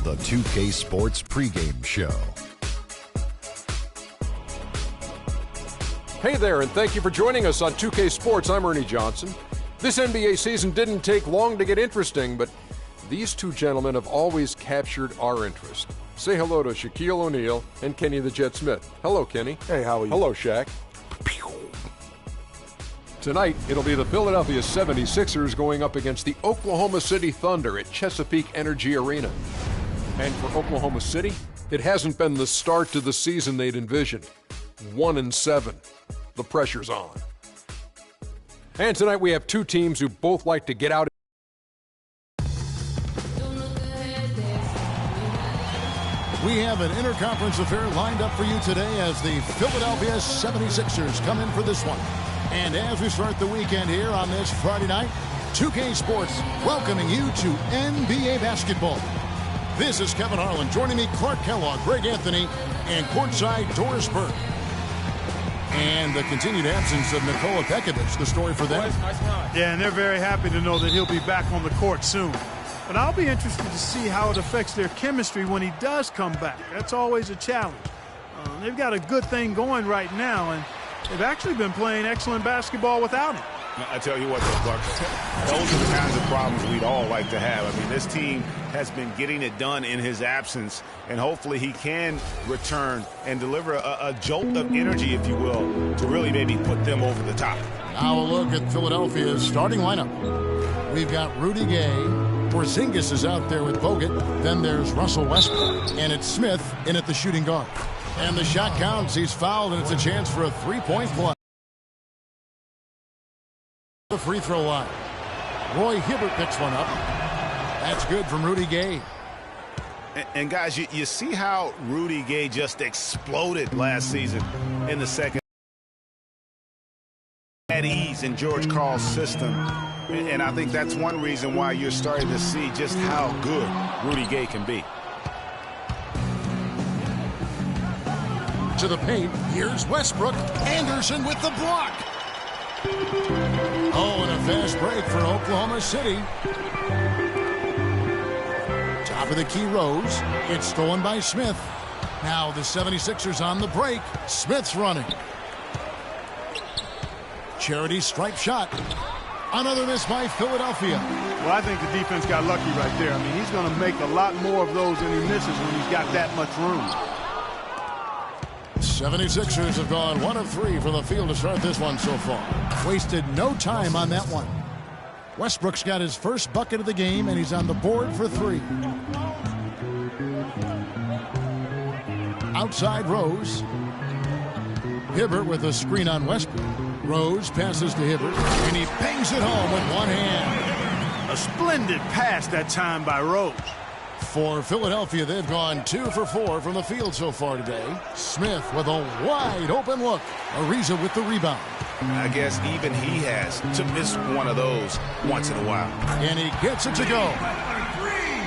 the 2K Sports pregame show. Hey there, and thank you for joining us on 2K Sports. I'm Ernie Johnson. This NBA season didn't take long to get interesting, but these two gentlemen have always captured our interest. Say hello to Shaquille O'Neal and Kenny the Jet Smith. Hello, Kenny. Hey, how are you? Hello, Shaq. Tonight, it'll be the Philadelphia 76ers going up against the Oklahoma City Thunder at Chesapeake Energy Arena. And for Oklahoma City, it hasn't been the start to the season they'd envisioned. 1-7. The pressure's on. And tonight we have two teams who both like to get out. We have an interconference affair lined up for you today as the Philadelphia 76ers come in for this one. And as we start the weekend here on this Friday night, 2K Sports welcoming you to NBA basketball. This is Kevin Harlan. Joining me, Clark Kellogg, Greg Anthony, and courtside Doris Burke. And the continued absence of Nikola Pekovic, the story for them. Yeah, and they're very happy to know that he'll be back on the court soon. But I'll be interested to see how it affects their chemistry when he does come back. That's always a challenge. They've got a good thing going right now, and they've actually been playing excellent basketball without him. I tell you what, though, Clark, those are the kinds of problems we'd all like to have. I mean, this team has been getting it done in his absence, and hopefully he can return and deliver a jolt of energy, if you will, to really maybe put them over the top. Now a look at Philadelphia's starting lineup. We've got Rudy Gay. Porzingis is out there with Bogut. Then there's Russell Westbrook, and it's Smith in at the shooting guard. And the shot counts. He's fouled, and it's a chance for a three-point play. The free throw line. Roy Hibbert picks one up. That's good from Rudy Gay. And guys, you see how Rudy Gay just exploded last season in the second. At ease in George Karl's system. And I think that's one reason why you're starting to see just how good Rudy Gay can be. To the paint, here's Westbrook. Anderson with the block. Oh, and a fast break for Oklahoma City. Top of the key, Rose. It's stolen by Smith. Now the 76ers on the break. Smith's running. Charity stripe shot. Another miss by Philadelphia. Well, I think the defense got lucky right there. I mean, he's going to make a lot more of those than he misses when he's got that much room. 76ers have gone 1 of 3 from the field to start this one so far. Wasted no time on that one. Westbrook's got his first bucket of the game, and he's on the board for 3. Outside Rose. Hibbert with a screen on Westbrook. Rose passes to Hibbert, and he bangs it home with one hand. A splendid pass that time by Rose. For Philadelphia, they've gone 2 for 4 from the field so far today. Smith with a wide open look. Ariza with the rebound. I guess even he has to miss one of those once in a while. And he gets it to go.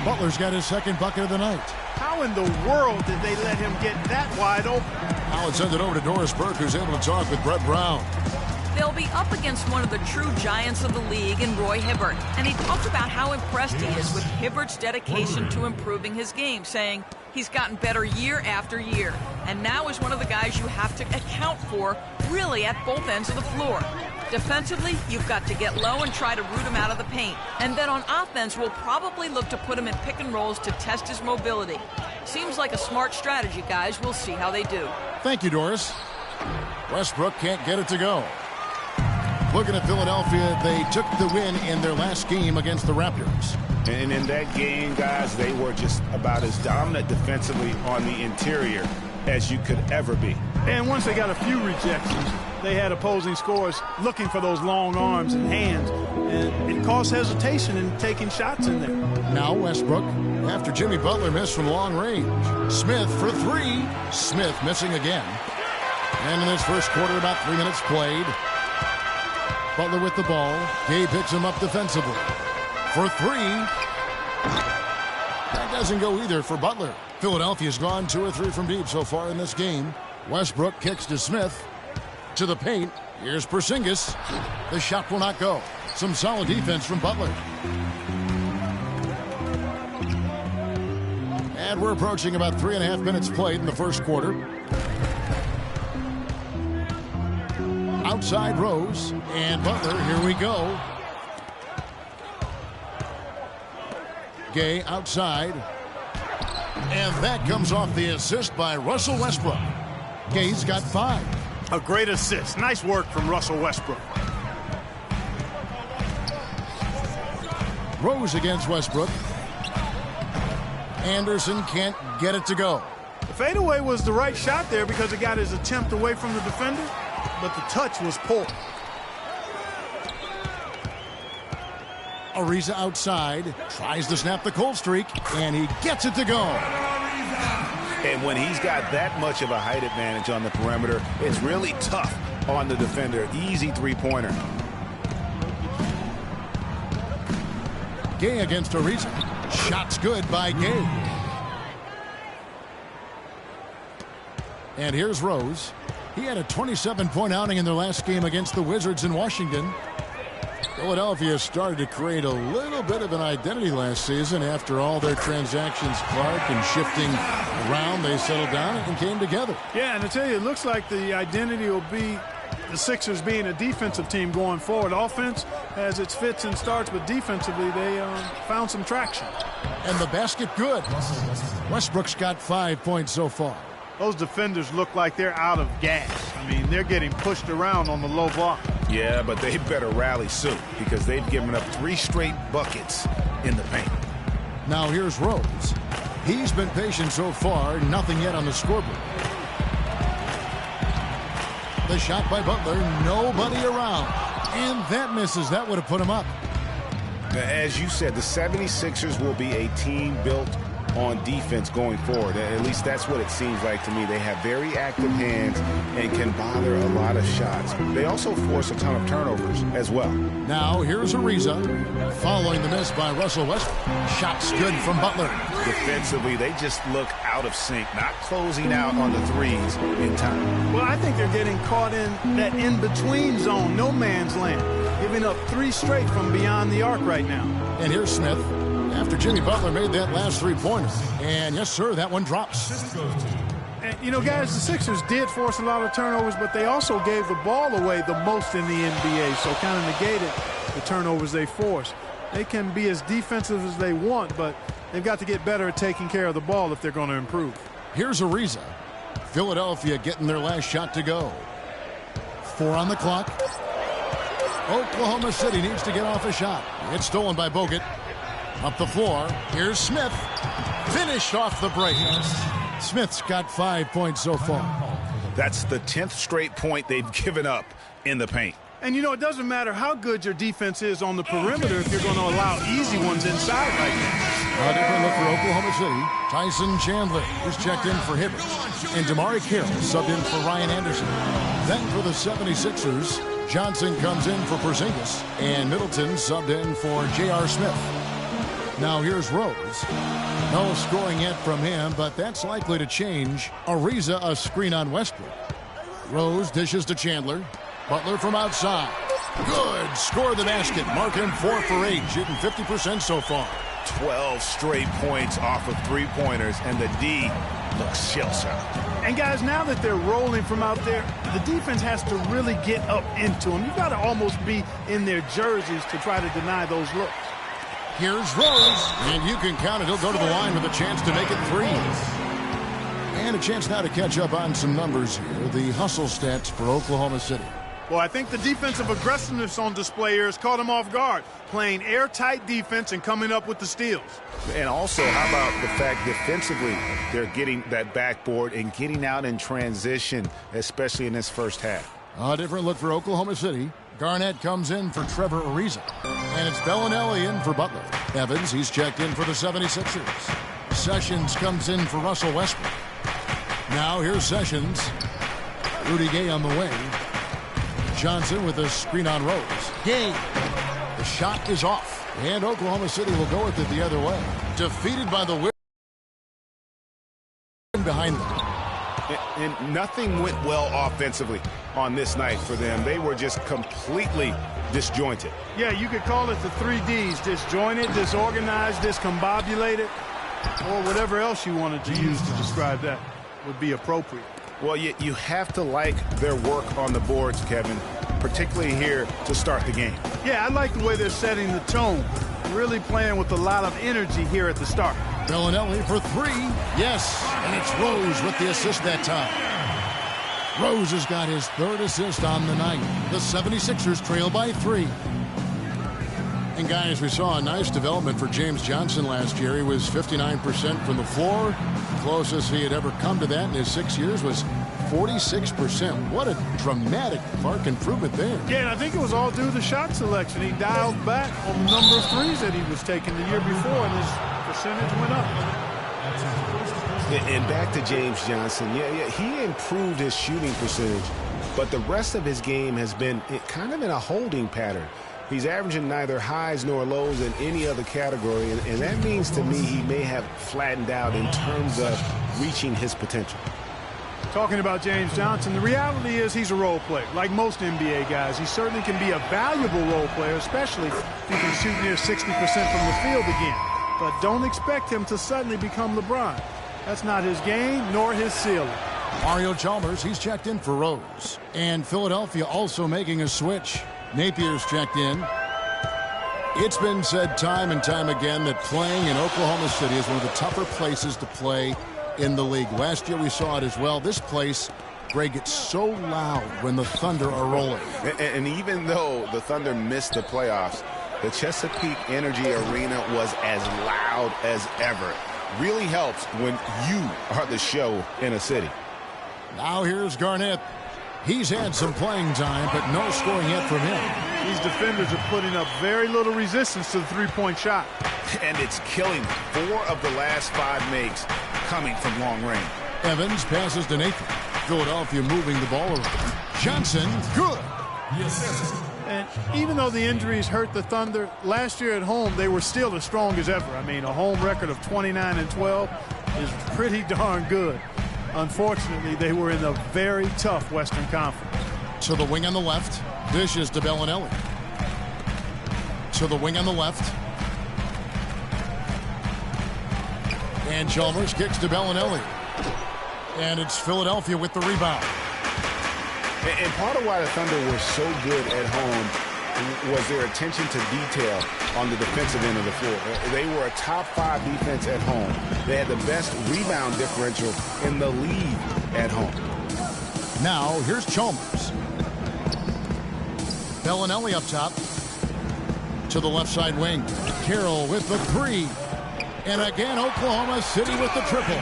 Butler's got his second bucket of the night. How in the world did they let him get that wide open? Now let's send it over to Doris Burke, who's able to talk with Brett Brown. They'll be up against one of the true giants of the league in Roy Hibbert. And he talked about how impressed he is with Hibbert's dedication to improving his game, saying he's gotten better year after year. And now is one of the guys you have to account for, really at both ends of the floor. Defensively, you've got to get low and try to root him out of the paint. And then on offense, we'll probably look to put him in pick and rolls to test his mobility. Seems like a smart strategy, guys. We'll see how they do. Thank you, Doris. Westbrook can't get it to go. Looking at Philadelphia, they took the win in their last game against the Raptors. And in that game, guys, they were just about as dominant defensively on the interior as you could ever be. And once they got a few rejections, they had opposing scorers looking for those long arms and hands. And it caused hesitation in taking shots in there. Now Westbrook, after Jimmy Butler missed from long range. Smith for 3. Smith missing again. And in this first quarter, about 3 minutes played. Butler with the ball. Gay picks him up defensively. For 3. That doesn't go either for Butler. Philadelphia's gone 2 or 3 from deep so far in this game. Westbrook kicks to Smith. To the paint. Here's Porzingis. The shot will not go. Some solid defense from Butler. And we're approaching about 3.5 minutes played in the first quarter. Outside Rose and Butler. Here we go. Gay outside. And that comes off the assist by Russell Westbrook. Gay's got 5. A great assist. Nice work from Russell Westbrook. Rose against Westbrook. Anderson can't get it to go. The fadeaway was the right shot there because it got his attempt away from the defender, but the touch was poor. Ariza outside, tries to snap the cold streak, and he gets it to go. And when he's got that much of a height advantage on the perimeter, it's really tough on the defender. Easy three-pointer. Gay against Ariza. Shot's good by Gay. And here's Rose. He had a 27-point outing in their last game against the Wizards in Washington. Philadelphia started to create a little bit of an identity last season. After all their transactions, Clark, and shifting around, they settled down and came together. Yeah, and I tell you, it looks like the identity will be the Sixers being a defensive team going forward. Offense has its fits and starts, but defensively they found some traction. And the basket good. Westbrook's got 5 points so far. Those defenders look like they're out of gas. I mean, they're getting pushed around on the low block. Yeah, but they better rally soon because they've given up 3 straight buckets in the paint. Now here's Rose. He's been patient so far, nothing yet on the scoreboard. The shot by Butler, nobody around. And that misses. That would have put him up. As you said, the 76ers will be a team built on defense going forward. At least that's what it seems like to me. They have very active hands and can bother a lot of shots. They also force a ton of turnovers as well. Now here's Ariza following the miss by Russell Westbrook. Shots good from Butler. Defensively, they just look out of sync, not closing out on the threes in time. Well, I think they're getting caught in that in-between zone, no man's land, giving up 3 straight from beyond the arc right now. And here's Smith. After Jimmy Butler made that last 3-pointer. And yes, sir, that one drops. And, you know, guys, the Sixers did force a lot of turnovers, but they also gave the ball away the most in the NBA, so kind of negated the turnovers they forced. They can be as defensive as they want, but they've got to get better at taking care of the ball if they're going to improve. Here's Ariza. Philadelphia getting their last shot to go. 4 on the clock. Oklahoma City needs to get off a shot. It's stolen by Bogut. Up the floor, here's Smith. Finished off the break. Smith's got 5 points so far. That's the 10th straight point they've given up in the paint. And, you know, it doesn't matter how good your defense is on the perimeter if you're going to allow easy ones inside like that. A different look for Oklahoma City. Tyson Chandler is checked in for Hibbert. And Damari Carroll subbed in for Ryan Anderson. Then for the 76ers, Johnson comes in for Porzingis. And Middleton subbed in for J.R. Smith. Now here's Rose. No scoring yet from him, but that's likely to change. Ariza a screen on Westbrook. Rose dishes to Chandler. Butler from outside. Good. Score the basket. Mark him 4 for 8. Shooting 50% so far. 12 straight points off of 3-pointers, and the D looks shell-shocked. And guys, now that they're rolling from out there, the defense has to really get up into them. You've got to almost be in their jerseys to try to deny those looks. Here's Rose, and you can count it. He'll go to the line with a chance to make it 3. And a chance now to catch up on some numbers here. The hustle stats for Oklahoma City. Well, I think the defensive aggressiveness on display here has caught them off guard, playing airtight defense and coming up with the steals. And also, how about the fact defensively they're getting that backboard and getting out in transition, especially in this first half. A different look for Oklahoma City. Garnett comes in for Trevor Ariza. And it's Bellinelli in for Butler. Evans, he's checked in for the 76ers. Sessions comes in for Russell Westbrook. Now here's Sessions. Rudy Gay on the wing. Johnson with a screen on Rose. Gay. The shot is off. And Oklahoma City will go with it the other way. Defeated by the Wizards behind them. And nothing went well offensively on this night for them. They were just completely disjointed. Yeah, you could call it the 3 Ds. Disjointed, disorganized, discombobulated. or whatever else you wanted to use to describe that would be appropriate. Well, you have to like their work on the boards, Kevin, particularly here to start the game. Yeah, I like the way they're setting the tone. Really playing with a lot of energy here at the start. Bellinelli for three. Yes, and it's Rose with the assist that time. Rose has got his third assist on the night. The 76ers trail by 3. And guys, we saw a nice development for James Johnson last year. He was 59% from the floor. Closest he had ever come to that in his 6 years was 46%. What a dramatic Clark improvement there. Yeah, and I think it was all due to shot selection. He dialed back on the number of threes that he was taking the year before, and his percentage went up. And back to James Johnson. Yeah, he improved his shooting percentage, but the rest of his game has been kind of in a holding pattern. He's averaging neither highs nor lows in any other category, and that means to me he may have flattened out in terms of reaching his potential. Talking about James Johnson, the reality is he's a role player. Like most NBA guys, he certainly can be a valuable role player, especially if he can shoot near 60% from the field again. But don't expect him to suddenly become LeBron. That's not his game nor his ceiling. Mario Chalmers, he's checked in for Rose. And Philadelphia also making a switch. Napier's checked in. It's been said time and time again that playing in Oklahoma City is one of the tougher places to play in the league. Last year we saw it as well. This place, Greg, gets so loud when the Thunder are rolling. And even though the Thunder missed the playoffs, the Chesapeake Energy Arena was as loud as ever. Really helps when you are the show in a city. Now here's Garnett. He's had some playing time, but no scoring yet from him. These defenders are putting up very little resistance to the three-point shot. And it's killing 4 of the last 5 makes coming from long range. Evans passes to Nathan. Philadelphia moving the ball around. Johnson, good. And even though the injuries hurt the Thunder, last year at home they were still as strong as ever. I mean, a home record of 29-12 is pretty darn good. Unfortunately, they were in a very tough Western Conference. To the wing on the left. Dishes to Bellinelli. To the wing on the left. And Chalmers kicks to Bellinelli. And it's Philadelphia with the rebound. And part of why the Thunder were so good at home was their attention to detail on the defensive end of the floor. They were a top 5 defense at home. They had the best rebound differential in the league at home. Now, here's Chalmers. Bellinelli up top. To the left side wing. Carroll with the 3. And again, Oklahoma City with the triple.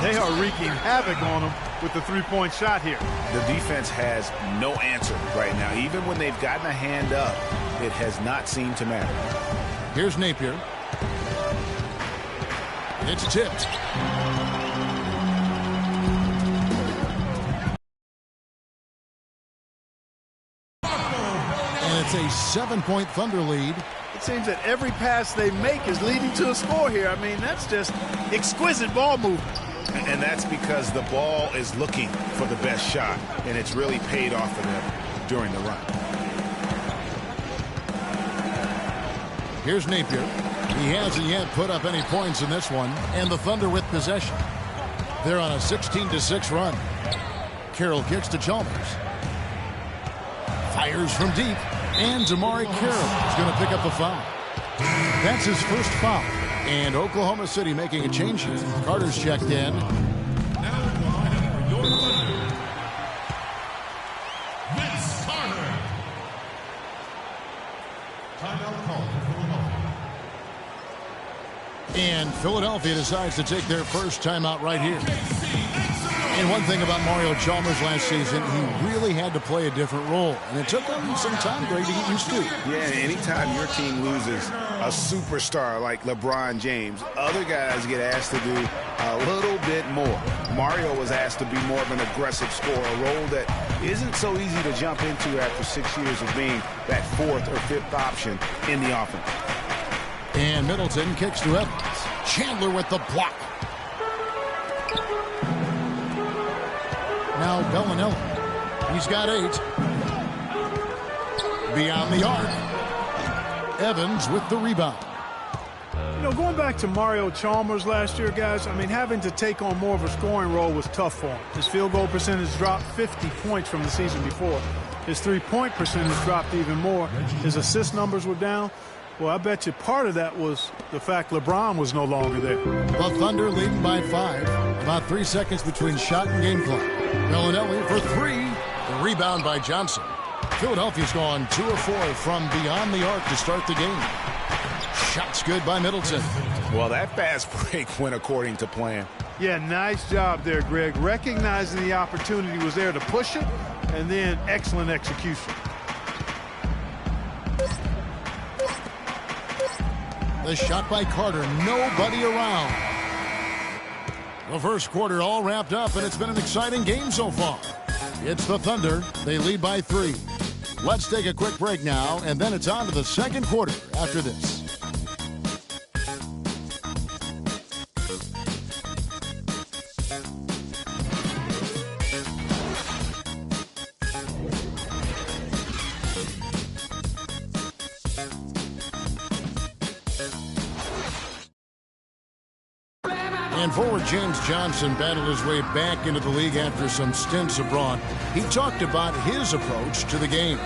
They are wreaking havoc on them with the three-point shot here. The defense has no answer right now. Even when they've gotten a hand up, it has not seemed to matter. Here's Napier. It's tipped. And it's a 7-point Thunder lead. It seems that every pass they make is leading to a score here. I mean, that's just exquisite ball movement. And that's because the ball is looking for the best shot, and it's really paid off for them during the run. Here's Napier. He hasn't yet put up any points in this one, and the Thunder with possession. They're on a 16-6 run. Carroll kicks to Chalmers. Fires from deep, and Damari Carroll is going to pick up the foul. That's his first foul. And Oklahoma City making a change here. Carter's checked in. And Philadelphia decides to take their first timeout right here. And one thing about Mario Chalmers last season, he really had to play a different role. And it took him some time, Greg, to get used to. Yeah, anytime your team loses a superstar like LeBron James, other guys get asked to do a little bit more. Mario was asked to be more of an aggressive scorer, a role that isn't so easy to jump into after 6 years of being that 4th or 5th option in the offense. And Middleton kicks to Evans. Chandler with the block. Now Bellinelli. He's got 8. Beyond the arc. Evans with the rebound. You know, going back to Mario Chalmers last year, guys, I mean, having to take on more of a scoring role was tough for him. His field goal percentage dropped 50 points from the season before. His three-point percentage dropped even more. His assist numbers were down. Well, I bet you part of that was the fact LeBron was no longer there. The Thunder leading by 5. About 3 seconds between shot and game clock. Bellinelli for 3. The rebound by Johnson. Philadelphia's gone 2 of 4 from beyond the arc to start the game. Shots good by Middleton. Well, that fast break went according to plan. Yeah, nice job there, Greg. Recognizing the opportunity was there to push it, and then excellent execution. The shot by Carter. Nobody around. The first quarter all wrapped up, and it's been an exciting game so far. It's the Thunder. They lead by 3. Let's take a quick break now, and then it's on to the second quarter after this. And forward James Johnson battled his way back into the league after some stints abroad. He talked about his approach to the game.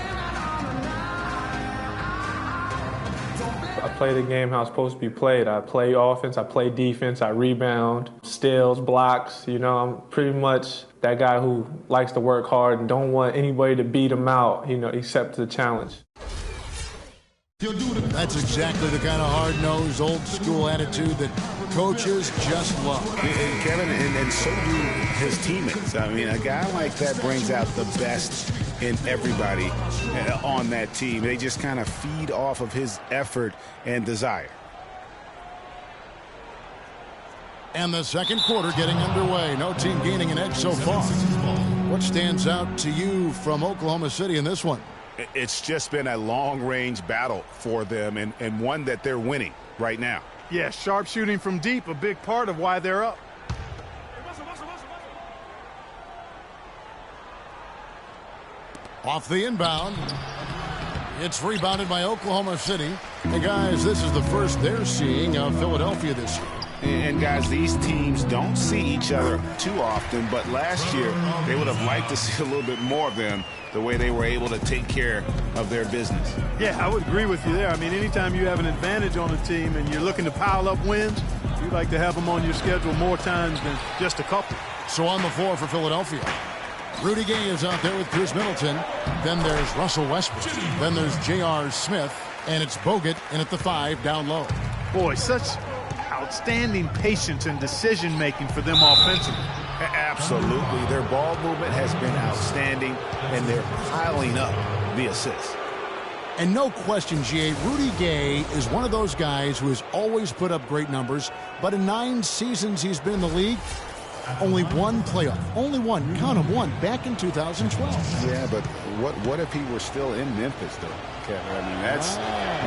I play the game how it's supposed to be played. I play offense, I play defense, I rebound, steals, blocks. You know, I'm pretty much that guy who likes to work hard and don't want anybody to beat him out, you know, except the challenge. That's exactly the kind of hard-nosed, old-school attitude that coaches just love. And Kevin, and so do his teammates. I mean, a guy like that brings out the best in everybody on that team. They just kind of feed off of his effort and desire. And the second quarter getting underway. No team gaining an edge so far. What stands out to you from Oklahoma City in this one? It's just been a long-range battle for them and one that they're winning right now. Yeah, sharp shooting from deep, a big part of why they're up. Off the inbound. It's rebounded by Oklahoma City. Hey, guys, this is the first they're seeing of Philadelphia this year. And, guys, these teams don't see each other too often, but last year they would have liked to see a little bit more of them the way they were able to take care of their business. Yeah, I would agree with you there. I mean, anytime you have an advantage on a team and you're looking to pile up wins, you'd like to have them on your schedule more times than just a couple. So on the floor for Philadelphia, Rudy Gay is out there with Chris Middleton. Then there's Russell Westbrook. Then there's J.R. Smith. And it's Bogut in at the 5 down low. Boy, such outstanding patience and decision-making for them offensively. Absolutely. Their ball movement has been outstanding, and they're piling up the assists. And no question, G.A., Rudy Gay is one of those guys who has always put up great numbers, but in 9 seasons he's been in the league, only one playoff. Only one. Count him, one. Back in 2012. Yeah, but what if he were still in Memphis, though, Kevin? I mean, that's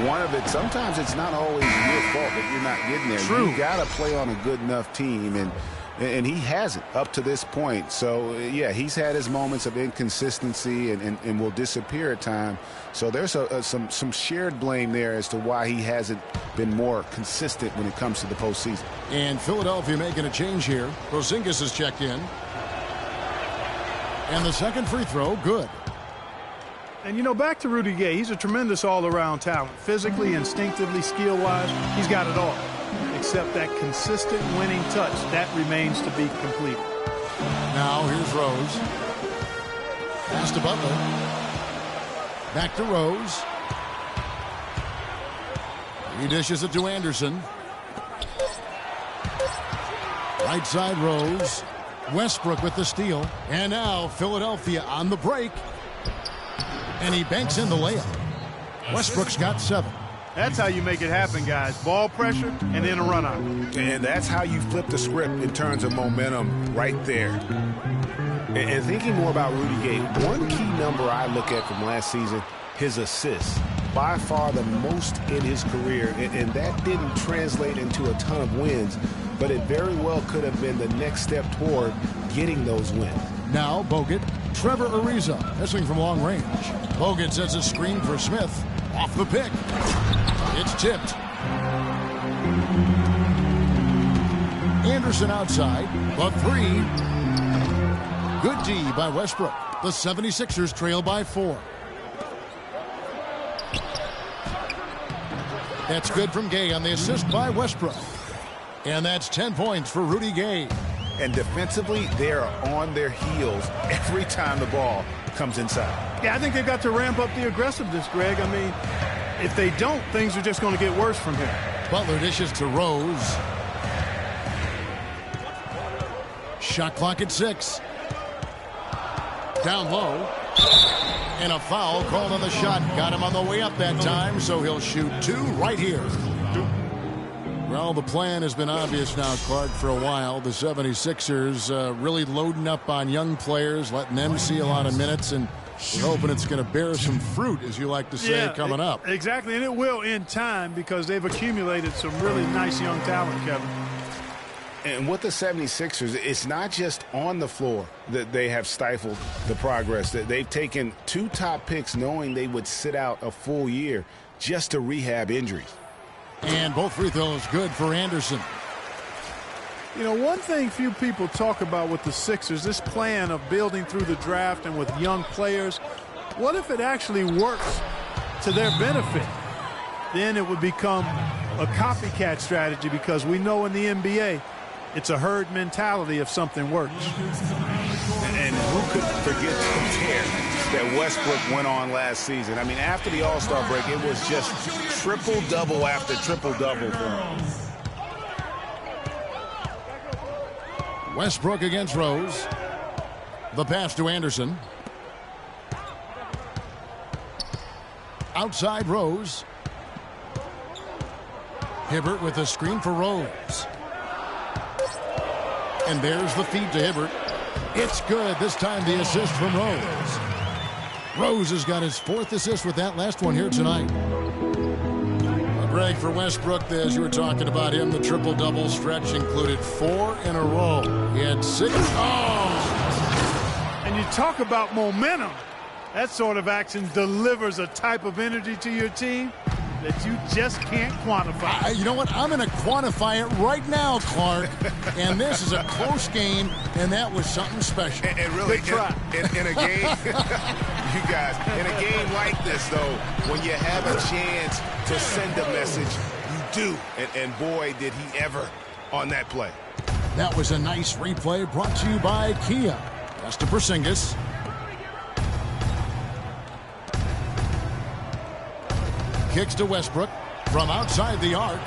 one of it. Sometimes it's not always your fault that you're not getting there. True. You got to play on a good enough team, and he hasn't up to this point. So, yeah, he's had his moments of inconsistency and will disappear at times. So there's some shared blame there as to why he hasn't been more consistent when it comes to the postseason. And Philadelphia making a change here. Porzingis has checked in. And the second free throw, good. And, you know, back to Rudy Gay, he's a tremendous all-around talent. Physically, instinctively, skill-wise, he's got it all. Except that consistent winning touch, that remains to be completed. Now here's Rose. Pass to Butler. Back to Rose. He dishes it to Anderson. Right side Rose. Westbrook with the steal. And now Philadelphia on the break. And he banks in the layup. Westbrook's got 7. That's how you make it happen, guys. Ball pressure and then a run out. And that's how you flip the script in terms of momentum right there. And thinking more about Rudy Gay, one key number I look at from last season, his assists. By far the most in his career, and that didn't translate into a ton of wins, but it very well could have been the next step toward getting those wins. Now Bogut, Trevor Ariza, missing from long range. Bogut sets a screen for Smith. Off the pick. It's tipped. Anderson outside. The three. Good D by Westbrook. The 76ers trail by 4. That's good from Gay on the assist by Westbrook. And that's 10 points for Rudy Gay. And defensively, they're on their heels every time the ball comes inside. Yeah, I think they've got to ramp up the aggressiveness, Greg. I mean, if they don't, things are just going to get worse from here. Butler dishes to Rose. Shot clock at 6. Down low. And a foul called on the shot. Got him on the way up that time, so he'll shoot 2 right here. Well, the plan has been obvious now, Clark, for a while. The 76ers really loading up on young players, letting them see a lot of minutes, and we're hoping it's going to bear some fruit, as you like to say, coming up. Exactly, and it will in time because they've accumulated some really nice young talent, Kevin. And with the 76ers, it's not just on the floor that they have stifled the progress. They've taken 2 top picks knowing they would sit out a full year just to rehab injuries. And both free throws good for Anderson. You know, one thing few people talk about with the Sixers, this plan of building through the draft and with young players, what if it actually works to their benefit? Then it would become a copycat strategy because we know in the NBA, it's a herd mentality if something works. And who could forget the tear that Westbrook went on last season? I mean, after the All-Star break, it was just triple-double after triple-double for him. Westbrook against Rose. The pass to Anderson. Outside Rose. Hibbert with a screen for Rose. And there's the feed to Hibbert. It's good. This time the assist from Rose. Rose has got his 4th assist with that last one here tonight. Greg, for Westbrook, as you were talking about him, the triple-double stretch included 4 in a row. He had 6. Oh! And you talk about momentum. That sort of action delivers a type of energy to your team that you just can't quantify. You know what? I'm going to quantify it right now, Clark. And this is a close game, and that was something special. And really, in a game, you guys, in a game like this, though, when you have a chance to send a message, you do. And boy, did he ever on that play. That was a nice replay brought to you by Kia. That's to Porzingis. Kicks to Westbrook from outside the arc.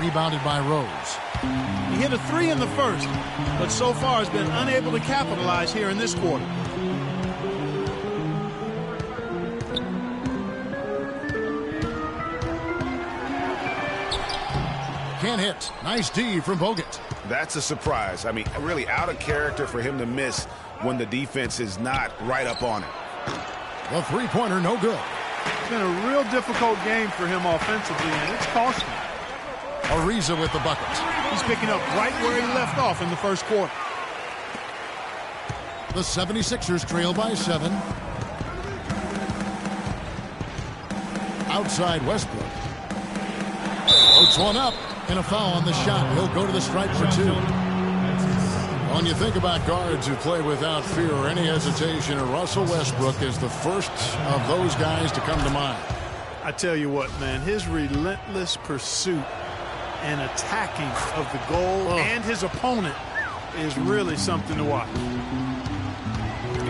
Rebounded by Rose. He hit a 3 in the first, but so far has been unable to capitalize here in this quarter. Can't hit. Nice D from Bogut. That's a surprise. I mean, really out of character for him to miss when the defense is not right up on it. The three-pointer, no good. It's been a real difficult game for him offensively, and it's costing. Ariza with the bucket. He's picking up right where he left off in the first quarter. The 76ers trail by 7. Outside Westbrook. Floats one up, and a foul on the shot. He'll go to the stripe for 2. When you think about guards who play without fear or any hesitation, Russell Westbrook is the first of those guys to come to mind. I tell you what, man, his relentless pursuit and attacking of the goal and his opponent is really something to watch.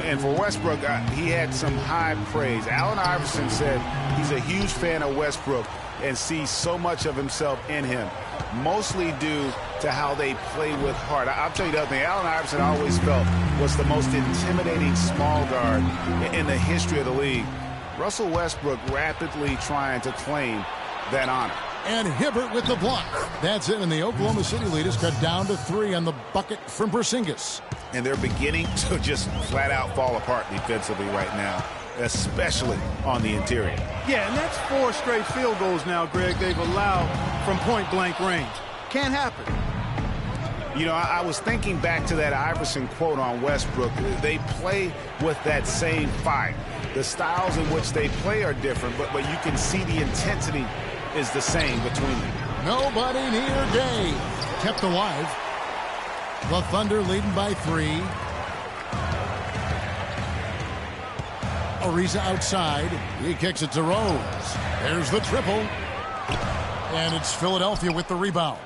And for Westbrook, he had some high praise. Allen Iverson said he's a huge fan of Westbrook and sees so much of himself in him, mostly due to how they play with heart. I'll tell you the other thing, Allen Iverson always felt was the most intimidating small guard in the history of the league. Russell Westbrook rapidly trying to claim that honor. And Hibbert with the block. That's it, and the Oklahoma City lead is cut down to 3 on the bucket from Porzingis. And they're beginning to just flat out fall apart defensively right now, especially on the interior. Yeah, and that's 4 straight field goals now, Greg, they've allowed from point-blank range. Can't happen. You know, I was thinking back to that Iverson quote on Westbrook. They play with that same fire. The styles in which they play are different, but you can see the intensity is the same between them. Nobody near Gay. kept alive. The Thunder leading by 3. Ariza outside. He kicks it to Rose. There's the triple. And it's Philadelphia with the rebound.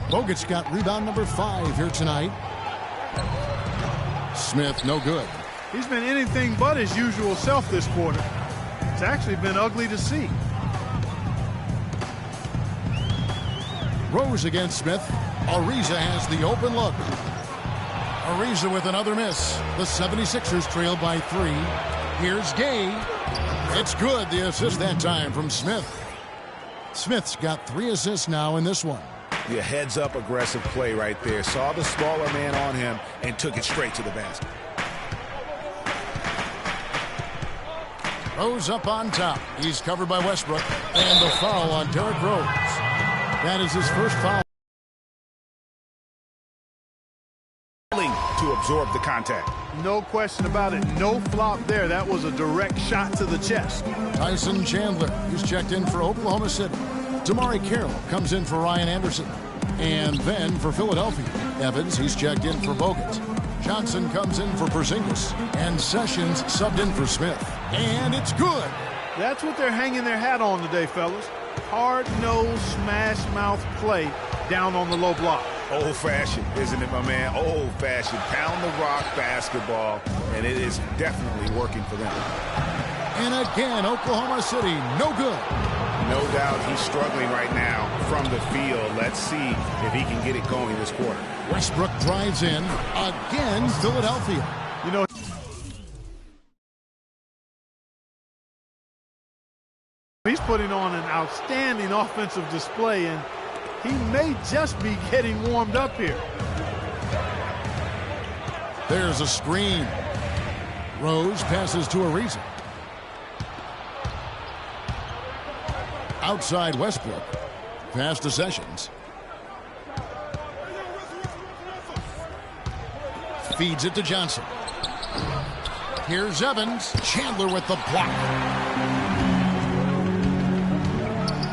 Bogut's got rebound number 5 here tonight. Smith, no good. He's been anything but his usual self this quarter. It's actually been ugly to see. Rose against Smith. Ariza has the open look. Ariza with another miss. The 76ers trail by 3. Here's Gay. It's good. The assist that time from Smith. Smith's got 3 assists now in this one. Yeah, heads-up aggressive play right there. Saw the smaller man on him and took it straight to the basket. Rose up on top. He's covered by Westbrook. And the foul on Derrick Rose. That is his first foul. To absorb the contact. No question about it. No flop there. That was a direct shot to the chest. Tyson Chandler, he's checked in for Oklahoma City. Damari Carroll comes in for Ryan Anderson. And then for Philadelphia, Evans, he's checked in for Bogut. Johnson comes in for Porzingis. And Sessions subbed in for Smith. And it's good. That's what they're hanging their hat on today, fellas. Hard-nosed, smash-mouth play down on the low block. Old-fashioned, isn't it, my man? Old-fashioned, pound the rock basketball, and it is definitely working for them. And again, Oklahoma City, no good. No doubt he's struggling right now from the field. Let's see if he can get it going this quarter. Westbrook drives in. Again, Philadelphia. You know, he's putting on an outstanding offensive display, and he may just be getting warmed up here. There's a screen. Rose passes to Ariza. Outside Westbrook. Pass to Sessions. Feeds it to Johnson. Here's Evans. Chandler with the block.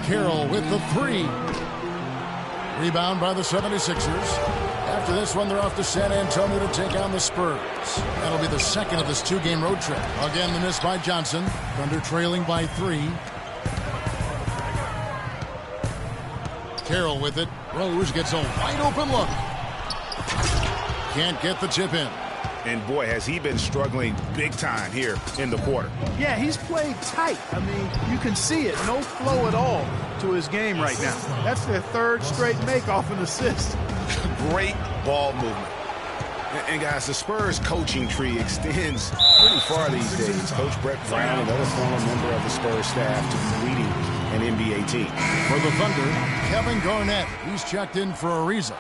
Carroll with the 3. Rebound by the 76ers. After this one, they're off to San Antonio to take on the Spurs. That'll be the second of this 2-game road trip. Again, the miss by Johnson. Thunder trailing by 3. Carroll with it. Rose gets a wide open look. Can't get the tip in. And boy, has he been struggling big time here in the quarter. Yeah, he's played tight. I mean, you can see it. No flow at all to his game right now. That's their 3rd straight make off an assist. Great ball movement. And guys, the Spurs coaching tree extends pretty far these days. Coach Brett Brown, another former member of the Spurs staff, to be leading an NBA team. For the Thunder, Kevin Garnett. He's checked in for Ariza.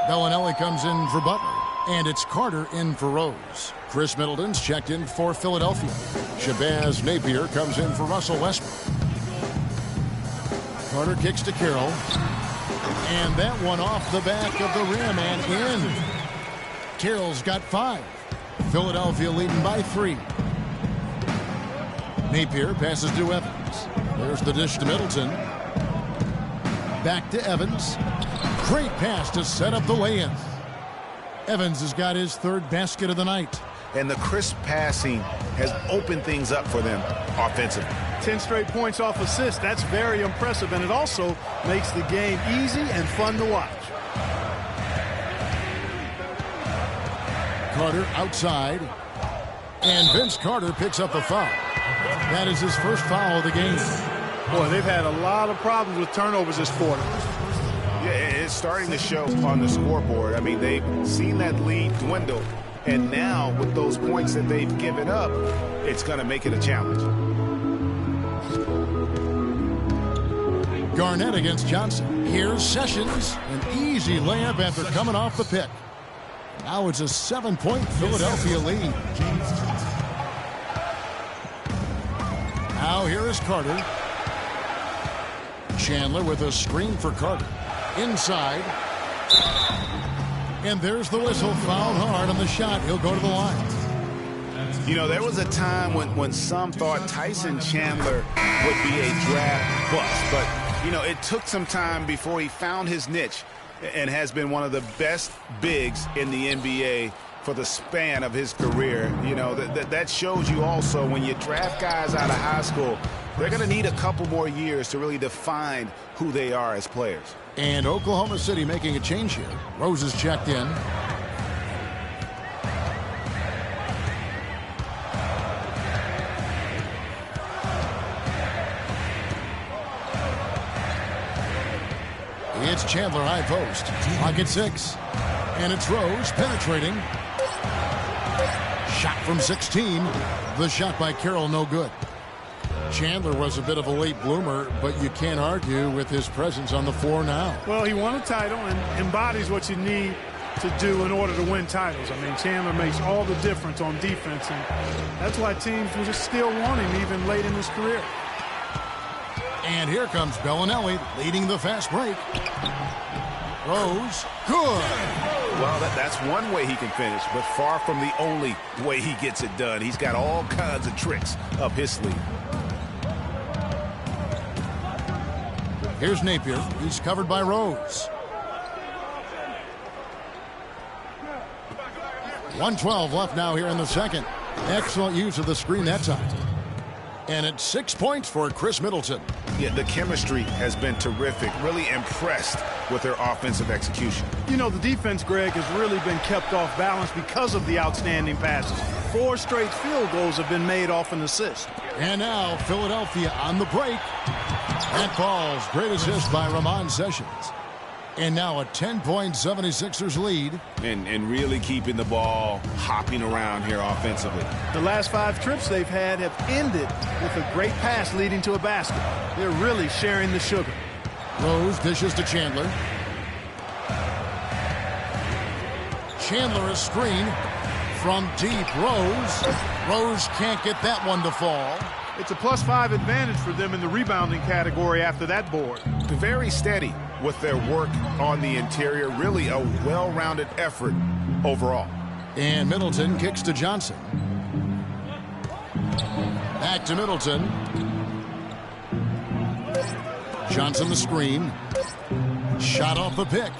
Bellinelli comes in for Butler. And it's Carter in for Rose. Chris Middleton's checked in for Philadelphia. Shabazz Napier comes in for Russell Westbrook. Carter kicks to Carroll. And that one off the back of the rim and in. Carroll's got 5. Philadelphia leading by 3. Napier passes to Evans. There's the dish to Middleton. Back to Evans. Great pass to set up the lay-in. Evans has got his 3rd basket of the night. And the crisp passing has opened things up for them offensively. 10 straight points off assist. That's very impressive, and it also makes the game easy and fun to watch. Carter outside. And Vince Carter picks up the foul. That is his first foul of the game. Boy, they've had a lot of problems with turnovers this quarter. Yeah, it's starting to show on the scoreboard. I mean, they've seen that lead dwindle, and now with those points that they've given up, it's going to make it a challenge. Garnett against Johnson. Here's Sessions. An easy layup after coming off the pick. Now it's a 7-point Philadelphia lead. Now here is Carter. Chandler with a screen for Carter. Inside. And there's the whistle. Fouled hard on the shot. He'll go to the line. You know, there was a time when some thought Tyson Chandler would be a draft bust. But, you know, it took some time before he found his niche and has been one of the best bigs in the NBA for the span of his career. You know, that shows you also when you draft guys out of high school, they're going to need a couple more years to really define who they are as players. And Oklahoma City making a change here. Rose is checked in. It's Chandler high post. Pocket 6. And it's Rose penetrating. Shot from 16. The shot by Carroll no good. Chandler was a bit of a late bloomer, but you can't argue with his presence on the floor now. Well, he won a title and embodies what you need to do in order to win titles. I mean, Chandler makes all the difference on defense, and that's why teams will just still want him even late in his career. And here comes Bellinelli leading the fast break. Rose, good. Well, that's one way he can finish, but far from the only way he gets it done. He's got all kinds of tricks up his sleeve. Here's Napier. He's covered by Rose. 1:12 left now here in the second. Excellent use of the screen that time. And it's 6 points for Chris Middleton. Yeah, the chemistry has been terrific. Really impressed with their offensive execution. You know, the defense, Greg, has really been kept off balance because of the outstanding passes. 4 straight field goals have been made off an assist. And now Philadelphia on the break. That falls. Great assist by Ramon Sessions. And now a 10-point 76ers lead. And really keeping the ball hopping around here offensively. The last 5 trips they've had have ended with a great pass leading to a basket. They're really sharing the sugar. Rose dishes to Chandler. Chandler a screen from deep. Rose can't get that one to fall. It's a +5 advantage for them in the rebounding category after that board. Very steady with their work on the interior. Really a well-rounded effort overall. And Middleton kicks to Johnson. Back to Middleton. Johnson the screen. Shot off the pick.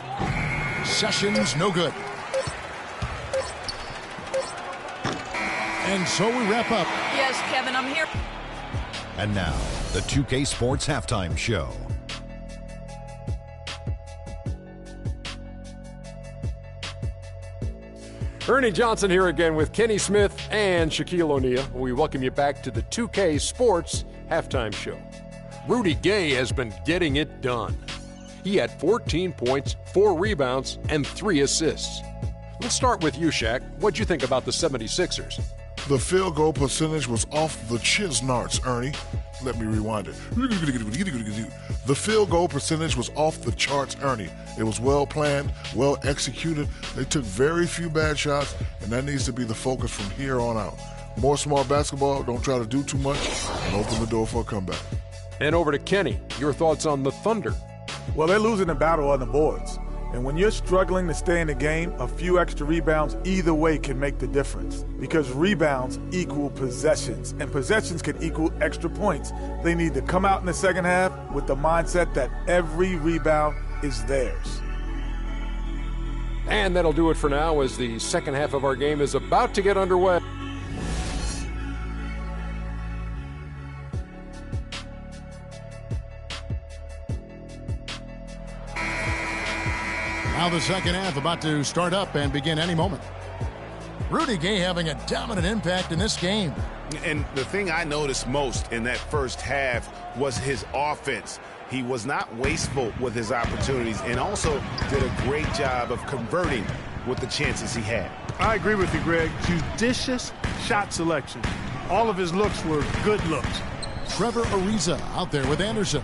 Sessions no good. And so we wrap up. Yes, Kevin, I'm here. And now, the 2K Sports Halftime Show. Ernie Johnson here again with Kenny Smith and Shaquille O'Neal. We welcome you back to the 2K Sports Halftime Show. Rudy Gay has been getting it done. He had 14 points, 4 rebounds, and 3 assists. Let's start with you, Shaq. What'd you think about the 76ers? The field goal percentage was off the Chisnarts, Ernie. Let me rewind it. The field goal percentage was off the charts, Ernie. It was well planned, well executed. They took very few bad shots, and that needs to be the focus from here on out. More smart basketball, don't try to do too much, and open the door for a comeback. And over to Kenny. Your thoughts on the Thunder? Well, they're losing the battle on the boards. And when you're struggling to stay in the game, a few extra rebounds either way can make the difference. Because rebounds equal possessions, and possessions can equal extra points. They need to come out in the second half with the mindset that every rebound is theirs. And that'll do it for now as the second half of our game is about to get underway. Now the second half about to start up and begin any moment. Rudy Gay having a dominant impact in this game. And the thing I noticed most in that first half was his offense. He was not wasteful with his opportunities and also did a great job of converting with the chances he had. I agree with you, Greg. Judicious shot selection. All of his looks were good looks. Trevor Ariza out there with Anderson.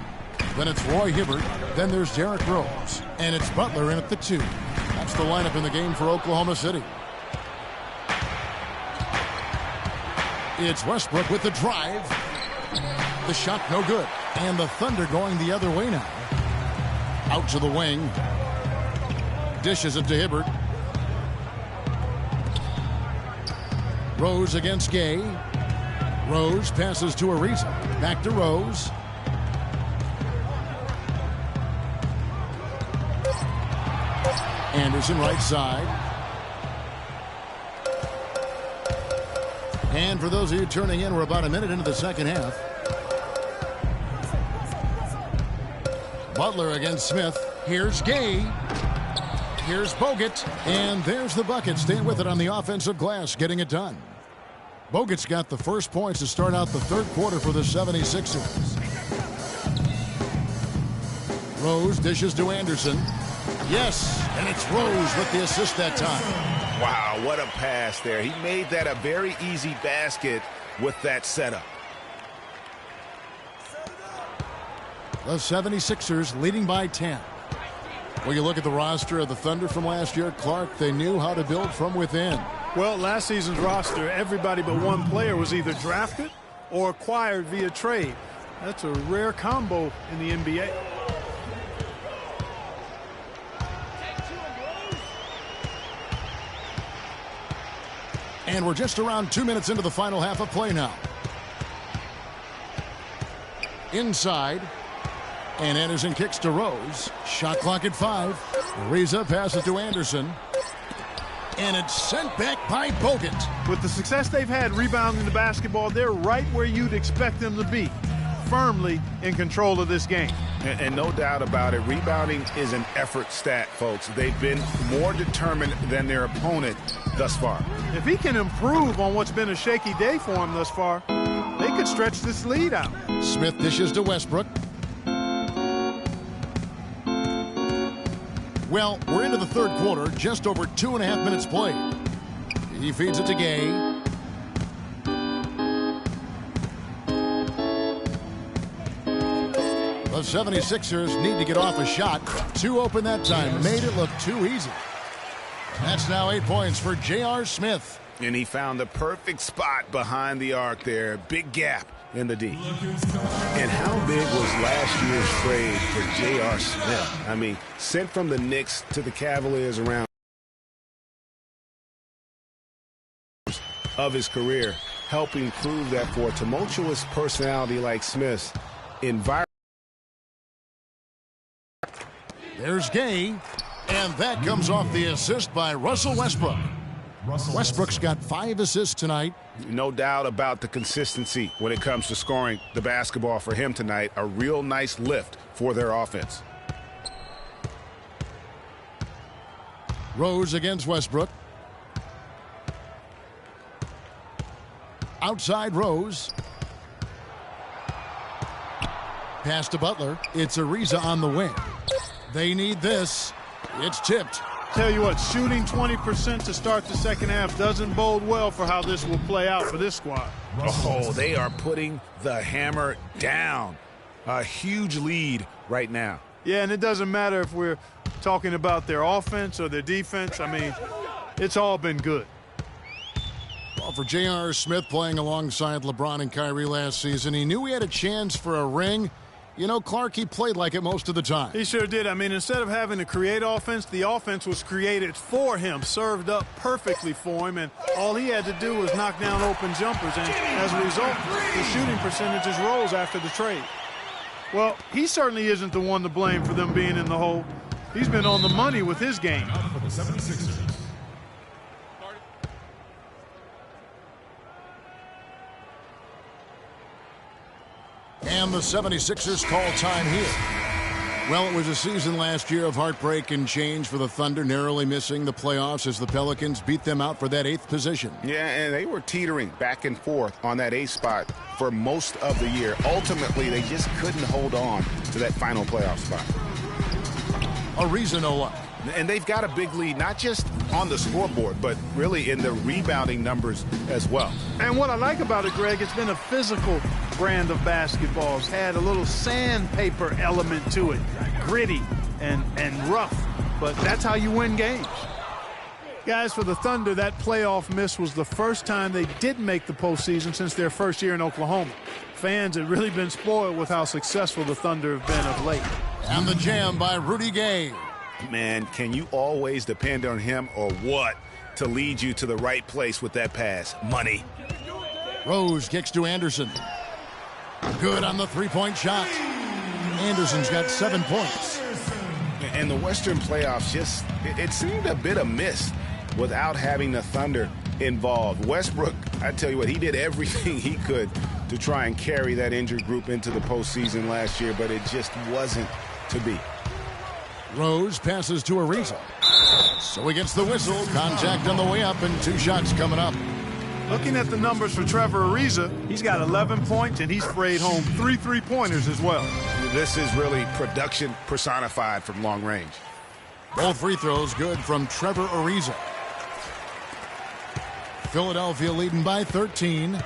Then it's Roy Hibbert. Then there's Derrick Rose. And it's Butler in at the 2. That's the lineup in the game for Oklahoma City. It's Westbrook with the drive. The shot no good. And the Thunder going the other way now. Out to the wing. Dishes it to Hibbert. Rose against Gay. Rose passes to Ariza. Back to Rose. Anderson right side. And for those of you turning in, we're about a minute into the second half. Butler against Smith. Here's Gay. Here's Bogut. And there's the bucket. Staying with it on the offensive glass, getting it done. Bogut's got the first points to start out the third quarter for the 76ers. Rose dishes to Anderson. Yes, and it's Rose with the assist that time. Wow, what a pass there. He made that a very easy basket with that setup. The 76ers leading by 10. When you look at the roster of the Thunder from last year, Clark, they knew how to build from within. Well, last season's roster, everybody but one player was either drafted or acquired via trade. That's a rare combo in the NBA. And we're just around 2 minutes into the final half of play now. Inside. And Anderson kicks to Rose. Shot clock at 5. Reza passes to Anderson. And it's sent back by Bogut. With the success they've had rebounding the basketball, they're right where you'd expect them to be. Firmly in control of this game. And no doubt about it, rebounding is an effort stat, folks. They've been more determined than their opponent thus far. If he can improve on what's been a shaky day for him thus far, they could stretch this lead out. Smith dishes to Westbrook. Well, we're into the third quarter, just over 2.5 minutes played. He feeds it to Gay. The 76ers need to get off a shot. 2 open that time. Made it look too easy. That's now 8 points for J.R. Smith. And he found the perfect spot behind the arc there. Big gap in the D. And how big was last year's trade for J.R. Smith? I mean, sent from the Knicks to the Cavaliers around of his career, helping prove that for a tumultuous personality like Smith's environment. There's Gay, and that comes off the assist by Russell Westbrook. Westbrook's got 5 assists tonight. No doubt about the consistency when it comes to scoring the basketball for him tonight. A real nice lift for their offense. Rose against Westbrook. Outside Rose. Pass to Butler. It's Ariza on the wing. They need this. It's tipped. Tell you what, shooting 20% to start the second half doesn't bode well for how this will play out for this squad. Oh, they are putting the hammer down. A huge lead right now. Yeah, and it doesn't matter if we're talking about their offense or their defense. I mean, it's all been good. Well, for J.R. Smith playing alongside LeBron and Kyrie last season, he knew he had a chance for a ring. You know, Clark, he played like it most of the time. He sure did. I mean, instead of having to create offense, the offense was created for him, served up perfectly for him, and all he had to do was knock down open jumpers, and as a result, his shooting percentages rose after the trade. Well, he certainly isn't the one to blame for them being in the hole. He's been on the money with his game. For the 76ers. And the 76ers call time here. Well, it was a season last year of heartbreak and change for the Thunder, narrowly missing the playoffs as the Pelicans beat them out for that 8th position. Yeah, and they were teetering back and forth on that 8th spot for most of the year. Ultimately, they just couldn't hold on to that final playoff spot. Ariza, no luck. And they've got a big lead, not just on the scoreboard, but really in the rebounding numbers as well. And what I like about it, Greg, it's been a physical brand of basketball. It's had a little sandpaper element to it, gritty and rough, but that's how you win games. Guys, for the Thunder, that playoff miss was the first time they didn't make the postseason since their first year in Oklahoma. Fans had really been spoiled with how successful the Thunder have been of late. And the jam by Rudy Gay. Man, can you always depend on him or what to lead you to the right place with that pass? Money. Rose kicks to Anderson. Good on the three-point shot. Anderson's got 7 points. And the Western playoffs just, it seemed a bit amiss without having the Thunder involved. Westbrook, I tell you what, he did everything he could to try and carry that injured group into the postseason last year, but it just wasn't to be. Rose passes to Ariza. So he gets the whistle. Contact on the way up and 2 shots coming up. Looking at the numbers for Trevor Ariza, he's got 11 points, and he's sprayed home 3 3-pointers as well. This is really production personified from long range. Both free throws good from Trevor Ariza. Philadelphia leading by 13.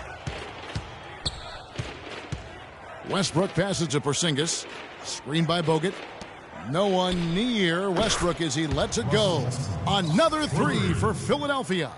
Westbrook passes to Porzingis. Screen by Bogut. No one near Westbrook as he lets it go. Another 3 for Philadelphia.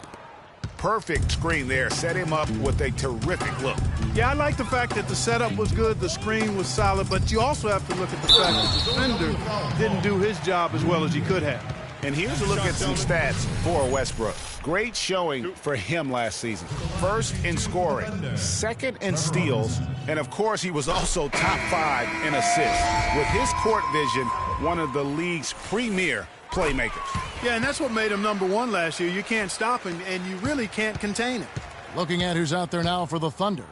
Perfect screen there. Set him up with a terrific look. Yeah, I like the fact that the setup was good, the screen was solid, but you also have to look at the fact that the defender didn't do his job as well as he could have. And here's a look at some stats for Westbrook. Great showing for him last season. First in scoring, second in steals, and of course he was also top 5 in assists. With his court vision, one of the league's premier playmakers. Yeah, and that's what made him number 1 last year. You can't stop him, and you really can't contain him. Looking at who's out there now for the Thunder.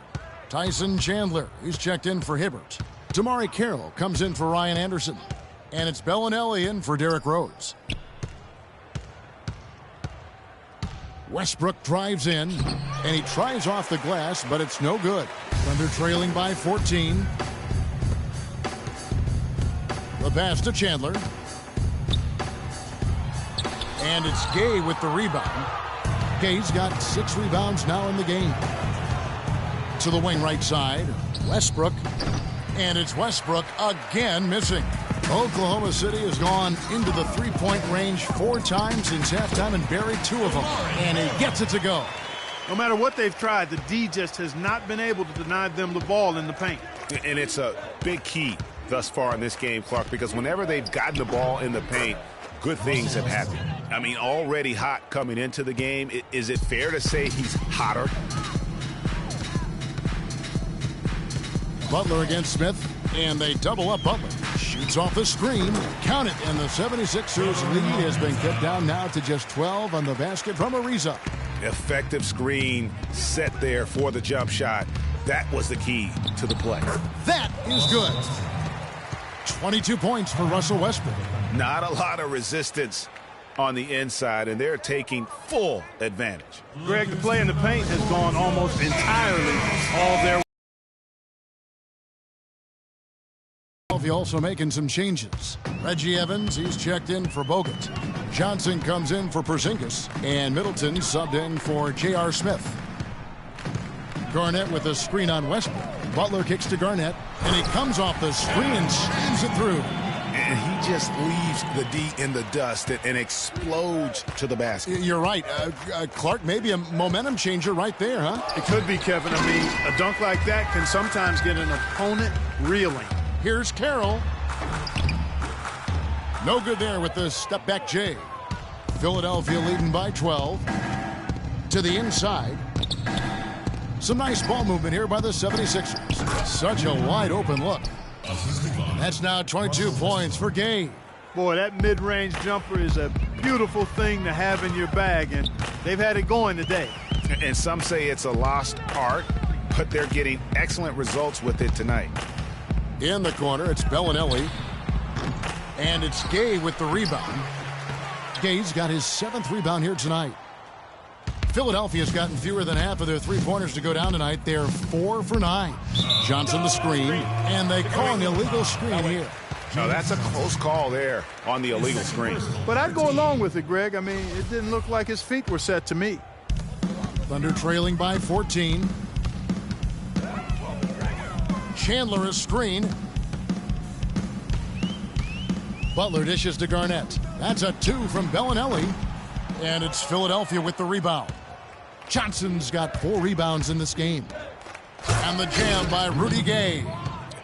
Tyson Chandler, he's checked in for Hibbert. Damari Carroll comes in for Ryan Anderson. And it's Bellinelli in for Derrick Rose. Westbrook drives in, and he tries off the glass, but it's no good. Thunder trailing by 14. The pass to Chandler. And it's Gay with the rebound. Gay's got 6 rebounds now in the game. To the wing right side, Westbrook. And it's Westbrook again missing. Oklahoma City has gone into the 3-point range 4 times since halftime and buried 2 of them. And he gets it to go. No matter what they've tried, the D just has not been able to deny them the ball in the paint. And it's a big key thus far in this game, Clark, because whenever they've gotten the ball in the paint, good things have happened. I mean, already hot coming into the game. Is it fair to say he's hotter? Butler against Smith, and they double up Butler. Shoots off the screen. Count it, and the 76ers lead has been cut down now to just 12 on the basket from Ariza. Effective screen set there for the jump shot. That was the key to the play. That is good. 22 points for Russell Westbrook. Not a lot of resistance on the inside, and they're taking full advantage. Greg, the play in the paint has gone almost entirely all their way. Also making some changes. Reggie Evans, he's checked in for Bogut. Johnson comes in for Porzingis, and Middleton subbed in for J.R. Smith. Garnett with a screen on Westbrook. Butler kicks to Garnett, and he comes off the screen and slams it through. And he just leaves the D in the dust and explodes to the basket. You're right. Clark, maybe a momentum changer right there, huh? It could be, Kevin. I mean, a dunk like that can sometimes get an opponent reeling. Here's Carroll. No good there with the step-back J. Philadelphia leading by 12. To the inside. Some nice ball movement here by the 76ers. Such a wide-open look. That's now 22 points for Gay. Boy, that mid-range jumper is a beautiful thing to have in your bag, and they've had it going today. And some say it's a lost art, but they're getting excellent results with it tonight. In the corner, it's Bellinelli. And it's Gay with the rebound. Gay's got his 7th rebound here tonight. Philadelphia's gotten fewer than half of their 3-pointers to go down tonight. They're 4 for 9. Johnson the screen, and they call an illegal screen here. No, that's a close call there on the illegal screen. But I'd go along with it, Greg. I mean, it didn't look like his feet were set to me. Thunder trailing by 14. Chandler a screen. Butler dishes to Garnett. That's a 2 from Bellinelli. And it's Philadelphia with the rebound. Johnson's got 4 rebounds in this game. And the jam by Rudy Gay.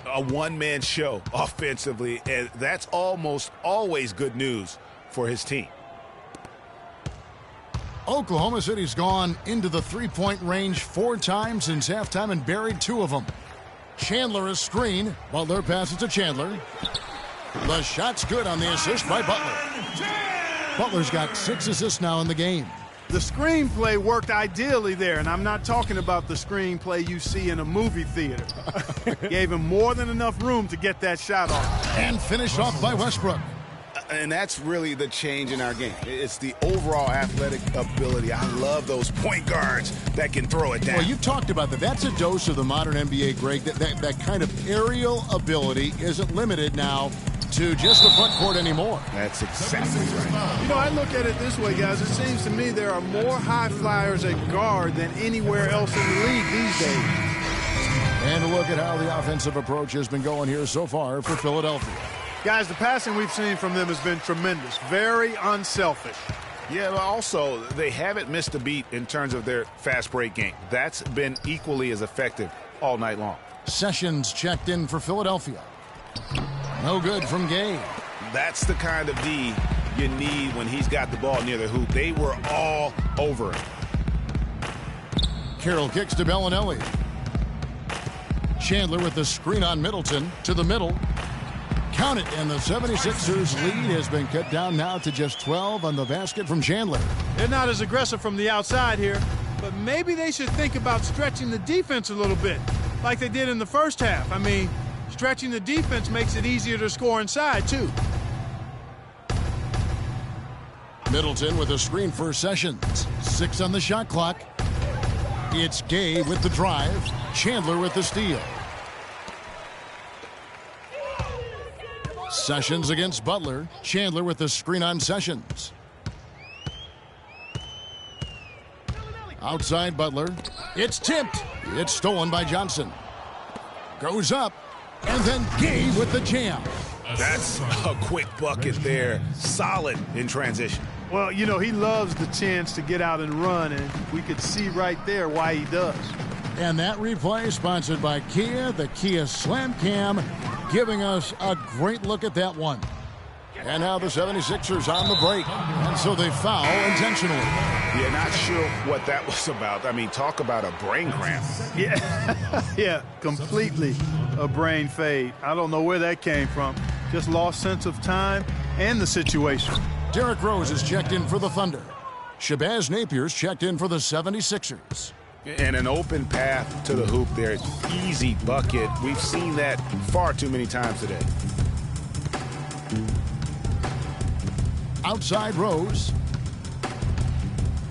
A one-man show offensively, and that's almost always good news for his team. Oklahoma City's gone into the 3-point range 4 times since halftime and buried 2 of them. Chandler a screen. Butler passes to Chandler. The shot's good on the assist by Butler. Butler's got 6 assists now in the game. The screenplay worked ideally there, and I'm not talking about the screenplay you see in a movie theater. Gave him more than enough room to get that shot off. And finished off by Westbrook. And that's really the change in our game. It's the overall athletic ability. I love those point guards that can throw it down. Well, you talked about that. That's a dose of the modern NBA, Greg. That kind of aerial ability isn't limited now to just the front court anymore. That's exactly right. You know, I look at it this way, guys. It seems to me there are more high flyers at guard than anywhere else in the league these days. And look at how the offensive approach has been going here so far for Philadelphia. Guys, the passing we've seen from them has been tremendous. Very unselfish. Yeah, but also they haven't missed a beat in terms of their fast break game. That's been equally as effective all night long. Sessions checked in for Philadelphia. No good from Gay. That's the kind of D you need when he's got the ball near the hoop. They were all over him. Carroll kicks to Bellinelli. Chandler with the screen on Middleton to the middle. Count it, and the 76ers lead has been cut down now to just 12 on the basket from Chandler. They're not as aggressive from the outside here, but maybe they should think about stretching the defense a little bit, like they did in the first half. I mean, stretching the defense makes it easier to score inside, too. Middleton with a screen for Sessions. 6 on the shot clock. It's Gay with the drive. Chandler with the steal. Sessions against Butler. Chandler with the screen on Sessions. Outside Butler. It's tipped. It's stolen by Johnson. Goes up. And then Gay with the jam. That's a quick bucket there. Solid in transition. Well, you know, he loves the chance to get out and run, and we could see right there why he does. And that replay sponsored by Kia, the Kia Slam Cam, giving us a great look at that one. And now the 76ers on the break, and so they foul intentionally. Yeah, not sure what that was about. I mean, talk about a brain cramp. Yeah, completely a brain fade. I don't know where that came from. Just lost sense of time and the situation. Derrick Rose is checked in for the Thunder. Shabazz Napier's checked in for the 76ers. And an open path to the hoop there. Easy bucket. We've seen that far too many times today. Outside Rose.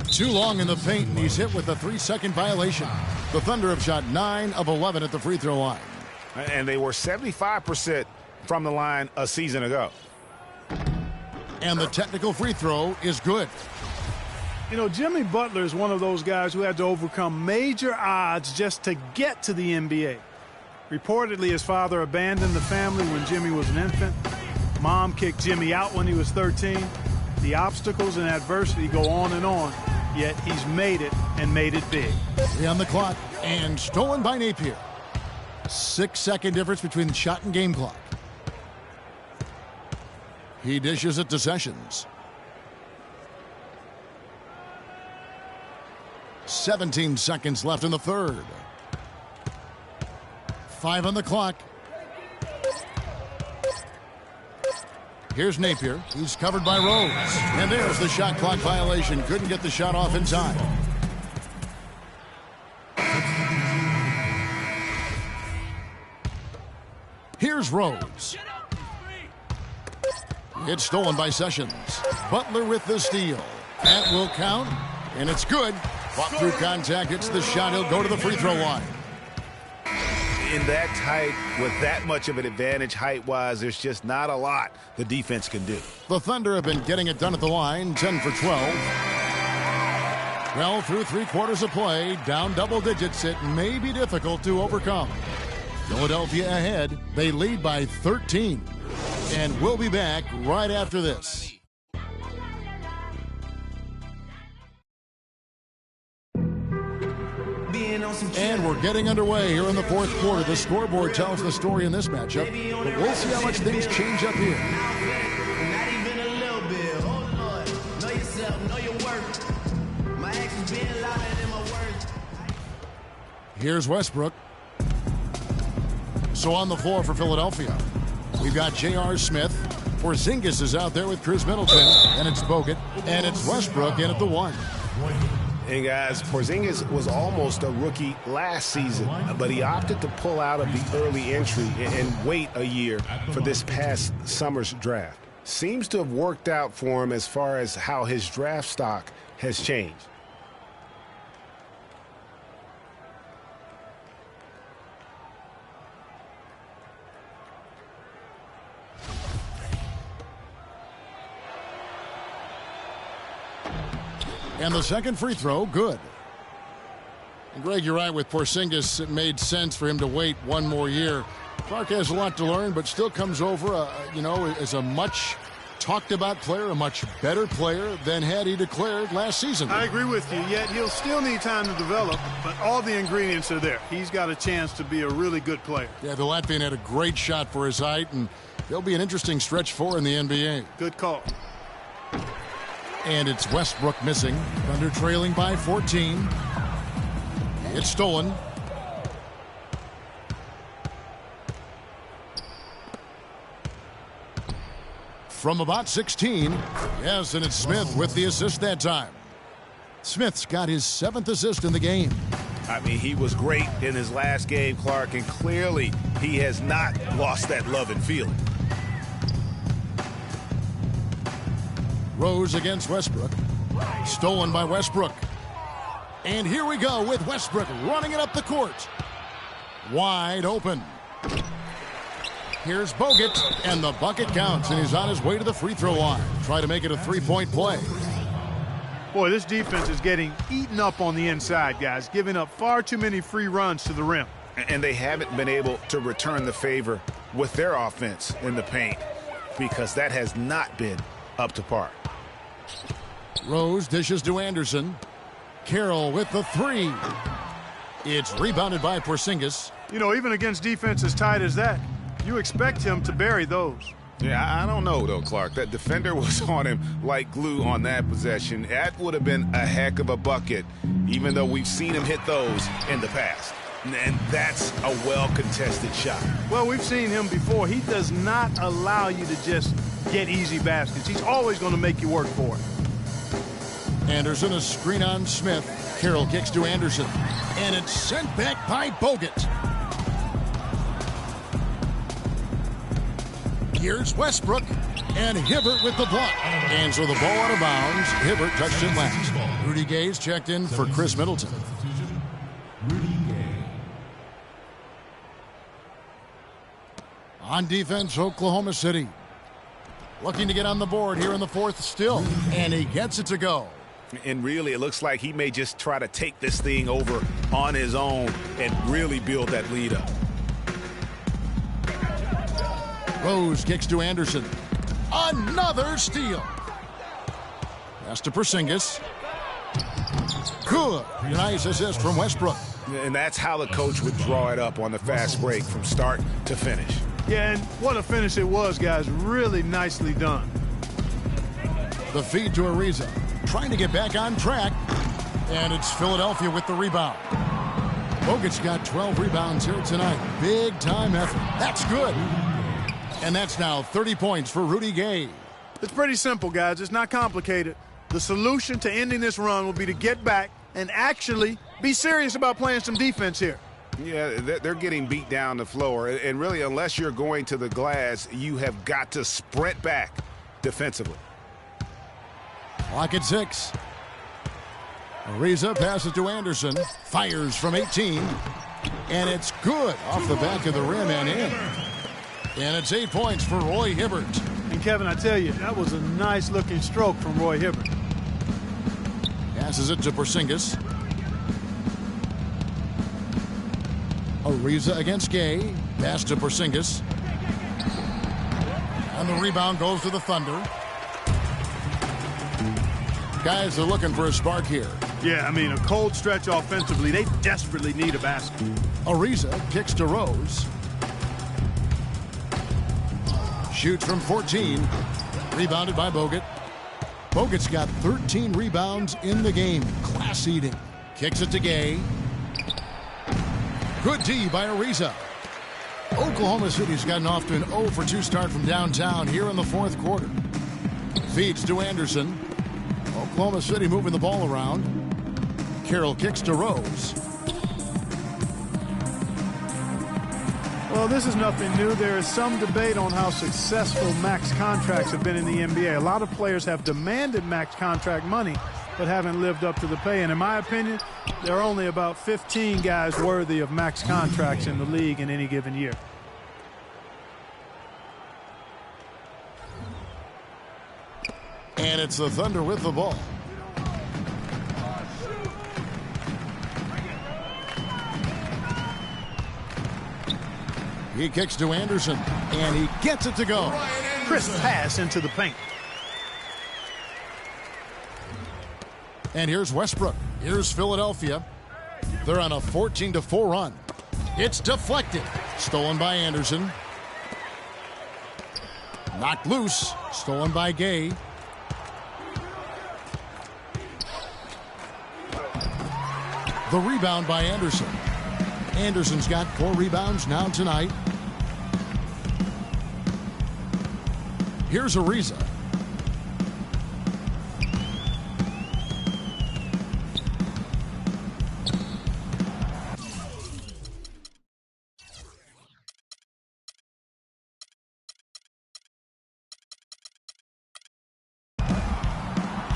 Too long in the paint, and he's hit with a 3-second violation. The Thunder have shot 9 of 11 at the free throw line. And they were 75% from the line a season ago. And the technical free throw is good. You know, Jimmy Butler is one of those guys who had to overcome major odds just to get to the NBA. Reportedly, his father abandoned the family when Jimmy was an infant. Mom kicked Jimmy out when he was 13. The obstacles and adversity go on, yet he's made it and made it big. 3 on the clock and stolen by Napier. 6-second difference between shot and game clock. He dishes it to Sessions. 17 seconds left in the third. 5 on the clock. Here's Napier. He's covered by Rose. And there's the shot clock violation. Couldn't get the shot off in time. Here's Rose. It's stolen by Sessions. Butler with the steal. That will count, and it's good. Fought through contact, hits the shot. He'll go to the free throw line. In that tight, with that much of an advantage height-wise, there's just not a lot the defense can do. The Thunder have been getting it done at the line, 10 for 12. Well, through 3 quarters of play, down double digits, it may be difficult to overcome. Philadelphia ahead. They lead by 13. And we'll be back right after this. And we're getting underway here in the fourth quarter. The scoreboard tells the story in this matchup, but we'll see how much things change up here. Here's Westbrook. So on the floor for Philadelphia. We've got J.R. Smith. Porzingis is out there with Chris Middleton. And it's Bogut. And it's Westbrook in at the 1. And guys, Porzingis was almost a rookie last season, but he opted to pull out of the early entry and wait a year for this past summer's draft. Seems to have worked out for him as far as how his draft stock has changed. And the second free throw, good. And Greg, you're right with Porzingis. It made sense for him to wait one more year. Clark has a lot to learn, but still comes over, as a much talked about player, a much better player than had he declared last season. I agree with you, yet he'll still need time to develop, but all the ingredients are there. He's got a chance to be a really good player. Yeah, the Latvian had a great shot for his height, and there'll be an interesting stretch for in the NBA. Good call. And it's Westbrook missing. Thunder trailing by 14. It's stolen. From about 16. Yes, and it's Smith with the assist that time. Smith's got his 7th assist in the game. I mean, he was great in his last game, Clark, and clearly he has not lost that love and feeling. Rose against Westbrook. Stolen by Westbrook. And here we go with Westbrook running it up the court. Wide open. Here's Bogut, and the bucket counts, and he's on his way to the free throw line. Try to make it a three-point play. Boy, this defense is getting eaten up on the inside, guys, giving up far too many free runs to the rim. And they haven't been able to return the favor with their offense in the paint because that has not been up to par. Rose dishes to Anderson. Carroll with the 3. It's rebounded by Porzingis. You know, even against defense as tight as that, you expect him to bury those. Yeah, I don't know, though, Clark. That defender was on him like glue on that possession. That would have been a heck of a bucket, even though we've seen him hit those in the past. And that's a well-contested shot. Well, we've seen him before. He does not allow you to just get easy baskets. He's always going to make you work for it. Anderson, a screen on Smith. Carroll kicks to Anderson. And it's sent back by Bogut. Here's Westbrook. And Hibbert with the block. And so the ball out of bounds. Hibbert touched it last. Rudy Gay's checked in for Chris Middleton. On defense, Oklahoma City. Looking to get on the board here in the 4th still. And he gets it to go. And really, it looks like he may just try to take this thing over on his own and really build that lead up. Rose kicks to Anderson. Another steal. Pass to Porzingis. Good. Nice assist from Westbrook. And that's how the coach would draw it up on the fast break from start to finish. Yeah, and what a finish it was, guys. Really nicely done. The feed to Ariza. Trying to get back on track. And it's Philadelphia with the rebound. Bogut's got 12 rebounds here tonight. Big time effort. That's good. And that's now 30 points for Rudy Gay. It's pretty simple, guys. It's not complicated. The solution to ending this run will be to get back and actually be serious about playing some defense here. Yeah, they're getting beat down the floor. And really, unless you're going to the glass, you have got to sprint back defensively. Clock at 6. Ariza passes to Anderson. Fires from 18. And it's good off the back of the rim and in. And it's 8 points for Roy Hibbert. And Kevin, I tell you, that was a nice looking stroke from Roy Hibbert. Passes it to Porzingis. Ariza against Gay. Pass to Porzingis. And the rebound goes to the Thunder. Guys are looking for a spark here. Yeah, I mean, a cold stretch offensively. They desperately need a basket. Ariza kicks to Rose. Shoots from 14. Rebounded by Bogut. Bogut's got 13 rebounds in the game. Class eating. Kicks it to Gay. Good D by Ariza. Oklahoma City's gotten off to an 0-for-2 start from downtown here in the fourth quarter. Feeds to Anderson. Oklahoma City moving the ball around. Carroll kicks to Rose. Well, this is nothing new. There is some debate on how successful max contracts have been in the NBA. A lot of players have demanded max contract money, but haven't lived up to the pay. And in my opinion, there are only about 15 guys worthy of max contracts in the league in any given year. And it's the Thunder with the ball. He kicks to Anderson, and he gets it to go. Crisp pass into the paint. And here's Westbrook. Here's Philadelphia. They're on a 14-4 run. It's deflected. Stolen by Anderson. Knocked loose. Stolen by Gay. The rebound by Anderson. Anderson's got 4 rebounds now tonight. Here's Ariza.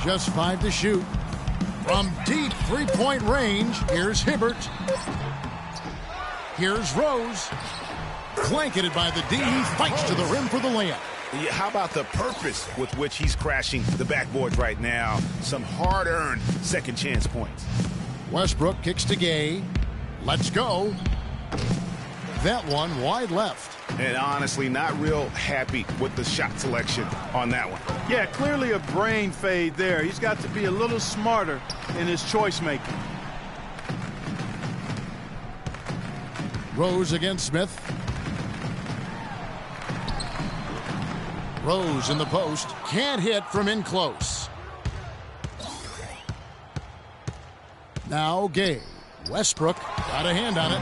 Just 5 to shoot. From deep three-point range, here's Hibbert. Here's Rose. Blanketed by the D. He fights to the rim for the layup. Yeah, how about the purpose with which he's crashing the backboards right now? Some hard-earned second chance points. Westbrook kicks to Gay. Let's go. That one wide left. And honestly, not real happy with the shot selection on that one. Yeah, clearly a brain fade there. He's got to be a little smarter in his choice making. Rose against Smith. Rose in the post. Can't hit from in close. Now Gay. Westbrook got a hand on it.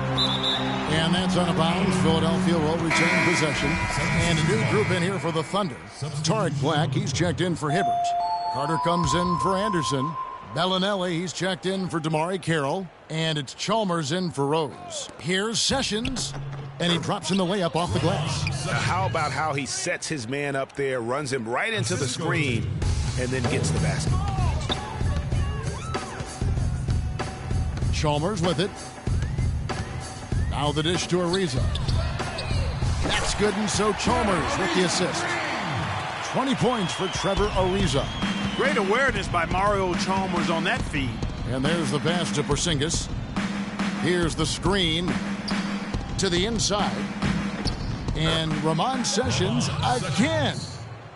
And that's out of bounds. Philadelphia will retain possession. And a new group in here for the Thunder. Tarek Black, he's checked in for Hibbert. Carter comes in for Anderson. Bellinelli, he's checked in for Damari Carroll. And it's Chalmers in for Rose. Here's Sessions. And he drops in the layup off the glass. Now, how about how he sets his man up there, runs him right into the screen, and then gets the basket. Chalmers with it. Now the dish to Ariza. That's good, and so Chalmers with the assist. 20 points for Trevor Ariza. Great awareness by Mario Chalmers on that feed. And there's the pass to Porzingis. Here's the screen to the inside. And Ramon Sessions again.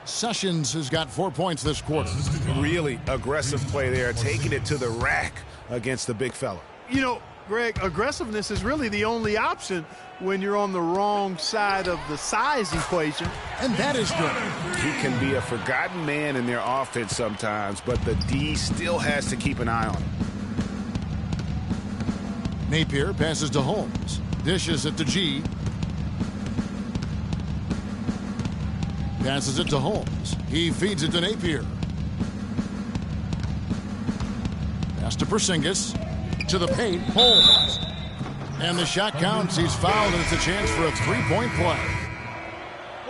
Sessions has got 4 points this quarter. Really aggressive play there, taking it to the rack against the big fella. You know, Greg, aggressiveness is really the only option when you're on the wrong side of the size equation. And that is good. He can be a forgotten man in their offense sometimes, but the D still has to keep an eye on him. Napier passes to Holmes. Dishes it to G. Passes it to Holmes. He feeds it to Napier. Pass to Porzingis. To the paint. Holmes. And the shot counts. He's fouled, and it's a chance for a three-point play.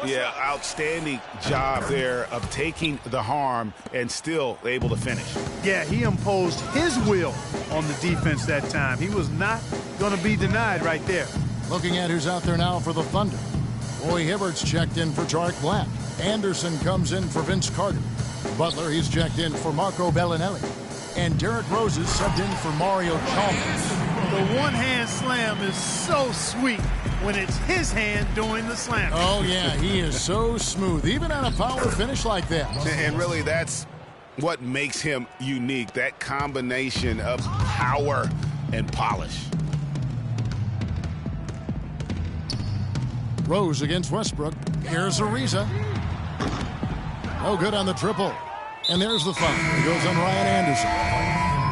Yeah, outstanding job there of taking the harm and still able to finish. Yeah, he imposed his will on the defense that time. He was not going to be denied right there. Looking at who's out there now for the Thunder. Roy Hibbert's checked in for Tarek Black. Anderson comes in for Vince Carter. Butler, he's checked in for Marco Bellinelli. And Derrick Rose is subbed in for Mario Chalmers. The one-hand slam is so sweet when it's his hand doing the slam. Oh, yeah, he is so smooth, even on a power finish like that. And really, that's what makes him unique, that combination of power and polish. Rose against Westbrook. Here's Ariza. No good on the triple. And there's the foul. It goes on Ryan Anderson.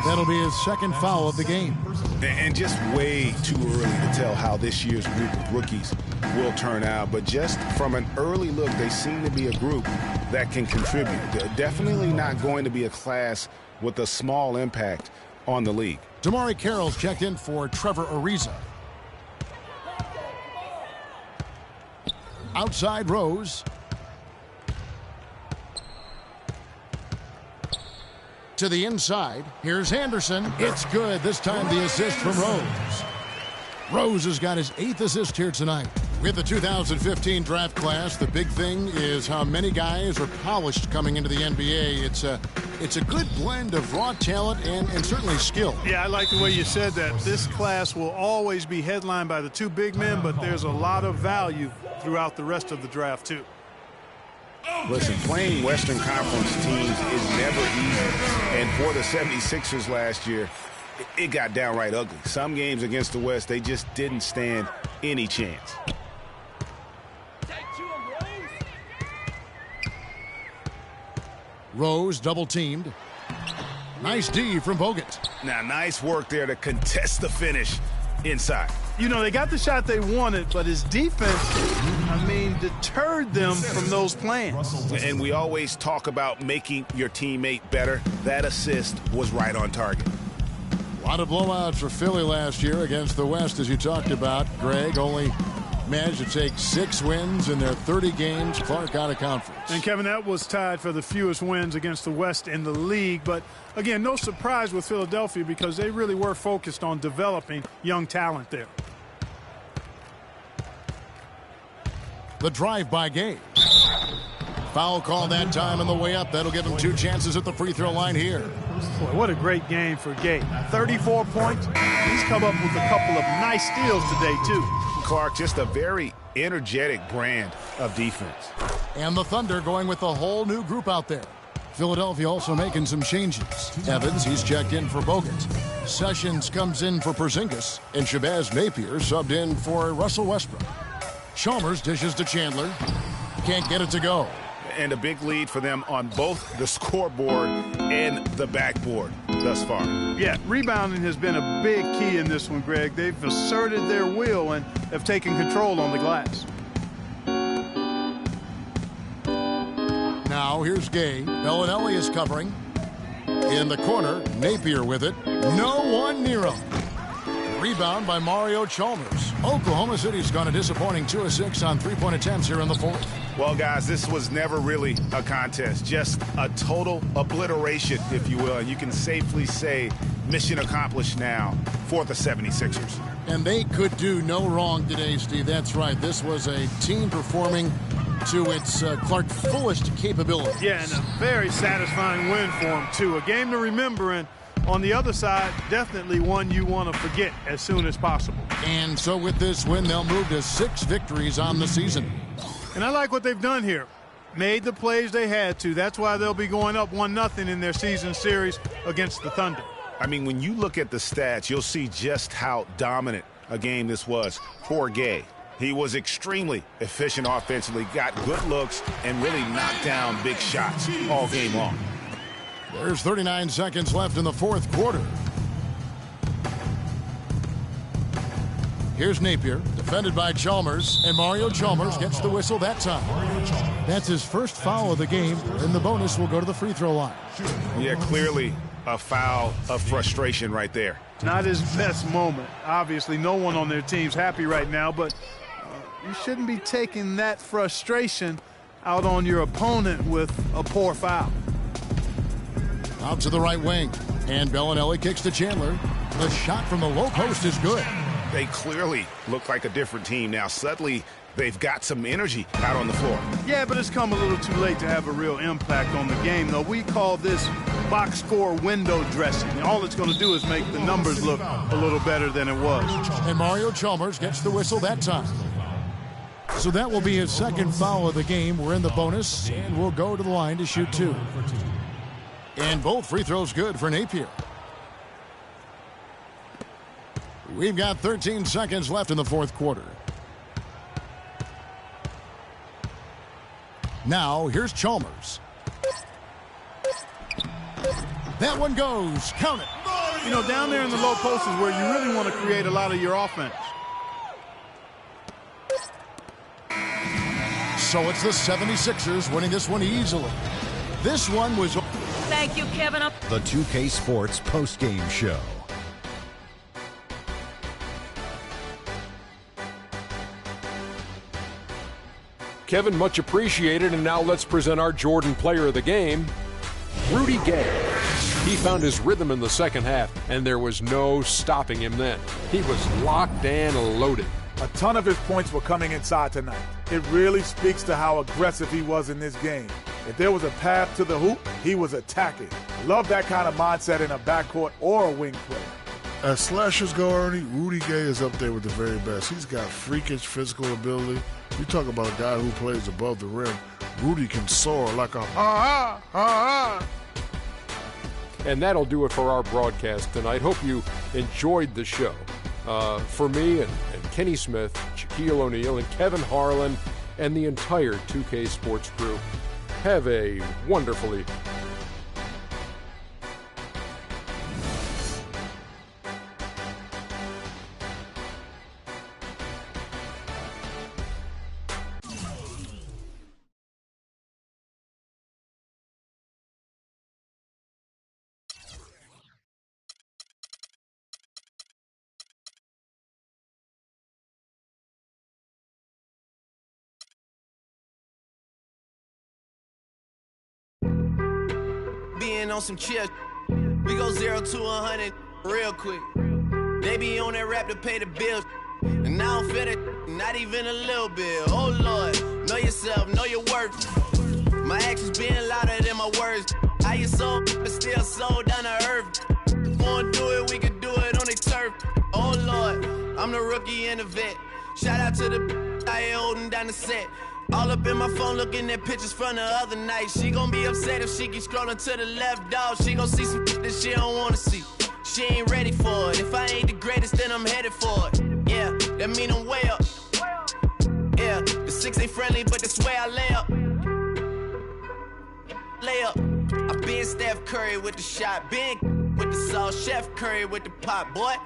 That'll be his second foul of the game. And just way too early to tell how this year's group of rookies will turn out. But just from an early look, they seem to be a group that can contribute. They're definitely not going to be a class with a small impact on the league. Damari Carroll's checked in for Trevor Ariza. Outside Rose. To the inside. Here's Anderson. It's good. This time the assist from Rose. Rose has got his 8th assist here tonight. With the 2015 draft class, the big thing is how many guys are polished coming into the NBA. It's a good blend of raw talent and certainly skill. Yeah, I like the way you said that. This class will always be headlined by the 2 big men, but there's a lot of value throughout the rest of the draft, too. Listen, playing Western Conference teams is never easy. And for the 76ers last year, it got downright ugly. Some games against the West, they just didn't stand any chance. Rose double-teamed. Nice D from Bogut. Now, nice work there to contest the finish inside. You know, they got the shot they wanted, but his defense, deterred them from those plans. And we always talk about making your teammate better. That assist was right on target. A lot of blowouts for Philly last year against the West, as you talked about. Greg only managed to take 6 wins in their 30 games. Clark out of conference. And, Kevin, that was tied for the fewest wins against the West in the league. But, again, no surprise with Philadelphia because they really were focused on developing young talent there. The drive by Gay. Foul call that time on the way up. That'll give him 2 chances at the free throw line here. Boy, what a great game for Gay. 34 points. He's come up with a couple of nice steals today, too. Clark, just a very energetic brand of defense. And the Thunder going with a whole new group out there. Philadelphia also making some changes. Evans, he's checked in for Bogut. Sessions comes in for Porzingis. And Shabazz Napier subbed in for Russell Westbrook. Chalmers dishes to Chandler. Can't get it to go. And a big lead for them on both the scoreboard and the backboard thus far. Yeah, rebounding has been a big key in this one, Greg. They've asserted their will and have taken control on the glass. Now here's Gay. Bellinelli is covering. In the corner, Napier with it. No one near him. Rebound by Mario Chalmers. Oklahoma City's gone a disappointing 2 of 6 on 3-point attempts here in the 4th. Well, guys, this was never really a contest. Just a total obliteration, if you will. And you can safely say mission accomplished now for the 76ers. And they could do no wrong today, Steve. That's right. This was a team performing to its Clark fullest capability. Yeah, and a very satisfying win for them, too. A game to remember, and on the other side, definitely one you want to forget as soon as possible. And so with this win, they'll move to 6 victories on the season. And I like what they've done here. Made the plays they had to. That's why they'll be going up 1-0 in their season series against the Thunder. I mean, when you look at the stats, you'll see just how dominant a game this was for Gay. He was extremely efficient offensively, got good looks, and really knocked down big shots all game long. There's 39 seconds left in the 4th quarter. Here's Napier, defended by Chalmers, and Mario Chalmers gets the whistle that time. That's his first foul of the game, and the bonus will go to the free throw line. Yeah, clearly a foul of frustration right there. Not his best moment. Obviously, no one on their team's happy right now, but you shouldn't be taking that frustration out on your opponent with a poor foul. Out to the right wing, and Bellinelli kicks to Chandler. The shot from the low post is good. They clearly look like a different team now. Suddenly, they've got some energy out on the floor. Yeah, but it's come a little too late to have a real impact on the game, though. We call this box score window dressing. All it's going to do is make the numbers look a little better than it was. And Mario Chalmers gets the whistle that time. So that will be his second foul of the game. We're in the bonus, and we'll go to the line to shoot 2. And both free throws good for Napier. We've got 13 seconds left in the 4th quarter. Now, here's Chalmers. That one goes. Count it. You know, down there in the low post is where you really want to create a lot of your offense. So it's the 76ers winning this one easily. This one was... Thank you, Kevin. The 2K Sports postgame show. Kevin, much appreciated. And now let's present our Jordan player of the game, Rudy Gay. He found his rhythm in the second half, and there was no stopping him then. He was locked and loaded. A ton of his points were coming inside tonight. It really speaks to how aggressive he was in this game. If there was a path to the hoop, he was attacking. Love that kind of mindset in a backcourt or a wing player. As slashers go, Ernie, Rudy Gay is up there with the very best. He's got freakish physical ability. You talk about a guy who plays above the rim. Rudy can soar like a ha-ha, ha-ha. And that'll do it for our broadcast tonight. Hope you enjoyed the show. For me and Kenny Smith, Shaquille O'Neal, and Kevin Harlan, and the entire 2K Sports crew, have a wonderful evening. Being on some chill, we go 0 to 100 real quick. They be on that rap to pay the bills, and I don't feel it, not even a little bit. Oh Lord, know yourself, know your worth. My actions being louder than my words. How you so, but still so down to earth. Wanna do it, we can do it on the turf. Oh Lord, I'm the rookie and the vet. Shout out to the I ain't holding down the set. All up in my phone looking at pictures from the other night. She gon' be upset if she keeps scrolling to the left, dog. She gon' see some that she don't wanna see. She ain't ready for it. If I ain't the greatest, then I'm headed for it. Yeah, that mean I'm way up. Yeah, the 6 ain't friendly, but that's where I lay up. Lay up. I been Steph Curry with the shot. Been with the sauce. Chef Curry with the pot, boy.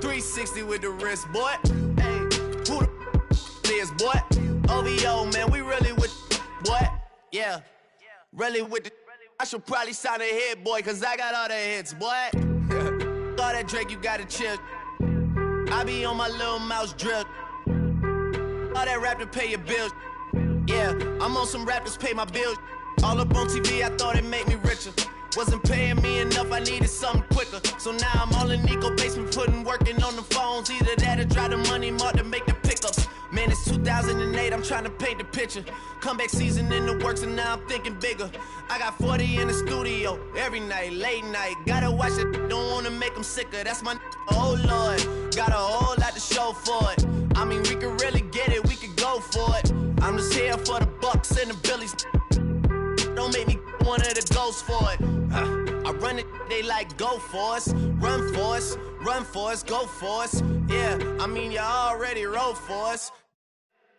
360 with the wrist, boy. Hey, who the is, boy? OVO, man, we really with boy. Yeah, really with the. I should probably sign a hit, boy, cause I got all the hits, boy. All that Drake, you gotta chill. I be on my little mouse drill. All that rap to pay your bills. Yeah, I'm on some rappers pay my bills. All up on TV, I thought it made me richer. Wasn't paying me enough, I needed something quicker. So now I'm all in Nico basement, working on the phones. Either that or try the money mark to make the pickups. Man, it's 2008, I'm trying to paint the picture. Comeback season in the works and now I'm thinking bigger. I got 40 in the studio, every night, late night. Gotta watch it, don't wanna make them sicker. That's my oh Lord, got a whole lot to show for it. I mean, we could really get it, we could go for it. I'm just here for the Bucks and the Billies. Don't make me one of the ghosts for it. I run it, they like go for us. Run for us, run for us, go for us. Yeah, I mean you already wrote for us.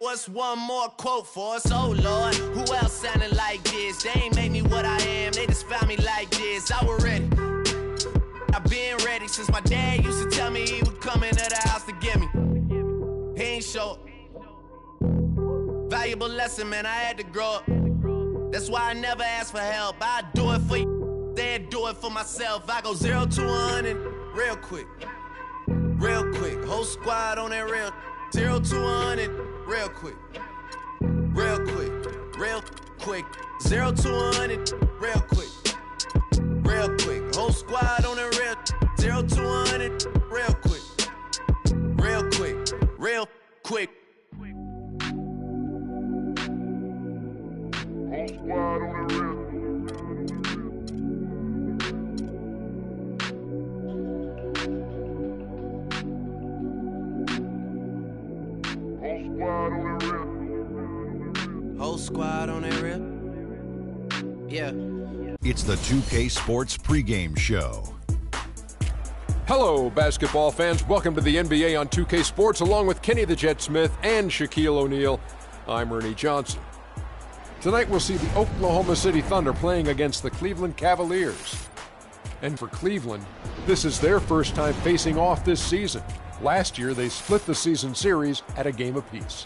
What's one more quote for us? Oh Lord, who else sounded like this? They ain't made me what I am, they just found me like this. I was ready, I've been ready since my dad used to tell me he would come into the house to get me. He ain't show valuable lesson, man, I had to grow up. That's why I never ask for help. I do it for you, then do it for myself. I go 0 to 100 real quick. Real quick. Whole squad on that real. 0 to 100 real quick. Real quick. Real quick. 0 to 100 real quick. Real quick. Whole squad on that real. 0 to 100 real quick. Real quick. Real quick. Whole squad on that rip. Yeah. It's the 2K Sports pregame show. Hello, basketball fans. Welcome to the NBA on 2K Sports, along with Kenny the Jet Smith and Shaquille O'Neal. I'm Ernie Johnson. Tonight we'll see the Oklahoma City Thunder playing against the Cleveland Cavaliers. And for Cleveland, this is their first time facing off this season. Last year, they split the season series at a game apiece.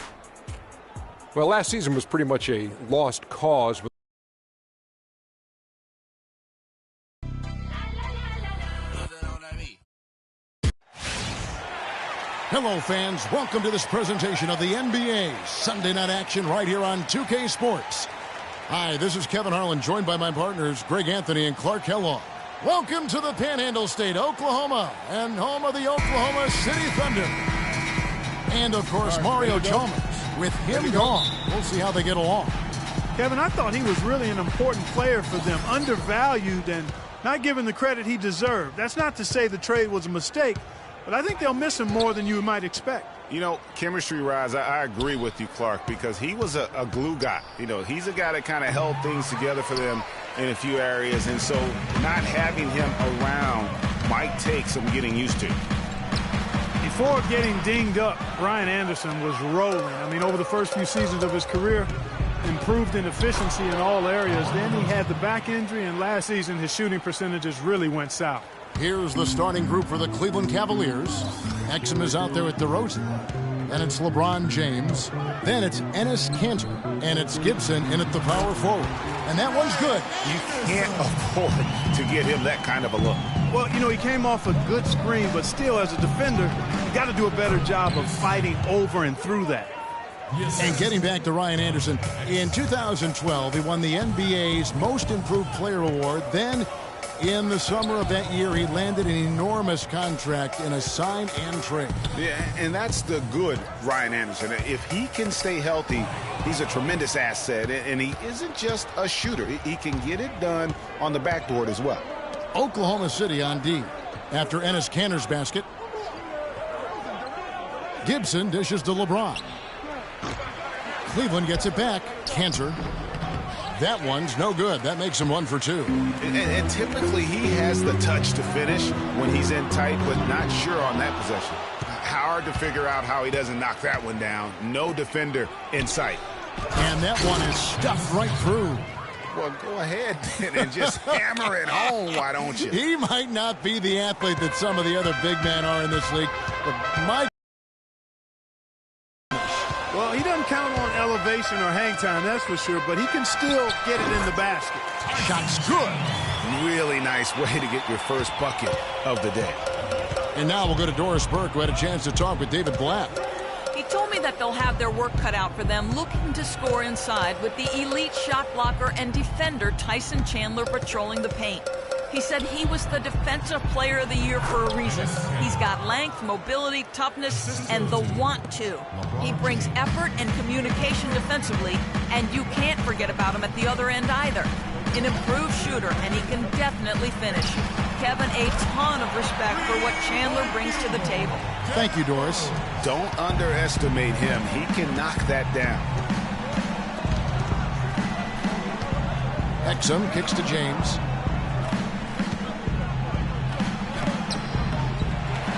Well, last season was pretty much a lost cause. Hello, fans. Welcome to this presentation of the NBA Sunday Night Action right here on 2K Sports. Hi, this is Kevin Harlan, joined by my partners Greg Anthony and Clark Kellogg. Welcome to the Panhandle State, Oklahoma, and home of the Oklahoma City Thunder. And, of course, Mario Chalmers. With him gone, we'll see how they get along. Kevin, I thought he was really an important player for them, undervalued and not given the credit he deserved. That's not to say the trade was a mistake, but I think they'll miss him more than you might expect. You know, chemistry-wise, I agree with you, Clark, because he was a glue guy. You know, he's a guy that kind of held things together for them in a few areas, and so not having him around might take some getting used to. Before getting dinged up, Ryan Anderson was rolling. I mean, over the first few seasons of his career, improved in efficiency in all areas. Then he had the back injury, and last season his shooting percentages really went south. Here's the starting group for the Cleveland Cavaliers. Exum is out there with DeRozan. Then it's LeBron James. Then it's Enes Kanter. And it's Gibson in at the power forward. And that one's good. You can't afford to get him that kind of a look. Well, you know, he came off a good screen, but still, as a defender, you got to do a better job of fighting over and through that. And getting back to Ryan Anderson, in 2012, he won the NBA's Most Improved Player Award. Then, in the summer of that year, he landed an enormous contract in a sign and trade. Yeah, and that's the good Ryan Anderson. If he can stay healthy, he's a tremendous asset, and he isn't just a shooter. He can get it done on the backboard as well. Oklahoma City on D. After Enes Kanter's basket, Gibson dishes to LeBron. Cleveland gets it back. Kanter. That one's no good. That makes him 1 for 2. And typically he has the touch to finish when he's in tight, but not sure on that possession. Hard to figure out how he doesn't knock that one down. No defender in sight. And that one is stuffed right through. Well, go ahead and just hammer it home, why don't you? He might not be the athlete that some of the other big men are in this league, but my... Well, he doesn't count on elevation or hang time, that's for sure, but he can still get it in the basket. Shot's good. Really nice way to get your first bucket of the day. And now we'll go to Doris Burke, who had a chance to talk with David Blatt. He told me that they'll have their work cut out for them looking to score inside with the elite shot blocker and defender Tyson Chandler patrolling the paint. He said he was the Defensive Player of the Year for a reason. He's got length, mobility, toughness, and the want to. He brings effort and communication defensively, and you can't forget about him at the other end either. An improved shooter, and he can definitely finish. Kevin, a ton of respect for what Chandler brings to the table. Thank you, Doris. Don't underestimate him. He can knock that down. Exum kicks to James.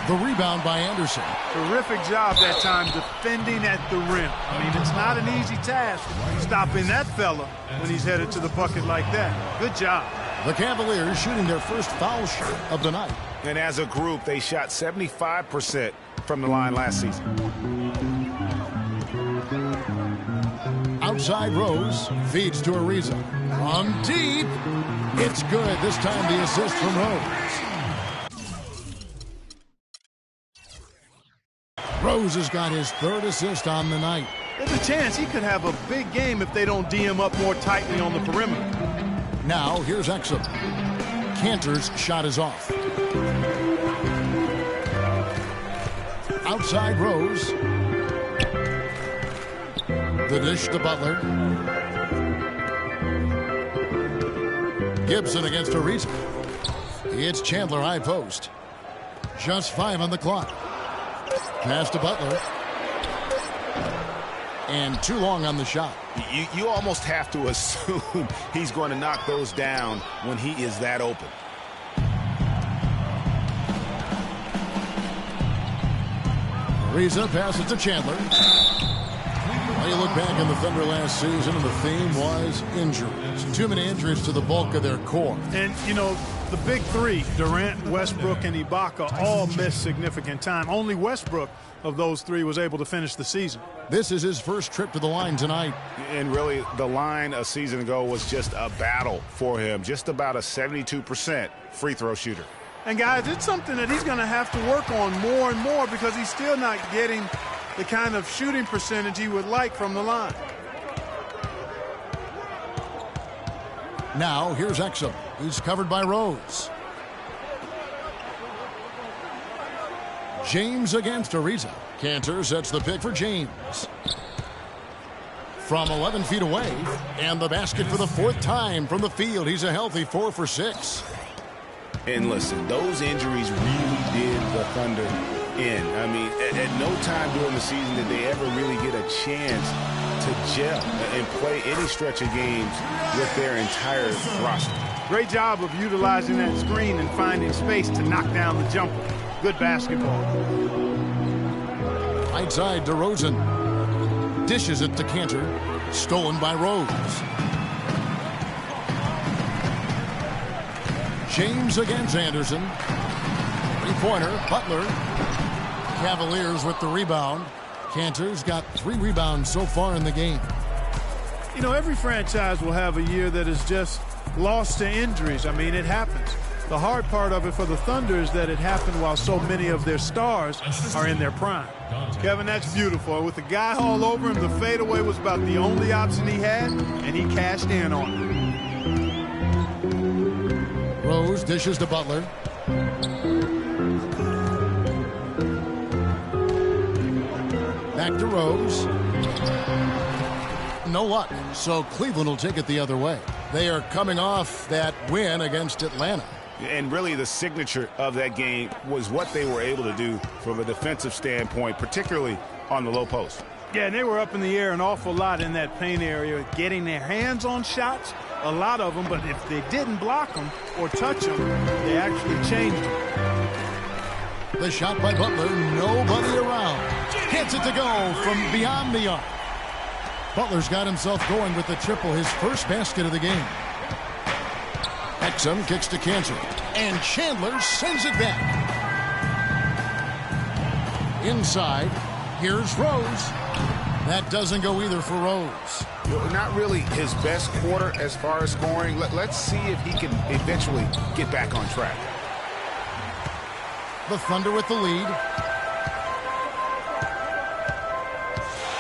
The rebound by Anderson. Terrific job that time defending at the rim. I mean, it's not an easy task stopping that fella when he's headed to the bucket like that. Good job. The Cavaliers shooting their first foul shot of the night. And as a group, they shot 75% from the line last season. Outside Rose feeds to Ariza. On deep. It's good. This time the assist from Rose. Rose has got his third assist on the night. There's a chance he could have a big game if they don't D him up more tightly on the perimeter. Now, here's Exum. Kanter's shot is off. Outside Rose. The dish to Butler. Gibson against Ariza. It's Chandler high post. Just 5 on the clock. Pass to Butler. And too long on the shot. You almost have to assume he's going to knock those down when he is that open. Ariza passes to Chandler. Well, you look back in the Thunder last season, and the theme was injuries. Too many injuries to the bulk of their core. And, you know, the big three, Durant, Westbrook, and Ibaka, all missed significant time. Only Westbrook of those three was able to finish the season. This is his first trip to the line tonight. And really, the line a season ago was just a battle for him. Just about a 72% free throw shooter. And, guys, it's something that he's going to have to work on more and more because he's still not getting the kind of shooting percentage he would like from the line. Now, here's Exum. He's covered by Rose. James against Ariza. Cantor sets the pick for James. From 11 feet away, and the basket for the fourth time from the field. He's a healthy 4 for 6. And listen, those injuries really did the Thunder in. I mean, at no time during the season did they ever really get a chance to gel and play any stretch of games with their entire roster. Great job of utilizing that screen and finding space to knock down the jumper. Good basketball. Right side, DeRozan. Dishes it to Cantor. Stolen by Rose. James against Anderson. Three-pointer, Butler. Cavaliers with the rebound. Cantor's got 3 rebounds so far in the game. You know, every franchise will have a year that is just lost to injuries. I mean, it happens. The hard part of it for the Thunder is that it happened while so many of their stars are in their prime. Kevin, that's beautiful. With the guy all over him, the fadeaway was about the only option he had, and he cashed in on it. Rose dishes to Butler. Back to Rose. No luck, so Cleveland will take it the other way. They are coming off that win against Atlanta. And really the signature of that game was what they were able to do from a defensive standpoint, particularly on the low post. Yeah, and they were up in the air an awful lot in that paint area, getting their hands on shots, a lot of them, but if they didn't block them or touch them, they actually changed them. The shot by Butler, nobody around. Gets it to go from beyond the arc. Butler's got himself going with the triple, his first basket of the game. Exum kicks to Cantor, and Chandler sends it back. Inside, here's Rose. That doesn't go either for Rose. Not really his best quarter as far as scoring. Let's see if he can eventually get back on track. The Thunder with the lead.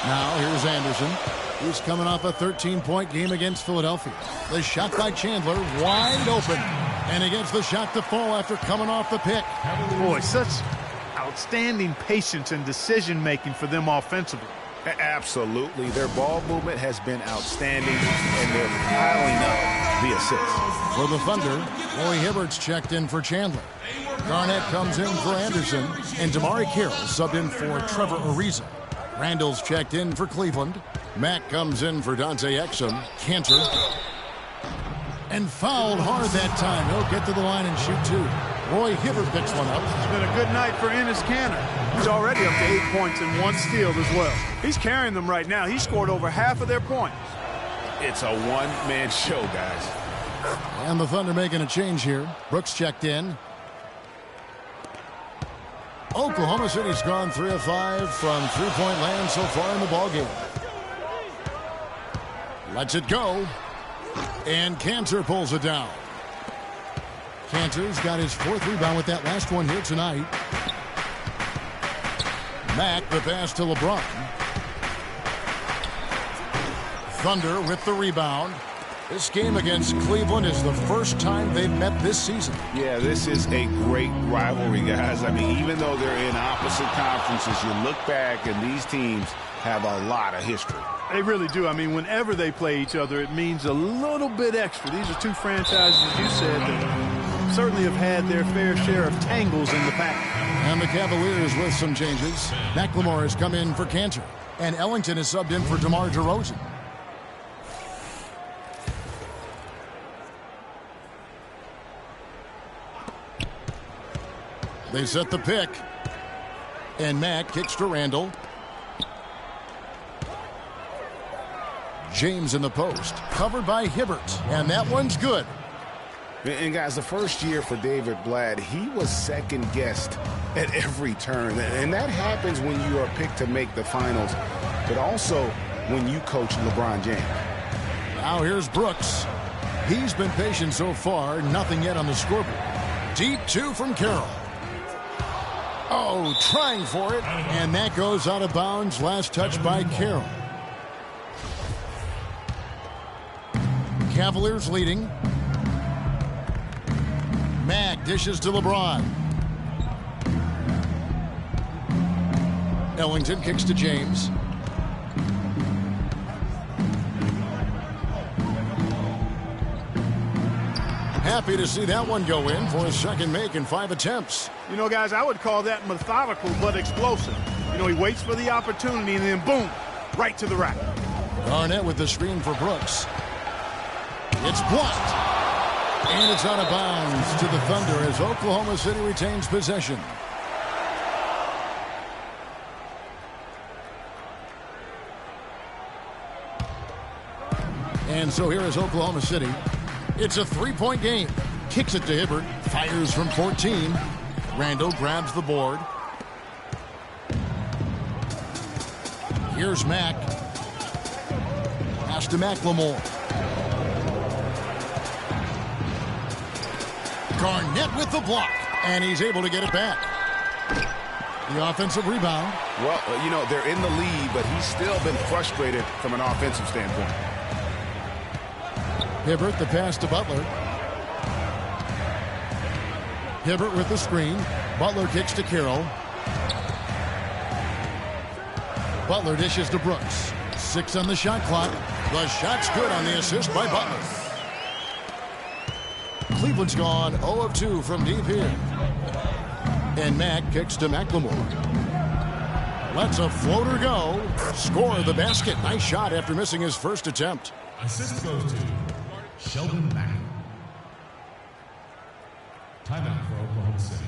Now here's Anderson, who's coming off a 13-point game against Philadelphia. The shot by Chandler, wide open. And against the shot to fall after coming off the pick. Boy, such outstanding patience and decision-making for them offensively. Absolutely. Their ball movement has been outstanding, and they're piling up the assists. For the Thunder, Roy Hibbert's checked in for Chandler. Garnett comes in for Anderson, and Damari Carroll subbed in for Trevor Ariza. Randall's checked in for Cleveland. Mack comes in for Dante Exum. Cantor. And fouled hard that time. He'll get to the line and shoot 2. Roy Hibbert picks one up. It's been a good night for Enes Kanter. He's already up to 8 points and 1 steal as well. He's carrying them right now. He scored over half of their points. It's a one-man show, guys. And the Thunder making a change here. Brooks checked in. Oklahoma City's gone 3 of 5 from three-point land so far in the ballgame. Lets it go. And Cantor pulls it down. Cantor's got his 4th rebound with that last one here tonight. Mack the pass to LeBron. Thunder with the rebound. This game against Cleveland is the first time they've met this season. Yeah, this is a great rivalry, guys. I mean, even though they're in opposite conferences, you look back and these teams have a lot of history. They really do. I mean, whenever they play each other, it means a little bit extra. These are 2 franchises, as you said, that certainly have had their fair share of tangles in the past. And the Cavaliers with some changes. McLemore has come in for Cantor, and Ellington is subbed in for DeMar DeRozan. They set the pick. And Mack kicks to Randall. James in the post, covered by Hibbert, and that one's good. And guys, the first year for David Blatt, he was second-guessed at every turn. And that happens when you are picked to make the finals, but also when you coach LeBron James. Now here's Brooks. He's been patient so far, nothing yet on the scoreboard. Deep two from Carroll. Oh, trying for it, and that goes out of bounds. Last touch by Carroll. Cavaliers leading. Mack dishes to LeBron. Ellington kicks to James. Happy to see that one go in for a second make in 5 attempts. You know, guys, I would call that methodical but explosive. You know, he waits for the opportunity and then boom, right to the rack. Garnett with the screen for Brooks. It's blocked. And it's out of bounds to the Thunder as Oklahoma City retains possession. And so here is Oklahoma City. It's a three-point game. Kicks it to Hibbert. Fires from 14. Randall grabs the board. Here's Mack. Pass to McLemore. Garnett with the block, and he's able to get it back. The offensive rebound. Well, you know, they're in the lead, but he's still been frustrated from an offensive standpoint. Hibbert, the pass to Butler. Hibbert with the screen. Butler kicks to Carroll. Butler dishes to Brooks. 6 on the shot clock. The shot's good on the assist by Butler. Cleveland's gone 0 of 2 from deep here. And Mack kicks to McLemore. Lets a floater go. Score the basket. Nice shot after missing his first attempt. Assist goes to Sheldon Mack. Timeout for Oklahoma City.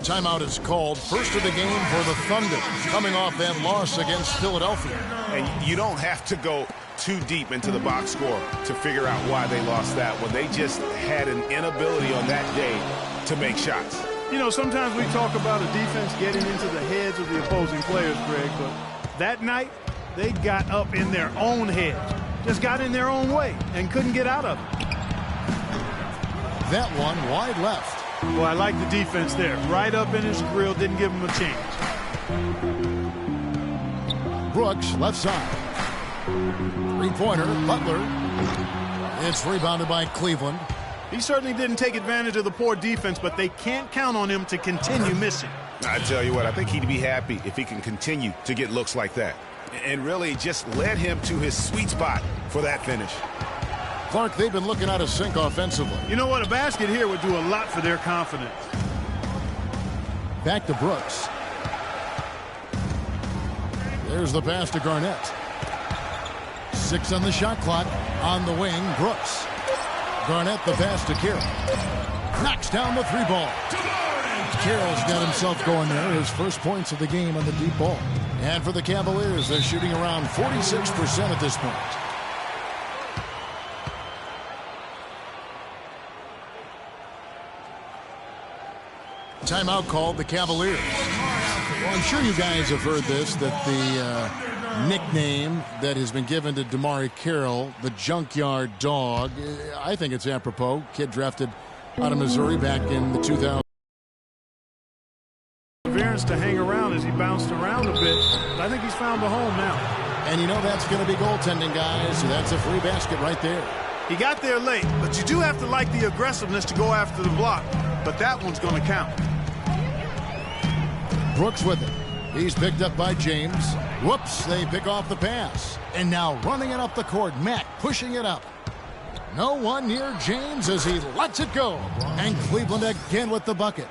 Timeout is called. First of the game for the Thunder, coming off that loss against Philadelphia. And you don't have to go too deep into the box score to figure out why they lost that one. They just had an inability on that day to make shots. You know, sometimes we talk about a defense getting into the heads of the opposing players, Greg, but that night they got up in their own heads, just got in their own way and couldn't get out of it. That one wide left. Well, I like the defense there. Right up in his grill, didn't give him a chance. Brooks, left side. Three-pointer, Butler. It's rebounded by Cleveland. He certainly didn't take advantage of the poor defense, but they can't count on him to continue missing. I tell you what, I think he'd be happy if he can continue to get looks like that. And really just led him to his sweet spot for that finish. Clark, they've been looking out of sync offensively. You know what? A basket here would do a lot for their confidence. Back to Brooks. There's the pass to Garnett. 6 on the shot clock. On the wing, Brooks. Garnett the pass to Carroll. Knocks down the 3-ball. Carroll's got himself going there. His first points of the game on the deep ball. And for the Cavaliers, they're shooting around 46% at this point. Timeout called the Cavaliers. Well, I'm sure you guys have heard this, that the nickname that has been given to DeMarre Carroll, the Junkyard Dog, I think it's apropos. Kid drafted out of Missouri back in the 2000s. Perseverance to hang around as he bounced around a bit, but I think he's found a home now. And you know that's going to be goaltending, guys, so that's a free basket right there. He got there late, but you do have to like the aggressiveness to go after the block, but that one's going to count. Brooks with it. He's picked up by James. Whoops, they pick off the pass. And now running it up the court, Mack pushing it up. No one near James as he lets it go. And Cleveland again with the bucket.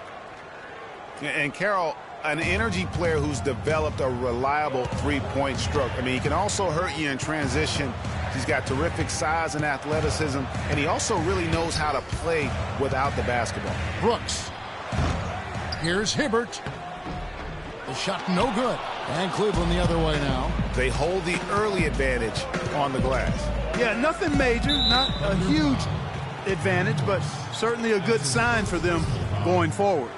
And Carroll, an energy player who's developed a reliable three-point stroke. I mean, he can also hurt you in transition. He's got terrific size and athleticism, and he also really knows how to play without the basketball. Brooks. Here's Hibbert. The shot no good. And Cleveland the other way now. They hold the early advantage on the glass. Yeah, nothing major, not a huge advantage, but certainly a good sign for them going forward.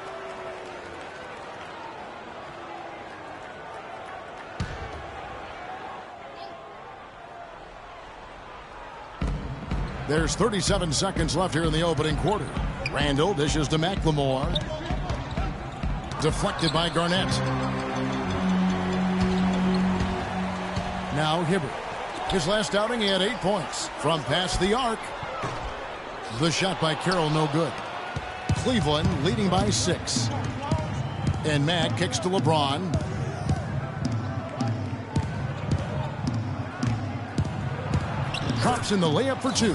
There's 37 seconds left here in the opening quarter. Randall dishes to McLemore. Deflected by Garnett. Now Hibbert. His last outing, he had 8 points. From past the arc. The shot by Carroll, no good. Cleveland leading by 6. And Matt kicks to LeBron. Drops in the layup for 2.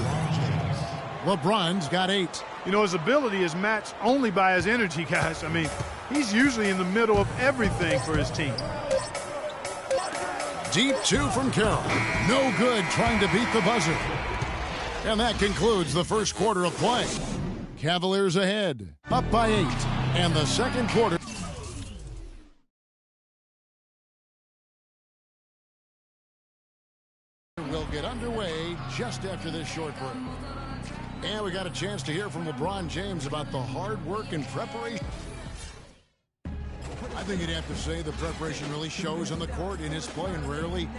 LeBron's got 8. You know, his ability is matched only by his energy, guys. I mean, he's usually in the middle of everything for his team. Deep 2 from Carroll. No good, trying to beat the buzzer. And that concludes the first quarter of play. Cavaliers ahead, up by 8. And the second quarter. Will get underway just after this short break. And we got a chance to hear from LeBron James about the hard work and preparation. I think you'd have to say the preparation really shows on the court in his play, and rarely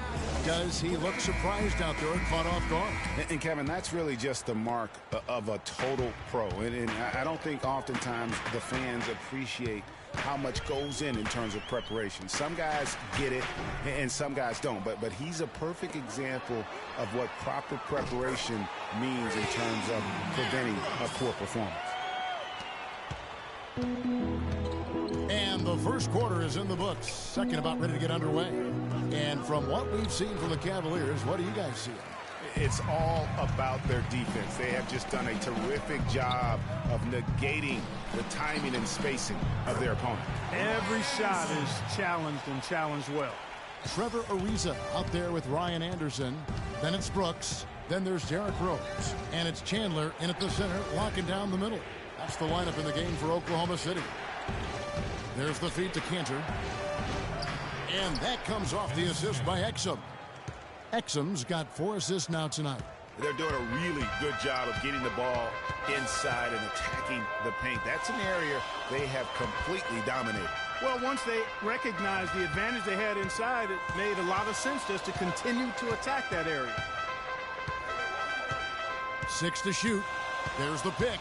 does he look surprised out there and caught off guard. And Kevin, that's really just the mark of a total pro. And I don't think oftentimes the fans appreciate how much goes in terms of preparation. Some guys get it and some guys don't, but he's a perfect example of what proper preparation means in terms of preventing a poor performance. And the first quarter is in the books. Second about ready to get underway. And from what we've seen from the Cavaliers, what do you guys see? It's all about their defense. They have just done a terrific job of negating the timing and spacing of their opponent. Every shot is challenged and challenged well. Trevor Ariza out there with Ryan Anderson. Then it's Brooks. Then there's Derrick Rose. And it's Chandler in at the center, locking down the middle. That's the lineup in the game for Oklahoma City. There's the feed to Cantor. And that comes off the assist by Exum. Exum's got 4 assists now tonight. They're doing a really good job of getting the ball inside and attacking the paint. That's an area they have completely dominated. Well, once they recognized the advantage they had inside, it made a lot of sense just to continue to attack that area. 6 to shoot. There's the pick.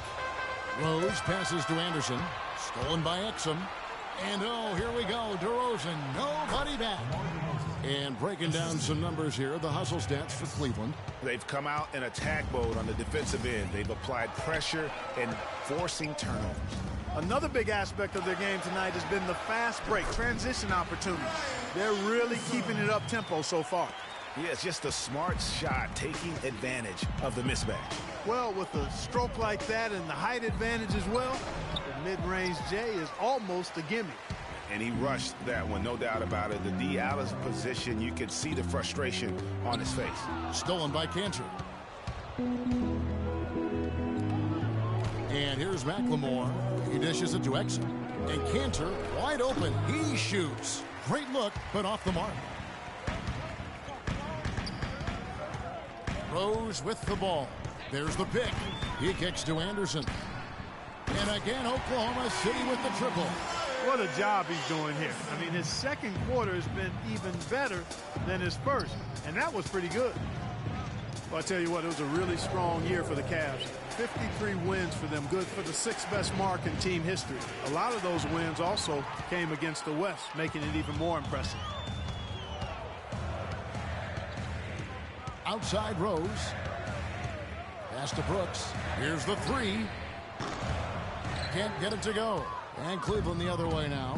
Rose passes to Anderson. Stolen by Exum. And oh, here we go. DeRozan, nobody back. And breaking down some numbers here, the hustle stats for Cleveland. They've come out in attack mode on the defensive end. They've applied pressure and forcing turnovers. Another big aspect of their game tonight has been the fast break, transition opportunities. They're really keeping it up tempo so far. Yeah, it's just a smart shot, taking advantage of the mismatch. Well, with a stroke like that and the height advantage as well, the mid-range J is almost a gimme. And he rushed that one, no doubt about it. The D out of position, you could see the frustration on his face. Stolen by Cantor. And here's McLemore. He dishes it to Exum. And Cantor, wide open. He shoots. Great look, but off the mark. Rose with the ball. There's the pick. He kicks to Anderson. And again, Oklahoma City with the triple. What a job he's doing here. I mean, his second quarter has been even better than his first, and that was pretty good. Well, I tell you what, it was a really strong year for the Cavs. 53 wins for them, good for the 6th best mark in team history. A lot of those wins also came against the West, making it even more impressive. Outside Rose. Pass to Brooks. Here's the 3. Can't get it to go. And Cleveland the other way now.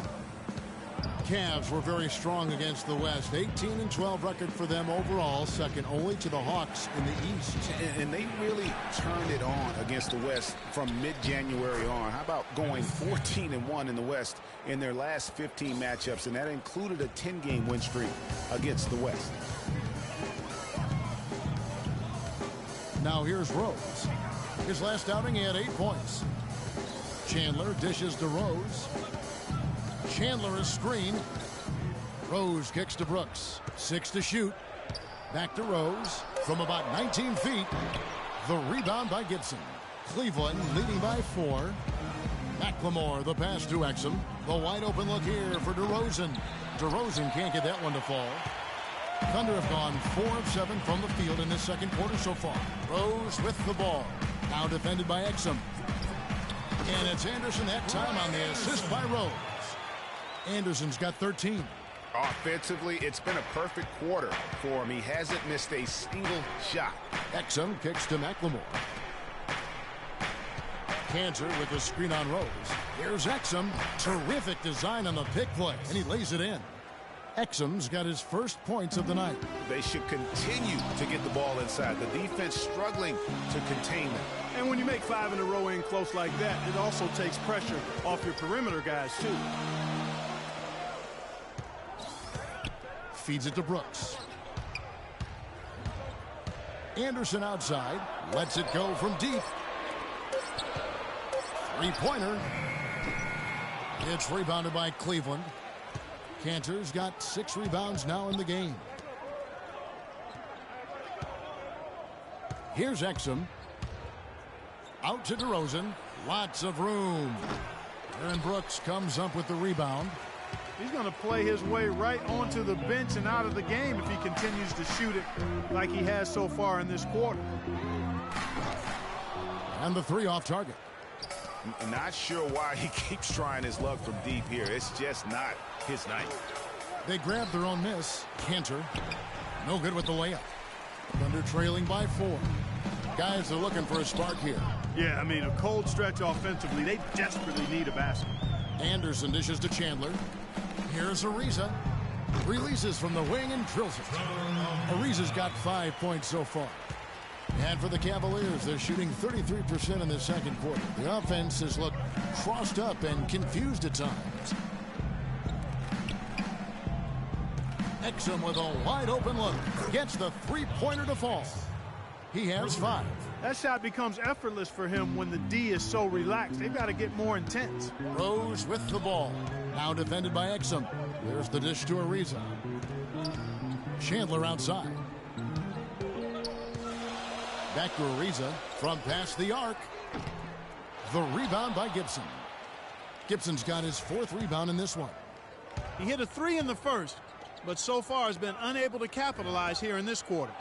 Cavs were very strong against the West. 18-12 record for them overall, second only to the Hawks in the East. And they really turned it on against the West from mid-January on. How about going 14-1 in the West in their last 15 matchups, and that included a 10-game win streak against the West. Now here's Rose. His last outing, he had 8 points. Chandler dishes to Rose. Chandler is screened. Rose kicks to Brooks. 6 to shoot. Back to Rose from about 19 feet. The rebound by Gibson. Cleveland leading by 4. McLemore, the pass to Exum. The wide open look here for DeRozan. DeRozan can't get that one to fall. Thunder have gone 4 of 7 from the field in this second quarter so far. Rose with the ball. Now defended by Exum. And it's Anderson that time on the assist by Rose. Anderson's got 13. Offensively, it's been a perfect quarter for him. He hasn't missed a single shot. Exum kicks to McLemore. Cantor with the screen on Rose. Here's Exum. Terrific design on the pick play, and he lays it in. Exum's got his first points of the night. They should continue to get the ball inside. The defense struggling to contain them. And when you make 5 in a row in close like that, it also takes pressure off your perimeter guys, too. Feeds it to Brooks. Anderson outside. Lets it go from deep. Three-pointer. It's rebounded by Cleveland. Cantor's got 6 rebounds now in the game. Here's Exum. Out to DeRozan. Lots of room. Aaron Brooks comes up with the rebound. He's going to play his way right onto the bench and out of the game if he continues to shoot it like he has so far in this quarter. And the 3 off target. Not sure why he keeps trying his luck from deep here. It's just not his night. They grab their own miss. Cantor, no good with the layup. Thunder trailing by 4. Guys are looking for a spark here. Yeah, I mean, a cold stretch offensively. They desperately need a basket. Anderson dishes to Chandler. Here's Ariza. Releases from the wing and drills it. Ariza's got 5 points so far. And for the Cavaliers, they're shooting 33% in the second quarter. The offense has looked crossed up and confused at times. Exum with a wide open look. Gets the three-pointer to fall. He has 5. That shot becomes effortless for him when the D is so relaxed. They've got to get more intense. Rose with the ball. Now defended by Exum. There's the dish to Ariza. Chandler outside. Back to Ariza from past the arc. The rebound by Gibson. Gibson's got his 4th rebound in this one. He hit a 3 in the first, but so far has been unable to capitalize here in this quarter.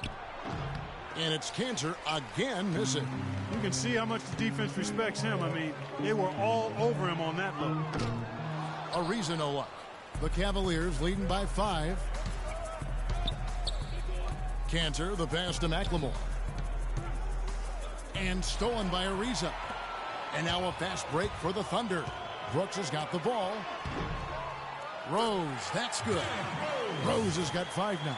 And it's Cantor again missing. You can see how much the defense respects him. I mean, they were all over him on that look. Ariza no luck. The Cavaliers leading by 5. Cantor, the pass to McLemore. And stolen by Ariza. And now a fast break for the Thunder. Brooks has got the ball. Rose, that's good. Rose has got 5 now.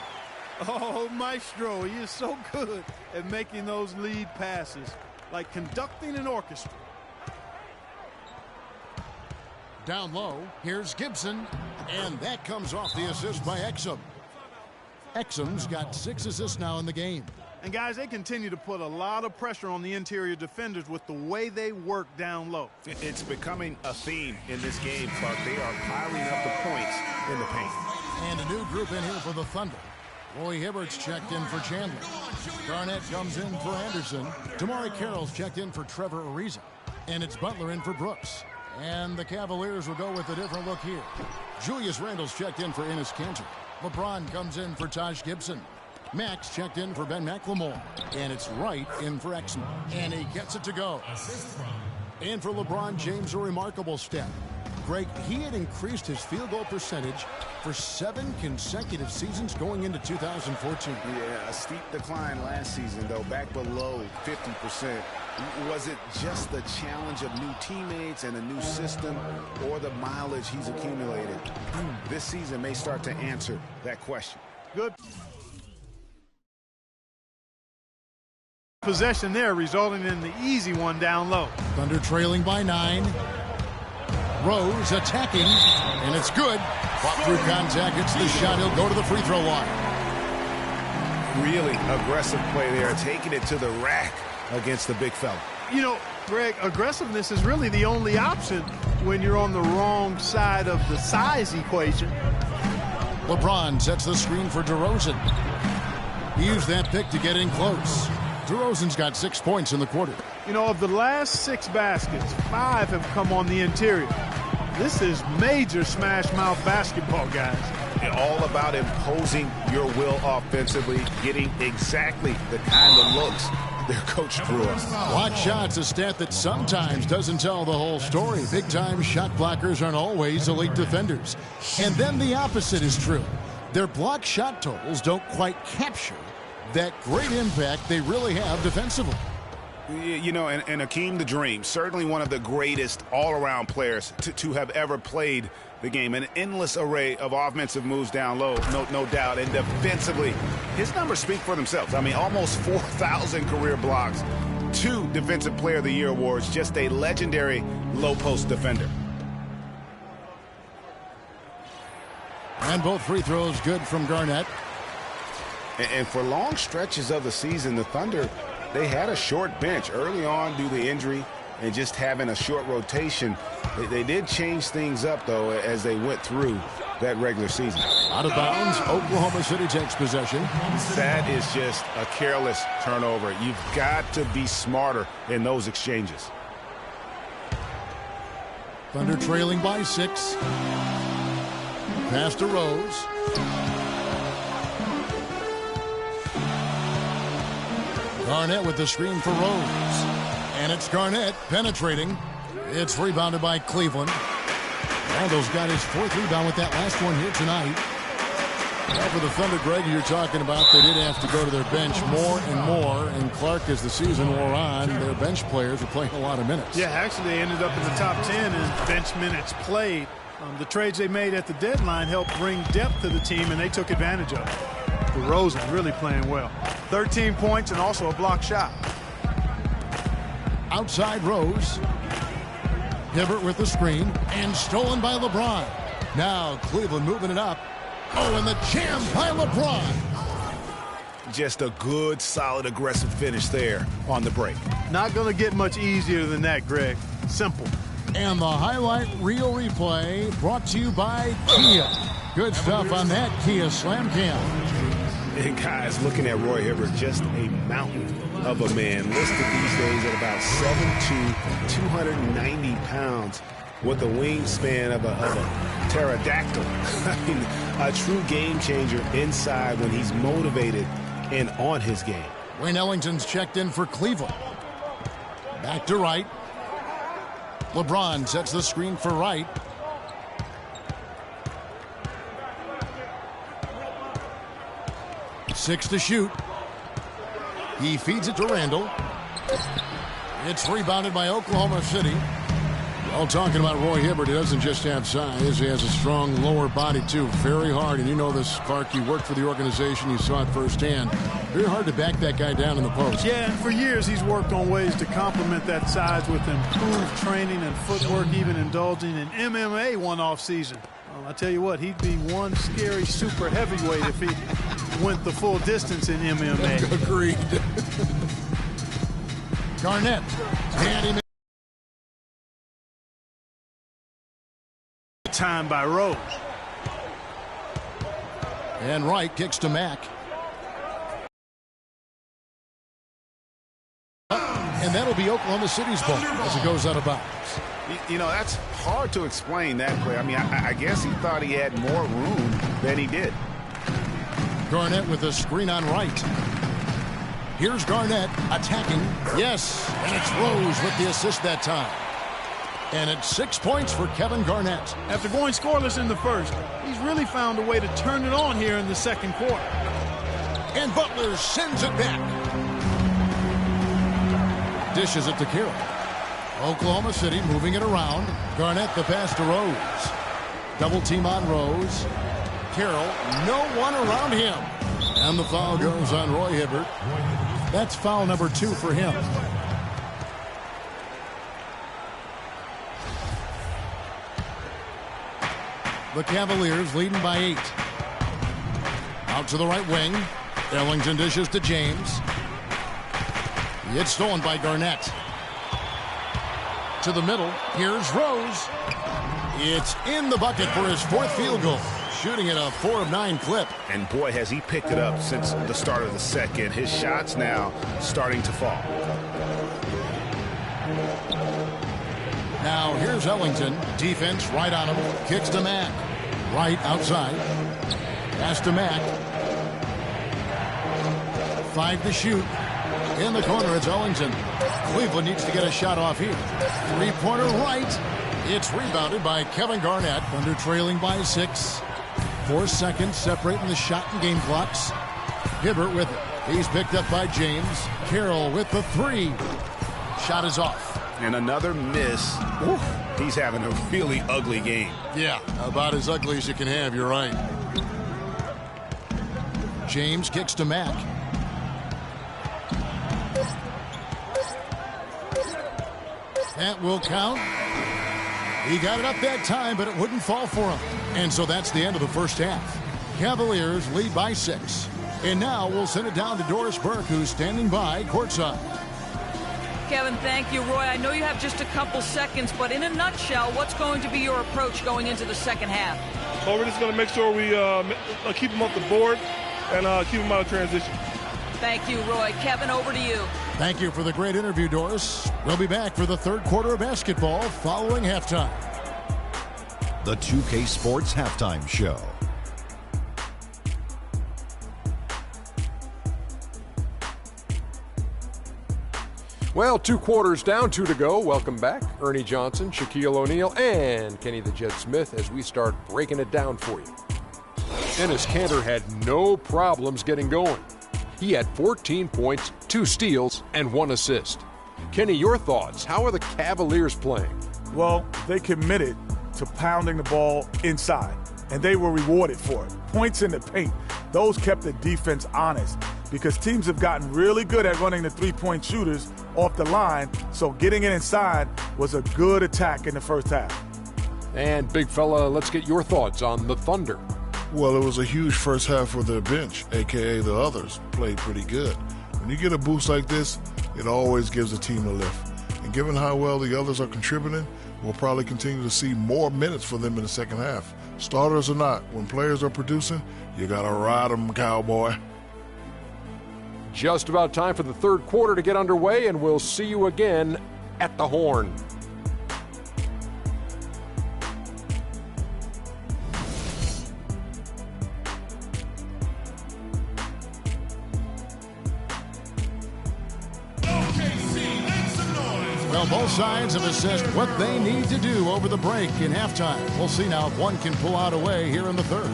Oh, Maestro, he is so good at making those lead passes, like conducting an orchestra. Down low, here's Gibson, and that comes off the assist by Exum. Exum's got 6 assists now in the game. And guys, they continue to put a lot of pressure on the interior defenders with the way they work down low. It's becoming a theme in this game, Clark. They are piling up the points in the paint. And a new group in here for the Thunder. Roy Hibbert's checked in for Chandler. Garnett comes in for Anderson. Damari Carroll's checked in for Trevor Ariza. And it's Butler in for Brooks. And the Cavaliers will go with a different look here. Julius Randle's checked in for Enes Kanter. LeBron comes in for Taj Gibson. Max checked in for Ben McLemore. And it's Wright in for Exum. And he gets it to go. And for LeBron James, a remarkable step. Greg, he had increased his field goal percentage for 7 consecutive seasons going into 2014. Yeah, a steep decline last season, though, back below 50%. Was it just the challenge of new teammates and a new system, or the mileage he's accumulated? This season may start to answer that question. Good possession there, resulting in the easy one down low. Thunder trailing by 9. Rose attacking, and it's good. Fought through contact, gets the shot, he'll go to the free throw line. Really aggressive play there, taking it to the rack against the big fella. You know, Greg, aggressiveness is really the only option when you're on the wrong side of the size equation. LeBron sets the screen for DeRozan. He used that pick to get in close. DeRozan's got 6 points in the quarter. You know, of the last 6 baskets, 5 have come on the interior. This is major smash mouth basketball, guys. All about imposing your will offensively, getting exactly the kind of looks their coach drew us. Block shots, a stat that sometimes doesn't tell the whole story. Big-time shot blockers aren't always elite defenders. And then the opposite is true. Their block shot totals don't quite capture that great impact they really have defensively. You know, and Hakeem the Dream, certainly one of the greatest all-around players to have ever played the game. An endless array of offensive moves down low, no doubt. And defensively, his numbers speak for themselves. I mean, almost 4,000 career blocks, 2 Defensive Player of the Year awards, just a legendary low-post defender. And both free throws good from Garnett. And for long stretches of the season, the Thunder, they had a short bench early on due to injury and just having a short rotation. They did change things up, though, as they went through that regular season. Out of bounds, Oklahoma City takes possession. That is just a careless turnover. You've got to be smarter in those exchanges. Thunder trailing by 6. Pass to Rose. Garnett with the screen for Rose. And it's Garnett penetrating. It's rebounded by Cleveland. Randall's got his 4th rebound with that last one here tonight. Well, for the Thunder, Greg, you're talking about, they did have to go to their bench more and more. And Clark, as the season wore on, their bench players were playing a lot of minutes. Yeah, actually they ended up in the top 10 in bench minutes played. The trades they made at the deadline helped bring depth to the team, and they took advantage of it. DeRozan really playing well. 13 points and also a block shot. Outside Rose. Hibbert with the screen and stolen by LeBron. Now Cleveland moving it up. Oh, and the jam by LeBron. Just a good, solid, aggressive finish there on the break. Not going to get much easier than that, Greg. Simple. And the highlight reel replay brought to you by Kia. Good stuff on that Kia Slam Cam. And guys, looking at Roy Hibbert, just a mountain of a man. Listed these days at about 7'2", 290 pounds with a wingspan of a pterodactyl. I mean, a true game changer inside when he's motivated and on his game. Wayne Ellington's checked in for Cleveland. Back to Wright. LeBron sets the screen for Wright. Six to shoot. He feeds it to Randall. It's rebounded by Oklahoma City. Well, talking about Roy Hibbert, he doesn't just have size. He has a strong lower body, too. Very hard. And you know this, Clark. You worked for the organization. You saw it firsthand. Very hard to back that guy down in the post. Yeah, and for years he's worked on ways to complement that size with improved training and footwork, even indulging in MMA one off season. I tell you what, he'd be one scary super heavyweight if he went the full distance in MMA. Agreed. Garnett. And he time by Rose. And Wright kicks to Mack. And that'll be Oklahoma City's ball as it goes out of bounds. You know, that's hard to explain that play. I mean, I guess he thought he had more room than he did. Garnett with a screen on Wright. Here's Garnett attacking. Yes, and it's Rose with the assist that time. And it's 6 points for Kevin Garnett. After going scoreless in the first, he's really found a way to turn it on here in the second quarter. And Butler sends it back. Dishes it to Carroll. Oklahoma City moving it around. Garnett the pass to Rose. Double team on Rose. Carroll, no one around him. And the foul goes on Roy Hibbert. That's foul number 2 for him. The Cavaliers leading by 8. Out to the right wing. Ellington dishes to James. It's stolen by Garnett. To the middle. Here's Rose. It's in the bucket for his 4th field goal. shooting at a 4 of 9 clip. And boy, has he picked it up since the start of the second. His shots now starting to fall. Now here's Ellington. Defense right on him. Kicks to Mack. Right outside. Pass to Mack. 5 to shoot. In the corner, it's Ellington. Cleveland needs to get a shot off here. Three-pointer right. It's rebounded by Kevin Garnett. Thunder trailing by 6. 4 seconds separating the shot and game clocks. Hibbert with it. He's picked up by James. Carroll with the 3. Shot is off. And another miss. Oof. He's having a really ugly game. Yeah, about as ugly as you can have, you're right. James kicks to Mack. That will count. He got it up that time, but it wouldn't fall for him. And so that's the end of the first half. Cavaliers lead by 6. And now we'll send it down to Doris Burke, who's standing by courtside. Kevin, thank you. Roy, I know you have just a couple seconds, but in a nutshell, what's going to be your approach going into the second half? Well, we're just going to make sure we keep them off the board and keep them out of transition. Thank you, Roy. Kevin, over to you. Thank you for the great interview, Doris. We'll be back for the third quarter of basketball following halftime. The 2K Sports Halftime Show. Well, 2 quarters down, 2 to go. Welcome back, Ernie Johnson, Shaquille O'Neal, and Kenny the Jet Smith as we start breaking it down for you. Enes Kanter had no problems getting going. He had 14 points, 2 steals, and 1 assist. Kenny, your thoughts? How are the Cavaliers playing? Well, they committed to pounding the ball inside, and they were rewarded for it. Points in the paint. Those kept the defense honest because teams have gotten really good at running the three-point shooters off the line, so getting it inside was a good attack in the first half. And, big fella, let's get your thoughts on the Thunder. Well, it was a huge first half for their bench, a.k.a. the others, played pretty good. When you get a boost like this, it always gives a team a lift. And given how well the others are contributing, we'll probably continue to see more minutes for them in the second half. Starters or not, when players are producing, you got to ride them, cowboy. Just about time for the third quarter to get underway, and we'll see you again at the Horn. Well, both sides have assessed what they need to do over the break in halftime. We'll see now if one can pull out a way here in the third.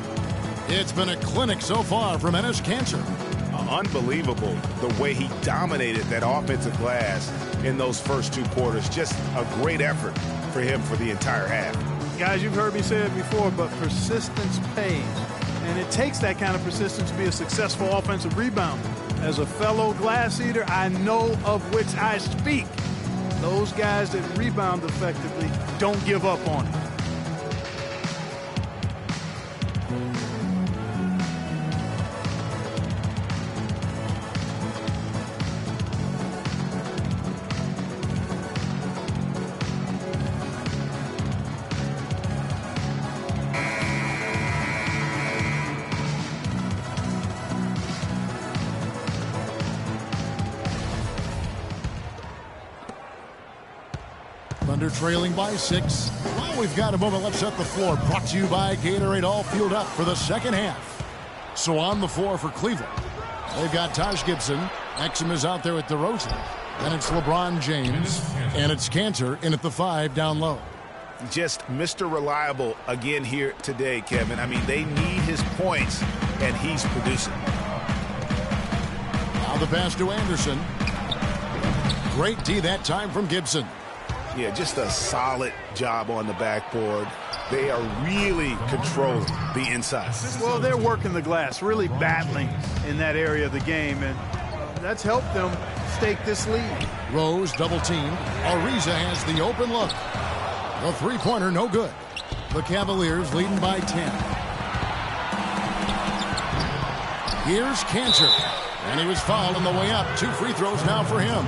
It's been a clinic so far from Enes Kanter. Unbelievable the way he dominated that offensive glass in those first 2 quarters. Just a great effort for him for the entire half. Guys, you've heard me say it before, but persistence pays. And it takes that kind of persistence to be a successful offensive rebounder. As a fellow glass eater, I know of which I speak. Those guys that rebound effectively don't give up on it. Thunder trailing by 6. While we've got a moment, let's set the floor. Brought to you by Gatorade, all fueled up for the second half. So on the floor for Cleveland, they've got Taj Gibson. Exum is out there at DeRozan. And it's LeBron James. And it's Kanter in at the 5 down low. Just Mr. Reliable again here today, Kevin. I mean, they need his points, and he's producing. Now the pass to Anderson. Great D that time from Gibson. Yeah, just a solid job on the backboard. They are really controlling the inside. Well, they're working the glass, really battling in that area of the game, and that's helped them stake this lead. Rose double teamed. Ariza has the open look. The three-pointer no good. The Cavaliers leading by 10. Here's Kanter. And he was fouled on the way up. 2 free throws now for him.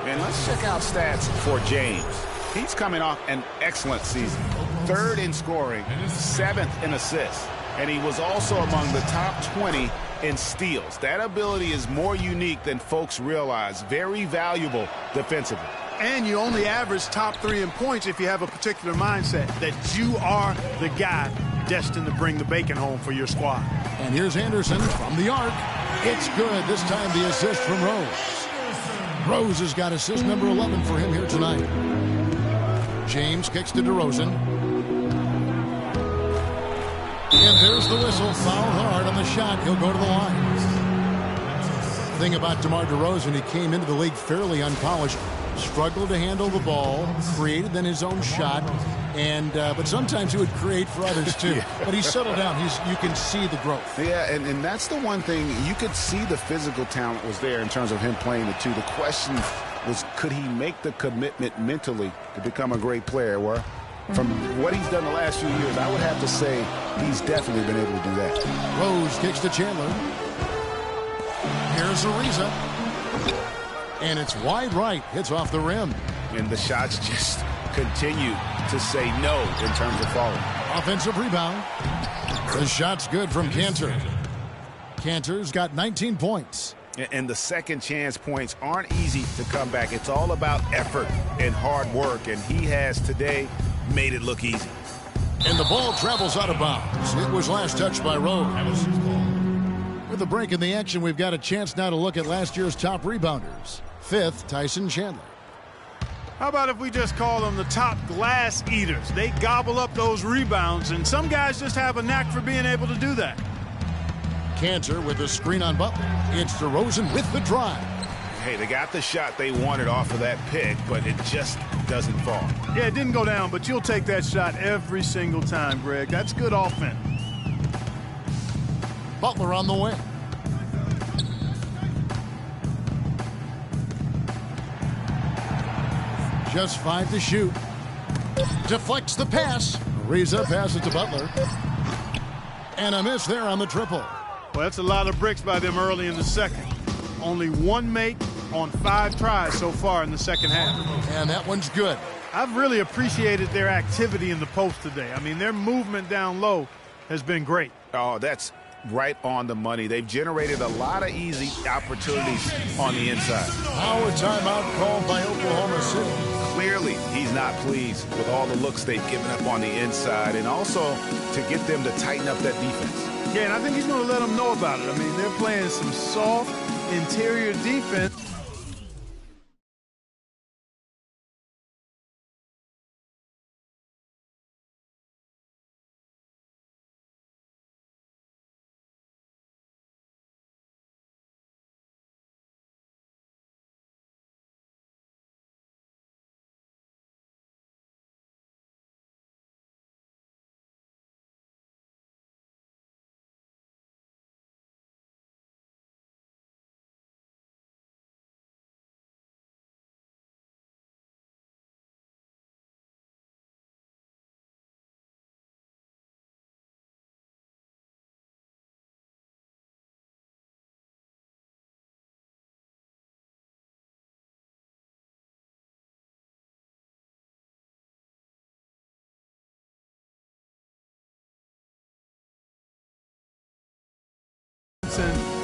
And let's check out stats for James. He's coming off an excellent season. 3rd in scoring, 7th in assists. and he was also among the top 20 in steals. That ability is more unique than folks realize. Very valuable defensively. And you only average top 3 in points if you have a particular mindset that you are the guy destined to bring the bacon home for your squad. And here's Anderson from the arc. It's good. This time the assist from Rose. Rose has got assist number 11 for him here tonight. James kicks to DeRozan. And there's the whistle. Foul hard on the shot. He'll go to the line. Thing about DeMar DeRozan, he came into the league fairly unpolished. Struggled to handle the ball, created then his own shot, and but sometimes he would create for others too. Yeah. But he's settled down. You can see the growth. Yeah, and that's the one thing. You could see the physical talent was there in terms of him playing the two. The question was, could he make the commitment mentally to become a great player? Well, from what he's done the last few years, I would have to say he's definitely been able to do that. Rose kicks to Chandler. Here's Ariza. And it's wide right. Hits off the rim. And the shots just continue to say no in terms of falling. Offensive rebound. The shot's good from Cantor. Cantor's got 19 points. And the second chance points aren't easy to come back. It's all about effort and hard work. And he has today made it look easy. And the ball travels out of bounds. It was last touched by Rose. With a break in the action, we've got a chance now to look at last year's top rebounders. 5th, Tyson Chandler. How about if we just call them the top glass eaters? They gobble up those rebounds, and some guys just have a knack for being able to do that. Cantor with the screen on Butler. It's DeRozan with the drive. Hey, they got the shot they wanted off of that pick, but it just doesn't fall. Yeah, it didn't go down, but you'll take that shot every single time, Greg. That's good offense. Butler on the wing. Just 5 to shoot. Deflects the pass. Ariza passes to Butler. And a miss there on the triple. Well, that's a lot of bricks by them early in the second. Only 1 make on 5 tries so far in the second half. And that one's good. I've really appreciated their activity in the post today. I mean, their movement down low has been great. Oh, that's right on the money. They've generated a lot of easy opportunities on the inside. Now a timeout called by Oklahoma City. Clearly, he's not pleased with all the looks they've given up on the inside, and also to get them to tighten up that defense. Yeah, and I think he's going to let them know about it. I mean, they're playing some soft interior defense.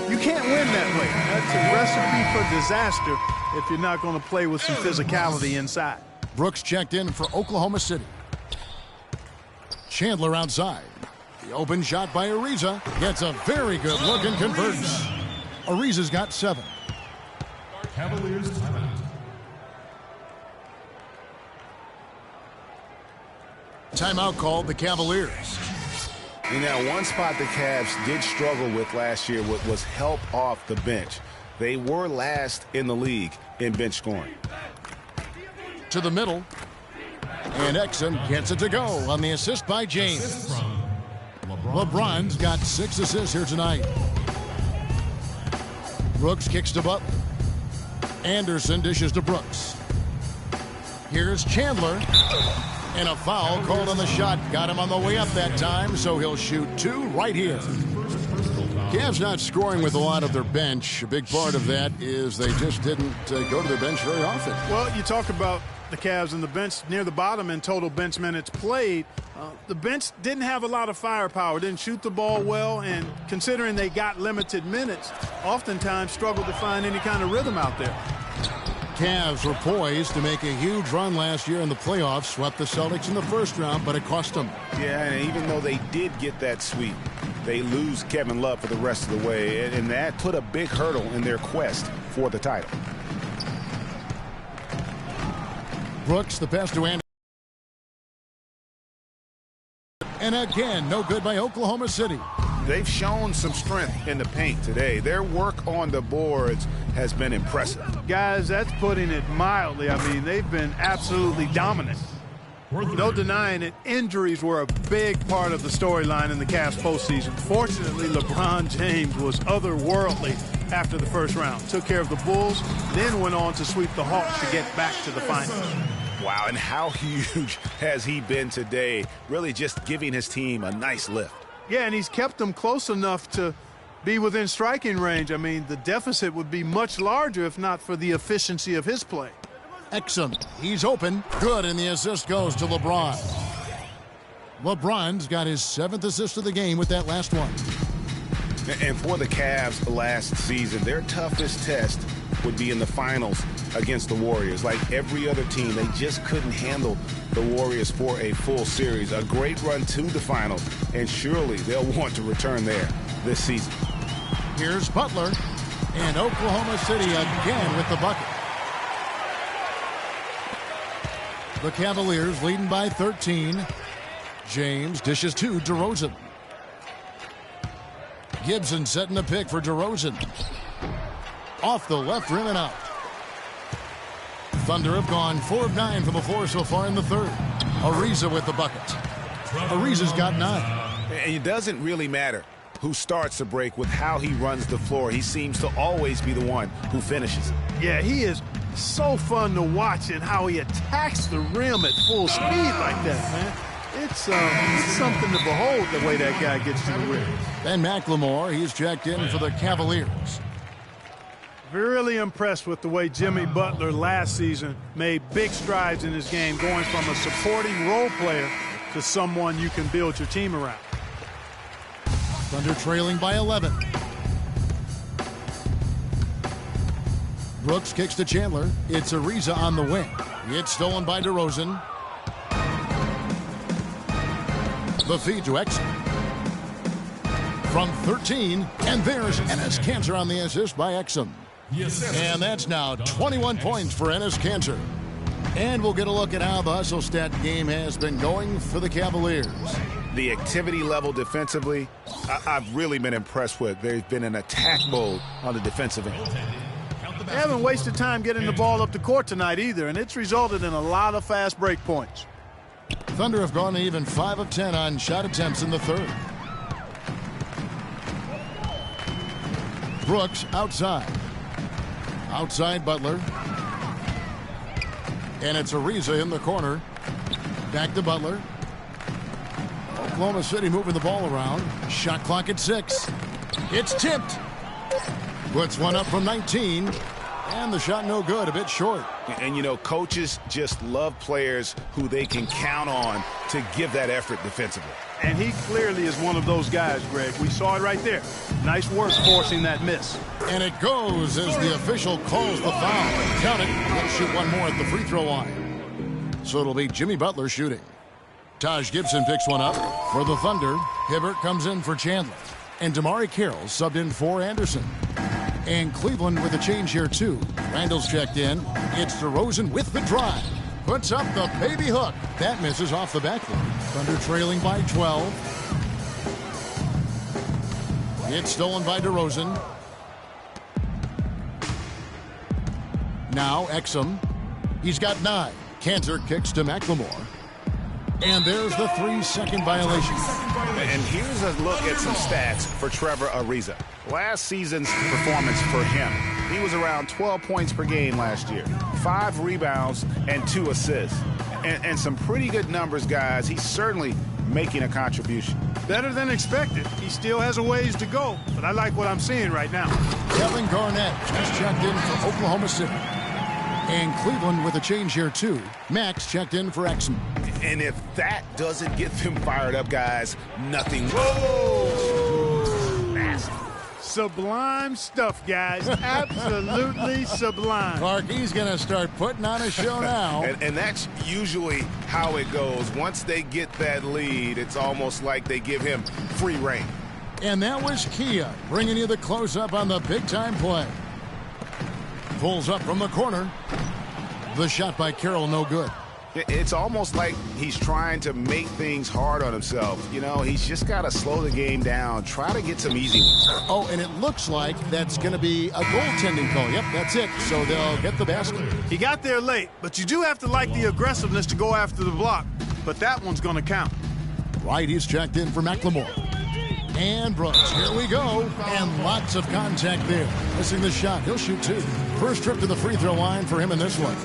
You can't win that way. That's a recipe for disaster if you're not going to play with some physicality inside. Brooks checked in for Oklahoma City. Chandler outside. The open shot by Ariza. Gets a very good look and converts. Ariza's got 7. Cavaliers timeout. Timeout called the Cavaliers. And now one spot the Cavs did struggle with last year was help off the bench. They were last in the league in bench scoring. To the middle. And Exum gets it to go on the assist by James. LeBron's got 6 assists here tonight. Brooks kicks to Butler. Anderson dishes to Brooks. Here's Chandler. And a foul called on the shot. Got him on the way up that time, so he'll shoot 2 right here. Cavs not scoring with a lot of their bench. A big part of that is they just didn't go to their bench very often. Well, you talk about the Cavs and the bench near the bottom in total bench minutes played. The bench didn't have a lot of firepower, didn't shoot the ball well, and considering they got limited minutes, oftentimes struggled to find any kind of rhythm out there. Cavs were poised to make a huge run last year in the playoffs, swept the Celtics in the first round, but it cost them. Yeah, and even though they did get that sweep, they lose Kevin Love for the rest of the way, and that put a big hurdle in their quest for the title. Brooks, the pass to Anderson. And again, no good by Oklahoma City. They've shown some strength in the paint today. Their work on the boards has been impressive. Guys, that's putting it mildly. I mean, they've been absolutely dominant. No denying it, injuries were a big part of the storyline in the Cavs postseason. Fortunately, LeBron James was otherworldly after the first round. Took care of the Bulls, then went on to sweep the Hawks to get back to the finals. Wow, and how huge has he been today? Really just giving his team a nice lift. Yeah, and he's kept them close enough to be within striking range. I mean, the deficit would be much larger if not for the efficiency of his play. Exum, he's open. Good, and the assist goes to LeBron. LeBron's got his 7th assist of the game with that last one. And for the Cavs last season, their toughest test would be in the finals against the Warriors. Like every other team, they just couldn't handle the Warriors for a full series. A great run to the finals, and surely they'll want to return there this season. Here's Butler, and Oklahoma City again with the bucket. The Cavaliers leading by 13. James dishes to DeRozan. Gibson setting the pick for DeRozan. Off the left rim and out. Thunder have gone 4 of 9 from the floor so far in the third. Ariza with the bucket. Ariza's got 9. And it doesn't really matter who starts the break with how he runs the floor. He seems to always be the one who finishes it. Yeah, he is so fun to watch and how he attacks the rim at full speed like that, man. It's something to behold the way that guy gets to the rim. Ben McLemore, he's checked in for the Cavaliers. Really impressed with the way Jimmy Butler last season made big strides in his game, going from a supporting role player to someone you can build your team around. Thunder trailing by 11. Brooks kicks to Chandler. It's Ariza on the wing. It's stolen by DeRozan. The feed to Exum. From 13, and there's Enes Kanter on the assist by Exum. And that's now 21 points for Enes Kanter. And we'll get a look at how the hustle stat game has been going for the Cavaliers. The activity level defensively, I've really been impressed with. There's been an attack mode on the defensive end. They haven't wasted time getting the ball up the court tonight either, and it's resulted in a lot of fast break points. Thunder have gone even 5 of 10 on shot attempts in the third. Brooks outside. Outside Butler. And it's Ariza in the corner. Back to Butler. Oklahoma City moving the ball around. Shot clock at 6. It's tipped. Puts one up from 19. And the shot no good, a bit short. And, you know, coaches just love players who they can count on to give that effort defensively. And he clearly is one of those guys, Greg. We saw it right there. Nice work forcing that miss. And it goes as the official calls the foul. Count it. Let's shoot one more at the free throw line. So it'll be Jimmy Butler shooting. Taj Gibson picks one up for the Thunder. Hibbert comes in for Chandler. And Damari Carroll subbed in for Anderson. And Cleveland with a change here, too. Randall's checked in. It's DeRozan with the drive. Puts up the baby hook. That misses off the backboard. Thunder trailing by 12. It's stolen by DeRozan. Now Exum. He's got 9. Kanter kicks to McLemore. And there's the 3-second violation. And here's a look at some stats for Trevor Ariza. Last season's performance for him, he was around 12 points per game last year, 5 rebounds and 2 assists. And some pretty good numbers, guys. He certainly making a contribution. Better than expected. He still has a ways to go, but I like what I'm seeing right now. Kevin Garnett just checked in for Oklahoma City. And Cleveland with a change here, too. Max checked in for Exum. And if that doesn't get them fired up, guys, nothing. Whoa! Nasty. Sublime stuff, guys. Absolutely sublime. Clark, he's going to start putting on a show now. And that's usually how it goes. Once they get that lead, it's almost like they give him free reign. And that was Kia bringing you the close-up on the big-time play. Pulls up from the corner. The shot by Carroll, no good. It's almost like he's trying to make things hard on himself. You know, he's just got to slow the game down, try to get some easy ones. Oh, and it looks like that's going to be a goaltending call. Yep, that's it. So they'll get the basket. He got there late, but you do have to like the aggressiveness to go after the block. But that one's going to count. Right, he's checked in for McLemore. And Brooks, here we go. And lots of contact there. Missing the shot. He'll shoot two. First trip to the free throw line for him in this one.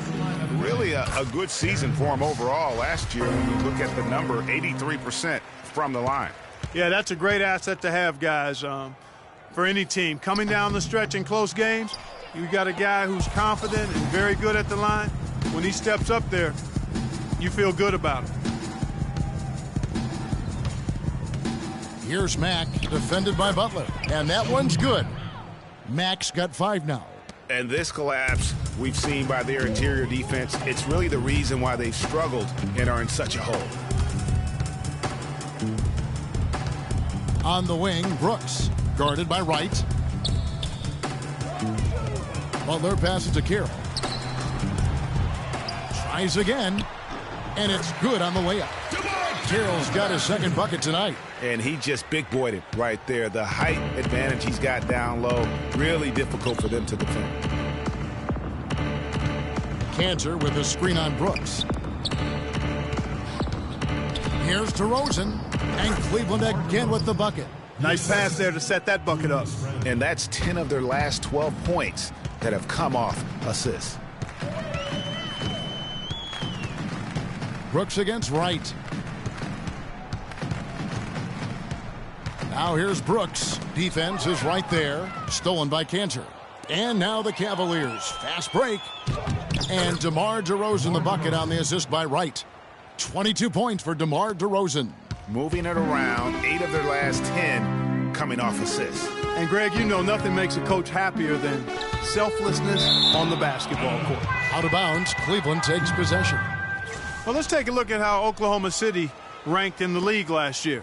Really a good season for him overall. Last year, when you look at the number, 83% from the line. Yeah, that's a great asset to have, guys, for any team. Coming down the stretch in close games, you got a guy who's confident and very good at the line. When he steps up there, you feel good about it. Here's Mack, defended by Butler. And that one's good. Mack's got 5 now. And this collapse we've seen by their interior defense, it's really the reason why they've struggled and are in such a hole. On the wing, Brooks, guarded by Wright. Butler passes to Carroll. Tries again, and it's good on the layup. Carroll's got his second bucket tonight. And he just big-boyed it right there. The height advantage he's got down low, really difficult for them to defend. Cantor with a screen on Brooks. Here's DeRozan, and Cleveland again with the bucket. Nice pass there to set that bucket up. And that's 10 of their last 12 points that have come off assists. Brooks against Wright. Now here's Brooks. Defense is right there. Stolen by Cantor. And now the Cavaliers. Fast break. And DeMar DeRozan the bucket on the assist by Wright. 22 points for DeMar DeRozan. Moving it around, 8 of their last 10 coming off assists. And Greg, you know nothing makes a coach happier than selflessness on the basketball court. Out of bounds, Cleveland takes possession. Well, let's take a look at how Oklahoma City ranked in the league last year.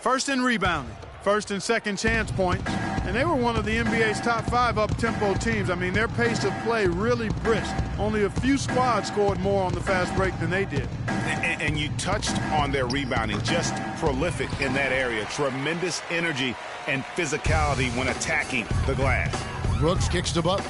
First in rebounding, first and second chance points, and they were one of the NBA's top 5 up-tempo teams. I mean, their pace of play really brisk. Only a few squads scored more on the fast break than they did. And you touched on their rebounding, just prolific in that area. Tremendous energy and physicality when attacking the glass. Brooks kicks to Butler.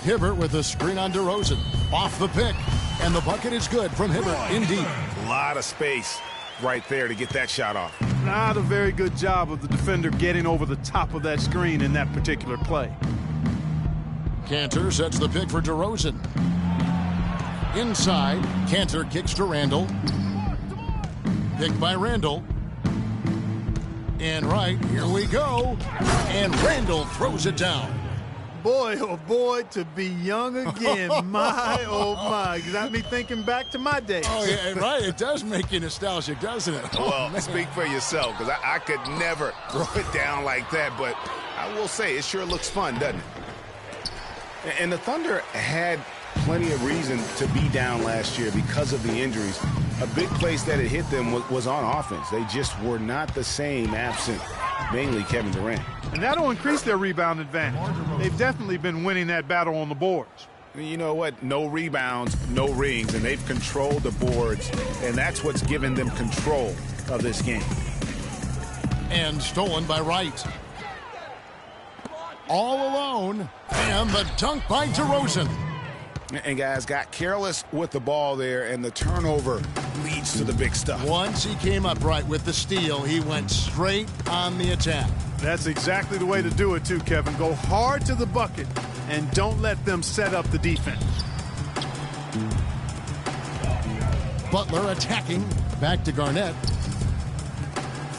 Hibbert with a screen on DeRozan. Off the pick. And the bucket is good from Hibbert indeed. A lot of space right there to get that shot off. Not a very good job of the defender getting over the top of that screen in that particular play. Cantor sets the pick for DeRozan. Inside, Cantor kicks to Randall. Picked by Randall. And right, here we go. And Randall throws it down. Boy, oh boy, to be young again. My, oh my. Got me thinking back to my days. Oh, yeah, right. It does make you nostalgic, doesn't it? Well, speak for yourself, because I could never throw it down like that. But I will say, it sure looks fun, doesn't it? And the Thunder had plenty of reason to be down last year because of the injuries. A big place that it hit them was on offense. They just were not the same absent mainly Kevin Durant. And that'll increase their rebound advantage. They've definitely been winning that battle on the boards. You know what? No rebounds, no rings, and they've controlled the boards, and that's what's given them control of this game. And stolen by Wright. All alone, and the dunk by DeRozan. And guys got careless with the ball there, and the turnover leads to the big stuff. Once he came up right with the steal, he went straight on the attack. That's exactly the way to do it too, Kevin. Go hard to the bucket and don't let them set up the defense. Butler attacking. Back to Garnett.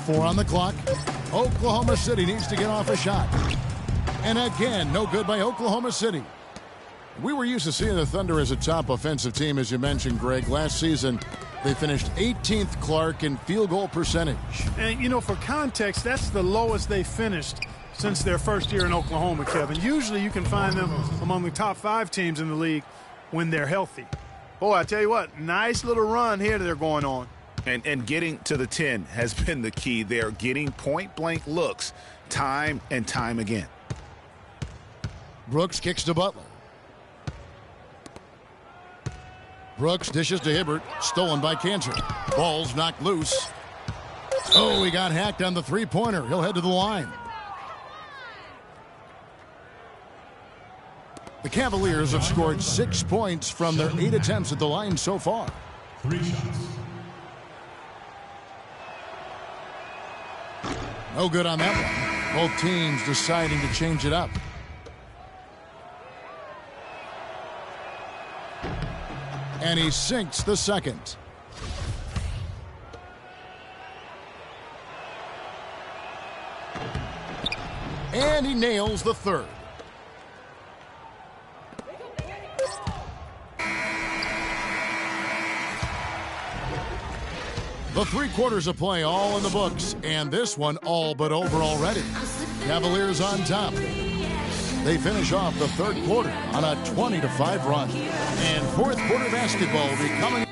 4 on the clock. Oklahoma City needs to get off a shot. And again, no good by Oklahoma City. We were used to seeing the Thunder as a top offensive team, as you mentioned, Greg. Last season, they finished 18th, Clark, in field goal percentage. And, you know, for context, that's the lowest they finished since their first year in Oklahoma, Kevin. Usually you can find them among the top 5 teams in the league when they're healthy. Boy, I tell you what, nice little run here they're going on. And getting to the 10 has been the key. They're getting point-blank looks time and time again. Brooks kicks to Butler. Brooks dishes to Hibbert. Stolen by Cantor. Ball's knocked loose. Oh, he got hacked on the three-pointer. He'll head to the line. The Cavaliers have scored 6 points from their 8 attempts at the line so far. 3 shots. No good on that one. Both teams deciding to change it up. And he sinks the second. And he nails the third. The 3 quarters of play all in the books, and this one all but over already. Cavaliers on top. They finish off the third quarter on a 20-5 run. And fourth quarter basketball will be coming.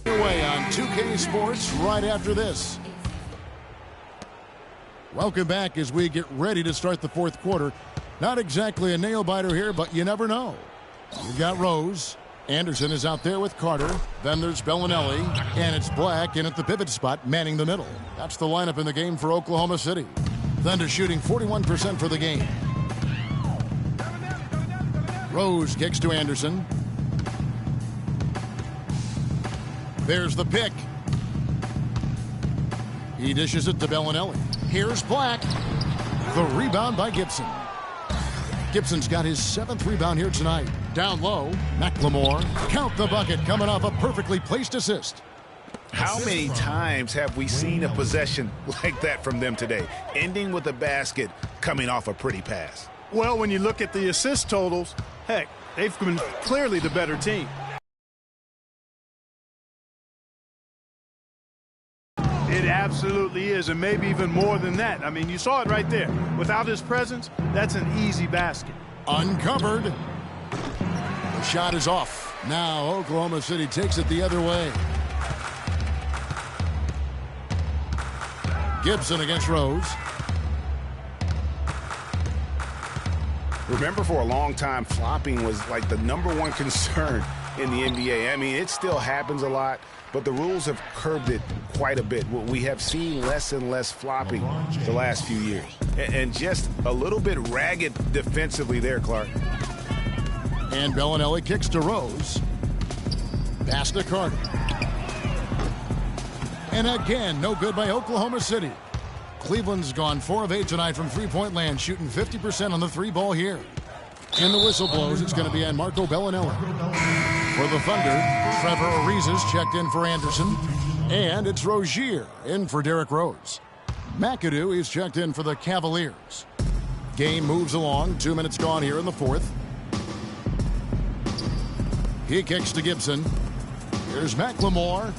Away on 2K Sports right after this. Welcome back as we get ready to start the fourth quarter. Not exactly a nail-biter here, but you never know. You've got Rose. Anderson is out there with Carter. Then there's Bellinelli. And it's Black in at the pivot spot, manning the middle. That's the lineup in the game for Oklahoma City. Thunder shooting 41% for the game. Rose kicks to Anderson. There's the pick. He dishes it to Bellinelli. Here's Black. The rebound by Gibson. Gibson's got his 7th rebound here tonight. Down low, McLemore. Count the bucket coming off a perfectly placed assist. How many times have we seen a possession like that from them today? Ending with a basket, coming off a pretty pass. Well, when you look at the assist totals, heck, they've been clearly the better team. It absolutely is, and maybe even more than that. I mean, you saw it right there. Without his presence, that's an easy basket. Uncovered. The shot is off. Now Oklahoma City takes it the other way. Gibson against Rose. Remember, for a long time, flopping was like the #1 concern in the NBA. I mean, it still happens a lot, but the rules have curbed it quite a bit. We have seen less and less flopping the last few years. And just a little bit ragged defensively there, Clark. And Bellinelli kicks to Rose. Pass to Carter. And again, no good by Oklahoma City. Cleveland's gone 4 of 8 tonight from three-point land, shooting 50% on the 3-ball here. And the whistle blows. It's going to be on Marco Bellinelli. For the Thunder, Trevor Ariza's checked in for Anderson. And it's Rozier in for Derrick Rose. McAdoo is checked in for the Cavaliers. Game moves along. 2 minutes gone here in the fourth. He kicks to Gibson. Here's McLemore.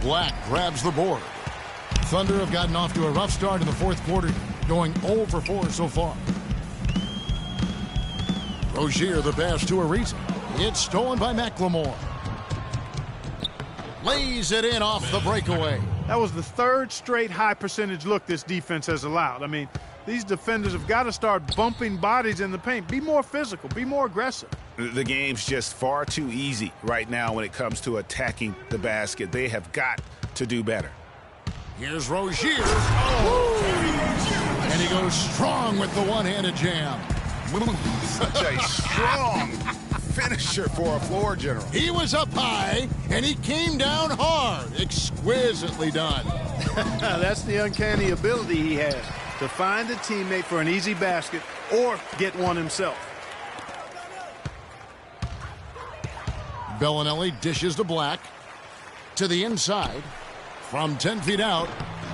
Black grabs the board. Thunder have gotten off to a rough start in the fourth quarter, going 0 for 4 so far. Rozier the pass to Ariza. It's stolen by McLemore. Lays it in off the breakaway. That was the 3rd straight high percentage look this defense has allowed. I mean, these defenders have got to start bumping bodies in the paint. Be more physical. Be more aggressive. The game's just far too easy right now when it comes to attacking the basket. They have got to do better. Here's Rozier. Oh. And he goes strong with the one-handed jam. Such a strong finisher for a floor general. He was up high, and he came down hard. Exquisitely done. That's the uncanny ability he has, to find a teammate for an easy basket or get one himself. Bellinelli dishes to Black. To the inside. From 10 feet out.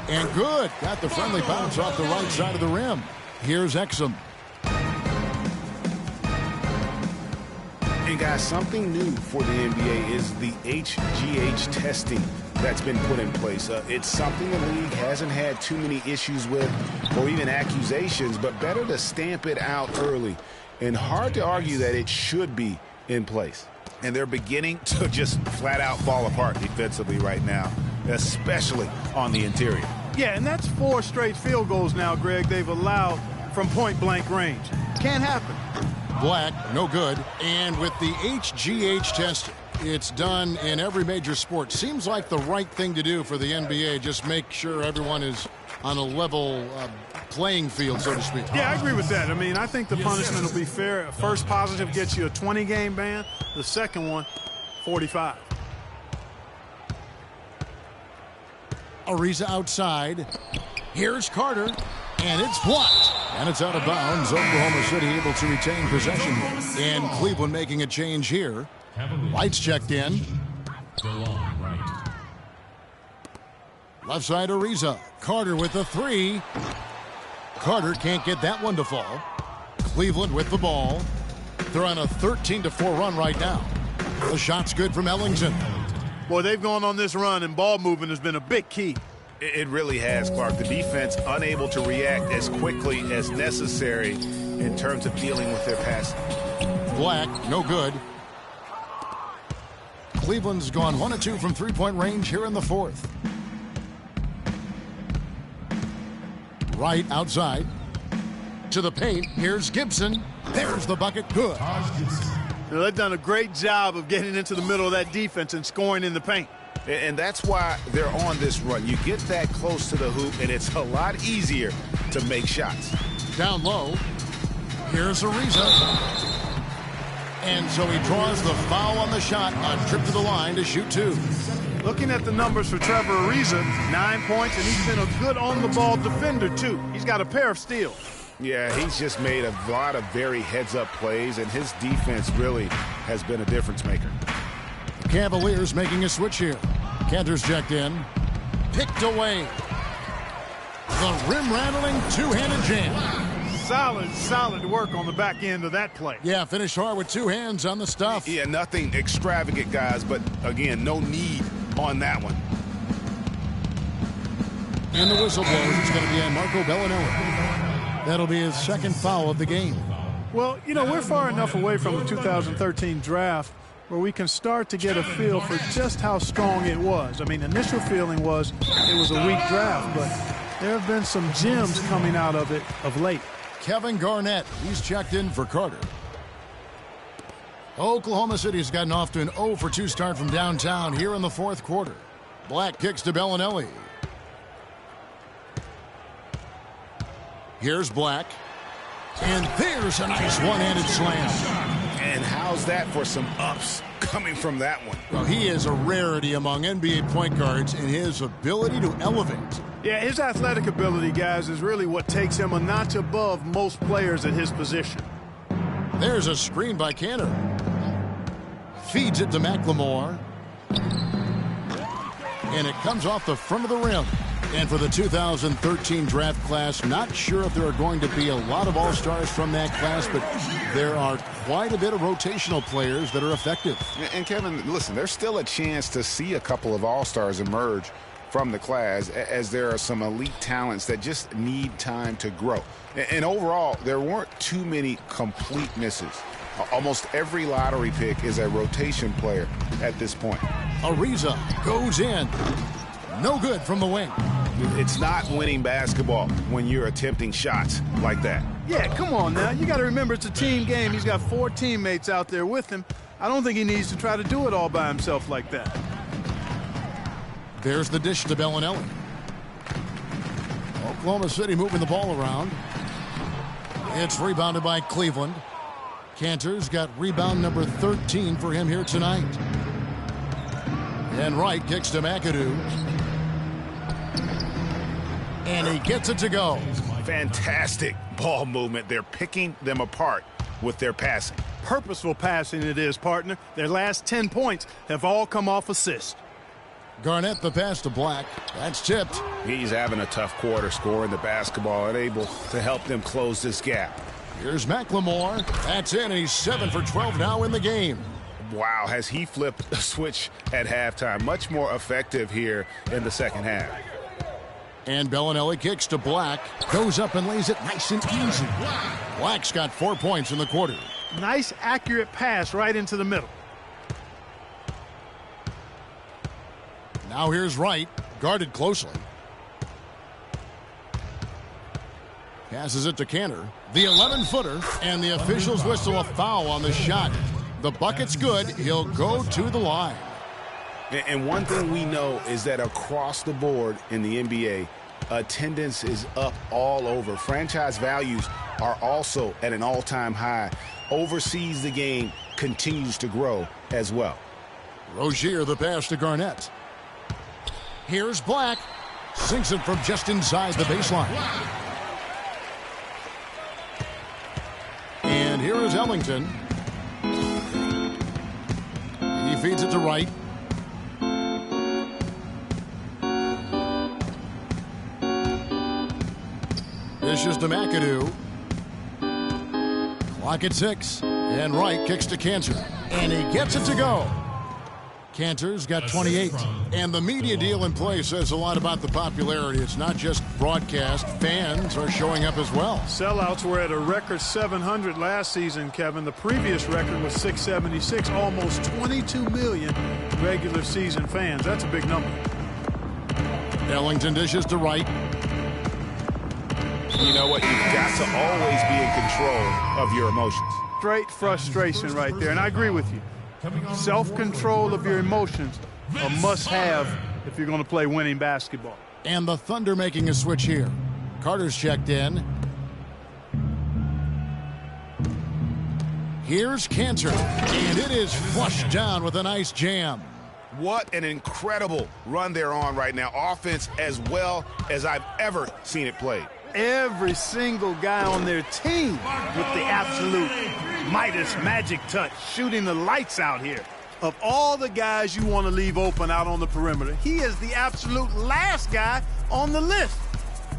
And good. Got the friendly bounce off the right side of the rim. Here's Exum. And guys, something new for the NBA is the HGH testing that's been put in place. It's something the league hasn't had too many issues with or even accusations, but better to stamp it out early. And hard to argue that it should be in place. And they're beginning to just flat out fall apart defensively right now, especially on the interior. Yeah, and that's 4 straight field goals now, Greg, they've allowed from point-blank range. Can't happen. Black, no good. And with the HGH testing, it's done in every major sport. Seems like the right thing to do for the NBA. Just make sure everyone is on a level playing field, so to speak. Yeah, I agree with that. I mean, I think the punishment will be fair. First positive gets you a 20-game ban. The second one, 45. Ariza outside. Here's Carter. And it's blocked. And it's out of bounds. Oklahoma City able to retain possession. And Cleveland making a change here. Lights checked in. Left side Ariza. Carter with the 3. Carter can't get that one to fall. Cleveland with the ball. They're on a 13-4 run right now. The shot's good from Ellington. Boy, they've gone on this run, and ball movement has been a big key. It really has, Clark. The defense unable to react as quickly as necessary in terms of dealing with their passing. Black, no good. Cleveland's gone 1 of 2 from three-point range here in the fourth. Right outside. To the paint. Here's Gibson. There's the bucket. Good. Now, they've done a great job of getting into the middle of that defense and scoring in the paint. And that's why they're on this run. You get that close to the hoop, and it's a lot easier to make shots. Down low. Here's Ariza. And so he draws the foul on the shot on trip to the line to shoot 2. Looking at the numbers for Trevor Ariza, 9 points, and he's been a good on-the-ball defender, too. He's got a pair of steals. Yeah, he's just made a lot of very heads-up plays, and his defense really has been a difference maker. Cavaliers making a switch here. Cantor's checked in. Picked away. The rim-rattling two-handed jam. Solid work on the back end of that play. Yeah, finished hard with 2 hands on the stuff. Yeah, nothing extravagant, guys, but, again, no need on that one. And the whistle blows. It's going to be on Marco Bellinelli. That'll be his second foul of the game. Well, you know, we're far enough away from the 2013 draft where we can start to get a feel for just how strong it was. I mean, initial feeling was it was a weak draft, but there have been some gems coming out of it of late. Kevin Garnett, he's checked in for Carter. Oklahoma City's gotten off to an 0-for-2 start from downtown here in the fourth quarter. Black kicks to Bellinelli. Here's Black. And there's a nice one-handed slam. And how's that for some ups coming from that one? Well, he is a rarity among NBA point guards in his ability to elevate. Yeah, his athletic ability, guys, is really what takes him a notch above most players at his position. There's a screen by Cantor. Feeds it to McLemore. And it comes off the front of the rim. And for the 2013 draft class, not sure if there are going to be a lot of all-stars from that class, but there are quite a bit of rotational players that are effective. And Kevin, listen, there's still a chance to see a couple of all-stars emerge from the class, as there are some elite talents that just need time to grow. And overall, there weren't too many complete misses. Almost every lottery pick is a rotation player at this point. Ariza goes in. No good from the wing. It's not winning basketball when you're attempting shots like that. Yeah, come on now. You got to remember it's a team game. He's got 4 teammates out there with him. I don't think he needs to try to do it all by himself like that. There's the dish to Bellinelli. Oklahoma City moving the ball around. It's rebounded by Cleveland. Cantor's got rebound number 13 for him here tonight. And Wright kicks to McAdoo. And he gets it to go. Fantastic ball movement. They're picking them apart with their passing. Purposeful passing it is, partner. Their last 10 points have all come off assists. Garnett the pass to Black. That's tipped. He's having a tough quarter scoring the basketball and able to help them close this gap. Here's McLemore. That's in. He's 7 for 12 now in the game. Wow, has he flipped a switch at halftime. Much more effective here in the second half. And Bellinelli kicks to Black. Goes up and lays it nice and easy. Black's got 4 points in the quarter. Nice, accurate pass right into the middle. Now here's Wright, guarded closely. Passes it to Cantor. The 11-footer, and the officials whistle a foul on the shot. The bucket's good. He'll go to the line. And one thing we know is that across the board in the NBA, attendance is up all over. Franchise values are also at an all-time high. Overseas, the game continues to grow as well. Rozier the pass to Garnett. Here's Black. Sinks it from just inside the baseline. And here is Ellington. He feeds it to Wright. Dishes to McAdoo. Clock at 6. And Wright kicks to Cantor. And he gets it to go. Cantor's got 28. And the media deal in play says a lot about the popularity. It's not just broadcast. Fans are showing up as well. Sellouts were at a record 700 last season, Kevin. The previous record was 676. Almost 22 million regular season fans. That's a big number. Ellington dishes to Wright. You know what? You've got to always be in control of your emotions. Straight frustration right there. And I agree with you. Self-control of your emotions, a must-have if you're going to play winning basketball. And the Thunder making a switch here. Carter's checked in. Here's Cantor. And it is flushed down with a nice jam. What an incredible run they're on right now. Offense as well as I've ever seen it played. Every single guy on their team with the absolute Midas magic touch, shooting the lights out here. Of all the guys you want to leave open out on the perimeter, he is the absolute last guy on the list.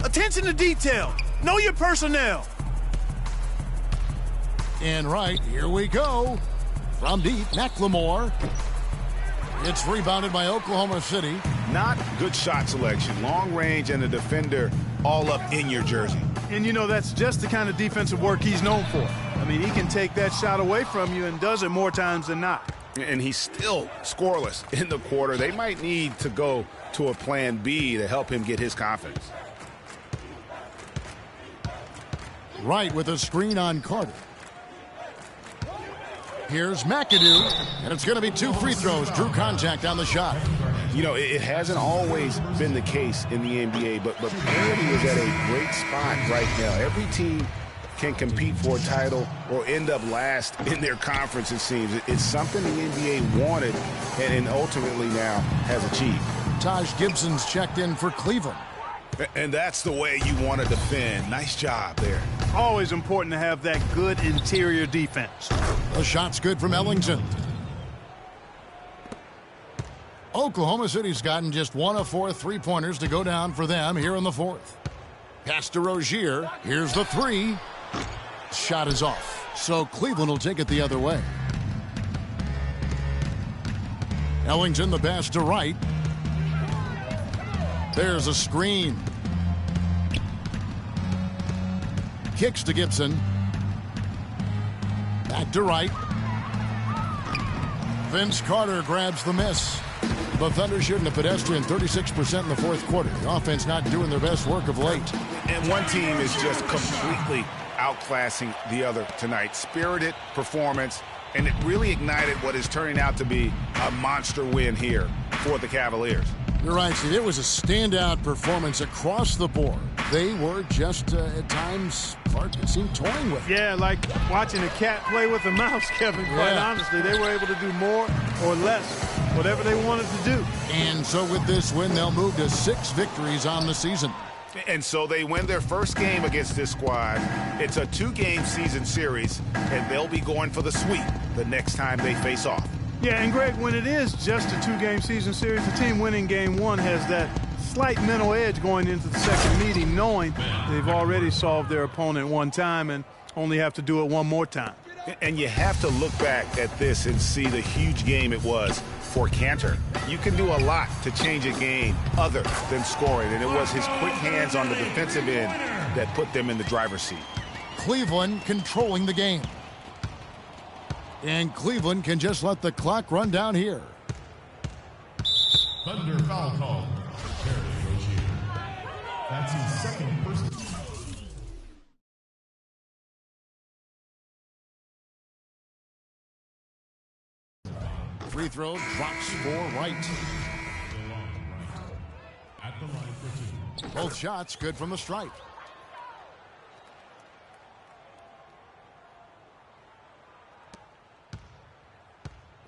Attention to detail. Know your personnel. And right, here we go. From deep, McLemore. It's rebounded by Oklahoma City. Not good shot selection. Long range and a defender all up in your jersey. And, you know, that's just the kind of defensive work he's known for. I mean, he can take that shot away from you and does it more times than not. And he's still scoreless in the quarter. They might need to go to a plan B to help him get his confidence. Wright with a screen on Carter. Here's McAdoo, and it's going to be 2 free throws. Drew contact on the shot. You know, it hasn't always been the case in the NBA, but parity is at a great spot right now. Every team can compete for a title or end up last in their conference, it seems. It's something the NBA wanted and ultimately now has achieved. Taj Gibson's checked in for Cleveland. And that's the way you want to defend. Nice job there. Always important to have that good interior defense. The shot's good from Ellington. Oklahoma City's gotten just 1 of 4 3-pointers to go down for them here in the 4th. Pass to Rozier. Here's the 3. Shot is off. So Cleveland will take it the other way. Ellington the pass to Wright. There's a screen. Kicks to Gibson. Back to Wright. Vince Carter grabs the miss. The Thunder shooting a pedestrian 36% in the 4th quarter. The offense not doing their best work of late. And one team is just completely outclassing the other tonight. Spirited performance, and it really ignited what is turning out to be a monster win here for the Cavaliers. You're right, Steve. It was a standout performance across the board. They were just, at times, Clark seemed toying with. Yeah, like watching a cat play with a mouse, Kevin, quite honestly. They were able to do more or less, whatever they wanted to do. And so with this win, they'll move to 6 victories on the season. And so they win their first game against this squad. It's a 2-game season series, and they'll be going for the sweep the next time they face off. Yeah, and Greg, when it is just a 2-game season series, the team winning game 1 has that slight mental edge going into the second meeting, knowing they've already solved their opponent one time and only have to do it one more time. And you have to look back at this and see the huge game it was for Cantor. You can do a lot to change a game other than scoring, and it was his quick hands on the defensive end that put them in the driver's seat. Cleveland controlling the game. And Cleveland can just let the clock run down here. Thunder foul call. Terry Rozier. That's his second personal. Free throw drops for Wright. At the line for 2. Both shots good from the stripe.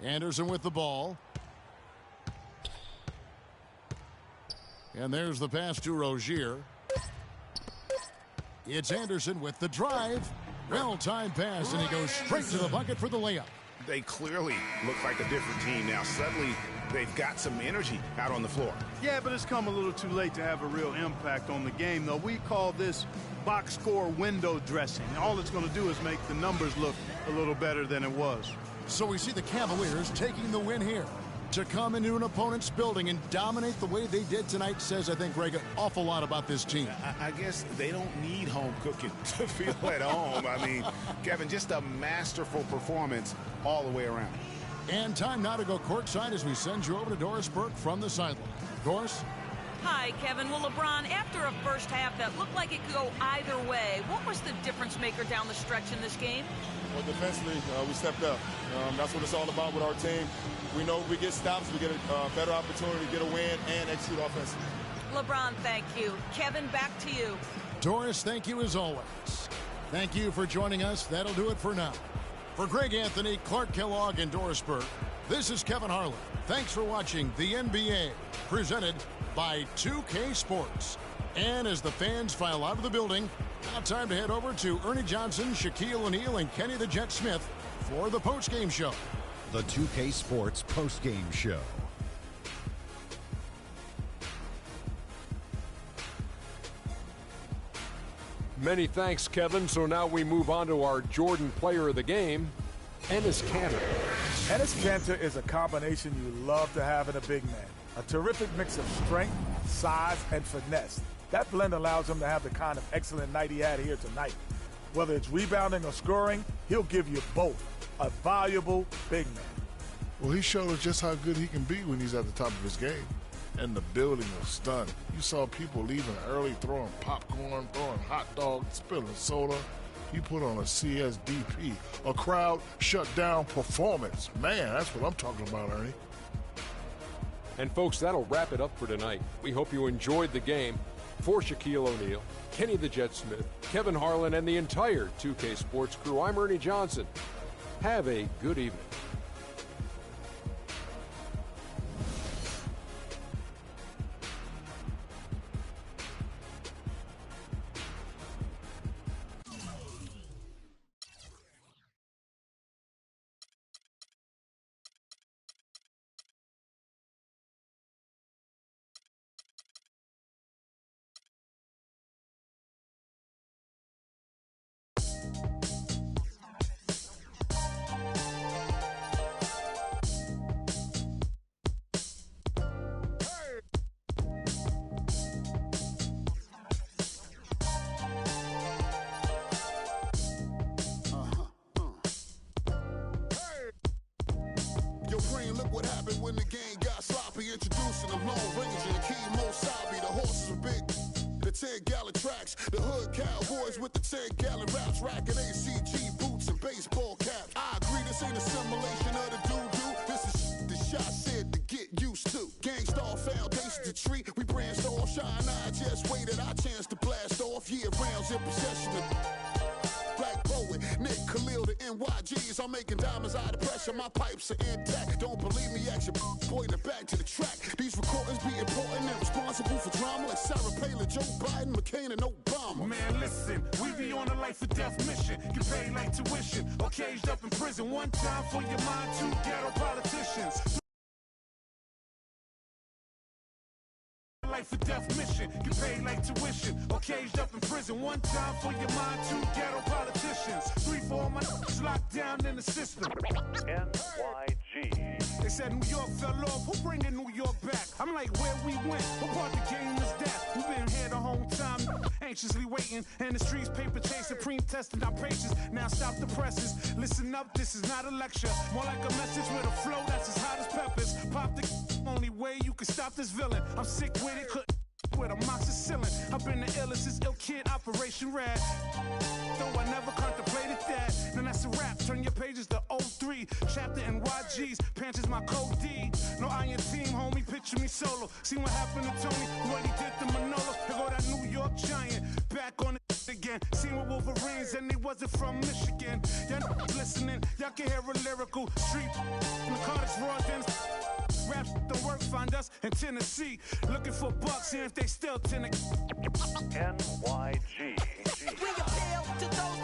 Anderson with the ball. And there's the pass to Rozier. It's Anderson with the drive. Well-timed pass, and he goes straight to the bucket for the layup. They clearly look like a different team now. Suddenly, they've got some energy out on the floor. Yeah, but it's come a little too late to have a real impact on the game, though. We call this box score window dressing. All it's going to do is make the numbers look a little better than it was. So we see the Cavaliers taking the win here. To come into an opponent's building and dominate the way they did tonight says, I think, Greg, an awful lot about this team. I guess they don't need home cooking to feel at home. I mean, Kevin, just a masterful performance all the way around. And time now to go courtside as we send you over to Doris Burke from the sideline. Doris? Hi, Kevin. Well, LeBron, after a first half that looked like it could go either way, what was the difference maker down the stretch in this game? Well, defensively, we stepped up. That's what it's all about with our team. We know we get stops, we get a better opportunity to get a win and execute offensively. LeBron, thank you. Kevin, back to you. Doris, thank you as always. Thank you for joining us. That'll do it for now. For Greg Anthony, Clark Kellogg, and Doris Burke, this is Kevin Harlan. Thanks for watching the NBA, presented by 2K Sports. And as the fans file out of the building, now time to head over to Ernie Johnson, Shaquille O'Neal, and Kenny the Jet Smith for the postgame show. The 2K Sports postgame show. Many thanks, Kevin. So now we move on to our Jordan player of the game, Enes Kanter. Enes Kanter is a combination you love to have in a big man. A terrific mix of strength, size, and finesse. That blend allows him to have the kind of excellent night he had here tonight. Whether it's rebounding or scoring, he'll give you both. A valuable big man. Well, he showed us just how good he can be when he's at the top of his game. And the building was stunned. You saw people leaving early, throwing popcorn, throwing hot dogs, spilling soda. He put on a CSDP, a crowd shut down performance. Man, that's what I'm talking about, Ernie. And folks, that'll wrap it up for tonight. We hope you enjoyed the game. For Shaquille O'Neal, Kenny the Jet Smith, Kevin Harlan, and the entire 2K Sports crew, I'm Ernie Johnson. Have a good evening. Look what happened when the game got sloppy. Introducing the Lone Ranger and Kimo Sabi. The horses were big, the 10-gallon tracks. The hood cowboys with the 10-gallon raps. Rocking ACG boots and baseball caps. I agree, this ain't a simulation of the doo-doo. This is the shot said to get used to. Gangstar foundation to treat. We branched off, shine. I just waited our chance to blast off. Yeah, rounds in possession of Khalil to NYGs, I'm making diamonds out of pressure. My pipes are intact. Don't believe me, action, boy, in the back to the track. These recordings be important and responsible for drama like Sarah Palin, Joe Biden, McCain, and Obama. Man, listen, we be on a life or death mission. Get paid like tuition or caged up in prison. One time for your mind, two ghetto politicians. Life or death mission. Get paid like tuition or caged up in prison. One time for your mind, two ghetto politicians. 3 for all my locked down in the system. NYG. They said New York fell off. Who bringing New York back? I'm like, where we went? What part of the game is that? We've been here the whole time, anxiously waiting. And the streets paper chase, supreme testing our patience. Now stop the presses. Listen up, this is not a lecture. More like a message with a flow that's as hot as peppers. Pop the only way you can stop this villain. I'm sick with it, couldn't with amoxicillin. I've been the illest, this ill kid, Operation Rad. Though I never contemplated that. Then that's a wrap, turn your pages to 03. Chapter NYG's, Panthers my code D. No iron team, homie, picture me solo. See what happened to Tony, what he did to Manolo. Here go that New York Giant, back on it again. Seen with Wolverines and they wasn't from Michigan. Y'all listening, y'all can hear a lyrical street. In the Carter's Raw Dens. Rap the work, find us in Tennessee. Looking for bucks, see if they still NYG. We appeal to those